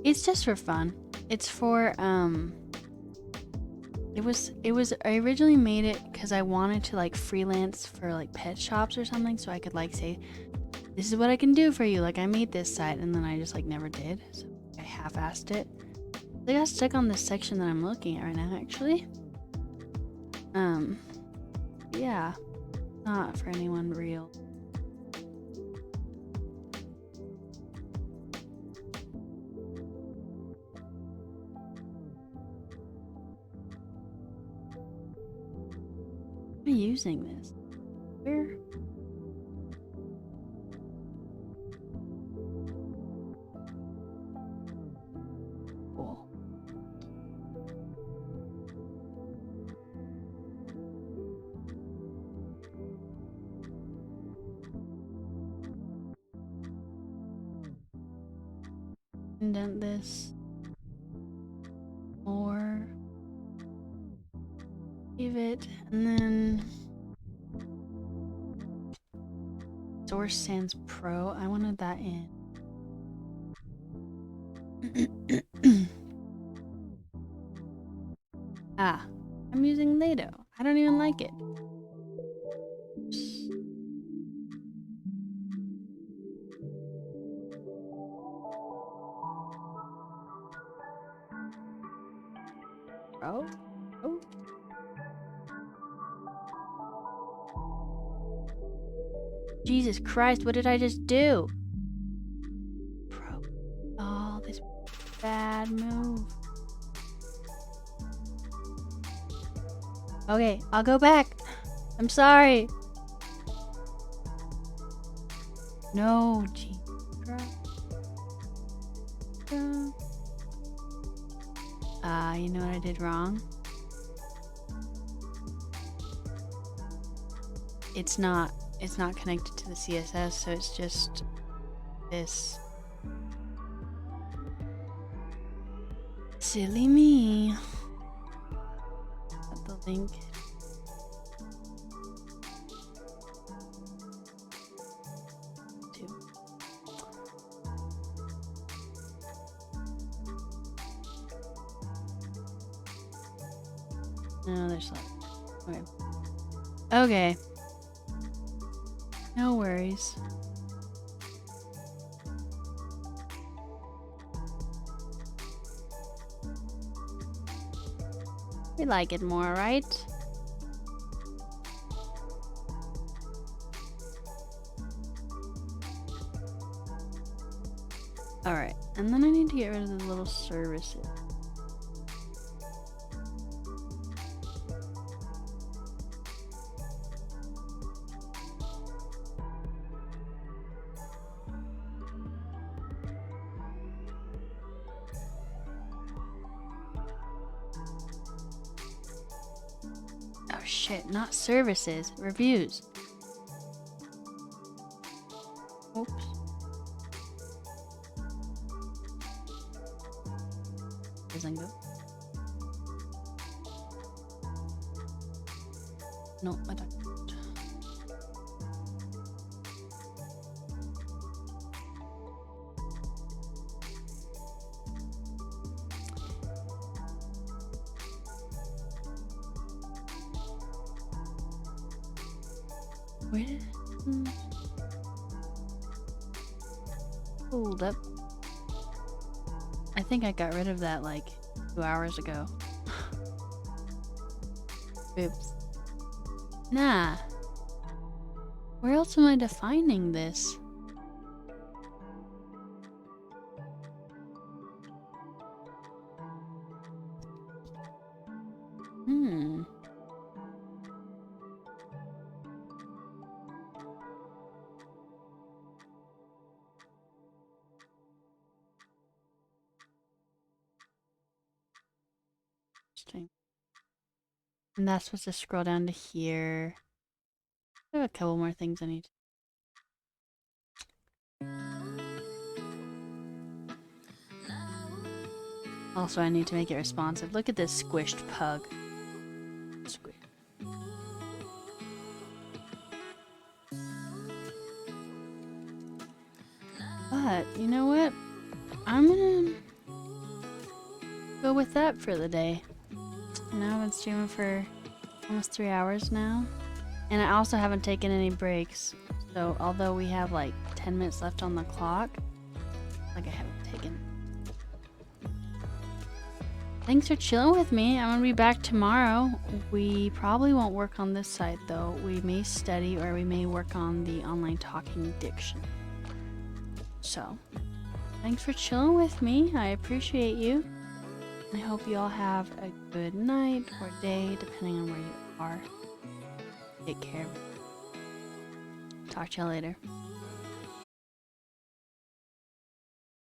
It's just for fun. It's for I originally made it because I wanted to like freelance for like pet shops or something, so I could like say, this is what I can do for you, like I made this site, and then I just like never did, so I half-assed it. I got stuck on this section that I'm looking at right now actually. Yeah, Not for anyone real. Am I using this? Where? Cool. Indent this more. Save it, and then Source Sans Pro. I wanted that in. Ah, I'm using Lato. I don't even like it. Oh. Jesus Christ, what did I just do? Bro. Oh, this bad move. Okay, I'll go back. I'm sorry. No, Jesus Christ. You know what I did wrong? It's not connected to the CSS, so it's just this. Silly me. Got the link. No, there's like. Okay. No worries. We like it more, right? Alright, and then I need to get rid of the little services. Shit, not services, reviews. Oops. Doesn't go. No, I don't. Where did it? Hold up. I think I got rid of that like 2 hours ago. Oops. Nah. Where else am I defining this? And that's supposed to scroll down to here. I have a couple more things I need. Also, I need to make it responsive. Look at this squished pug. Squish. But, you know what? I'm gonna go with that for the day. Now I've been streaming for almost 3 hours now. And I also haven't taken any breaks. So although we have like 10 minutes left on the clock, like I haven't taken thanks for chilling with me. I'm gonna be back tomorrow. We probably won't work on this side though. We may study or we may work on the online talking diction. So, thanks for chilling with me. I appreciate you. I hope you all have a good night or day, depending on where you are. Take care. Talk to you later.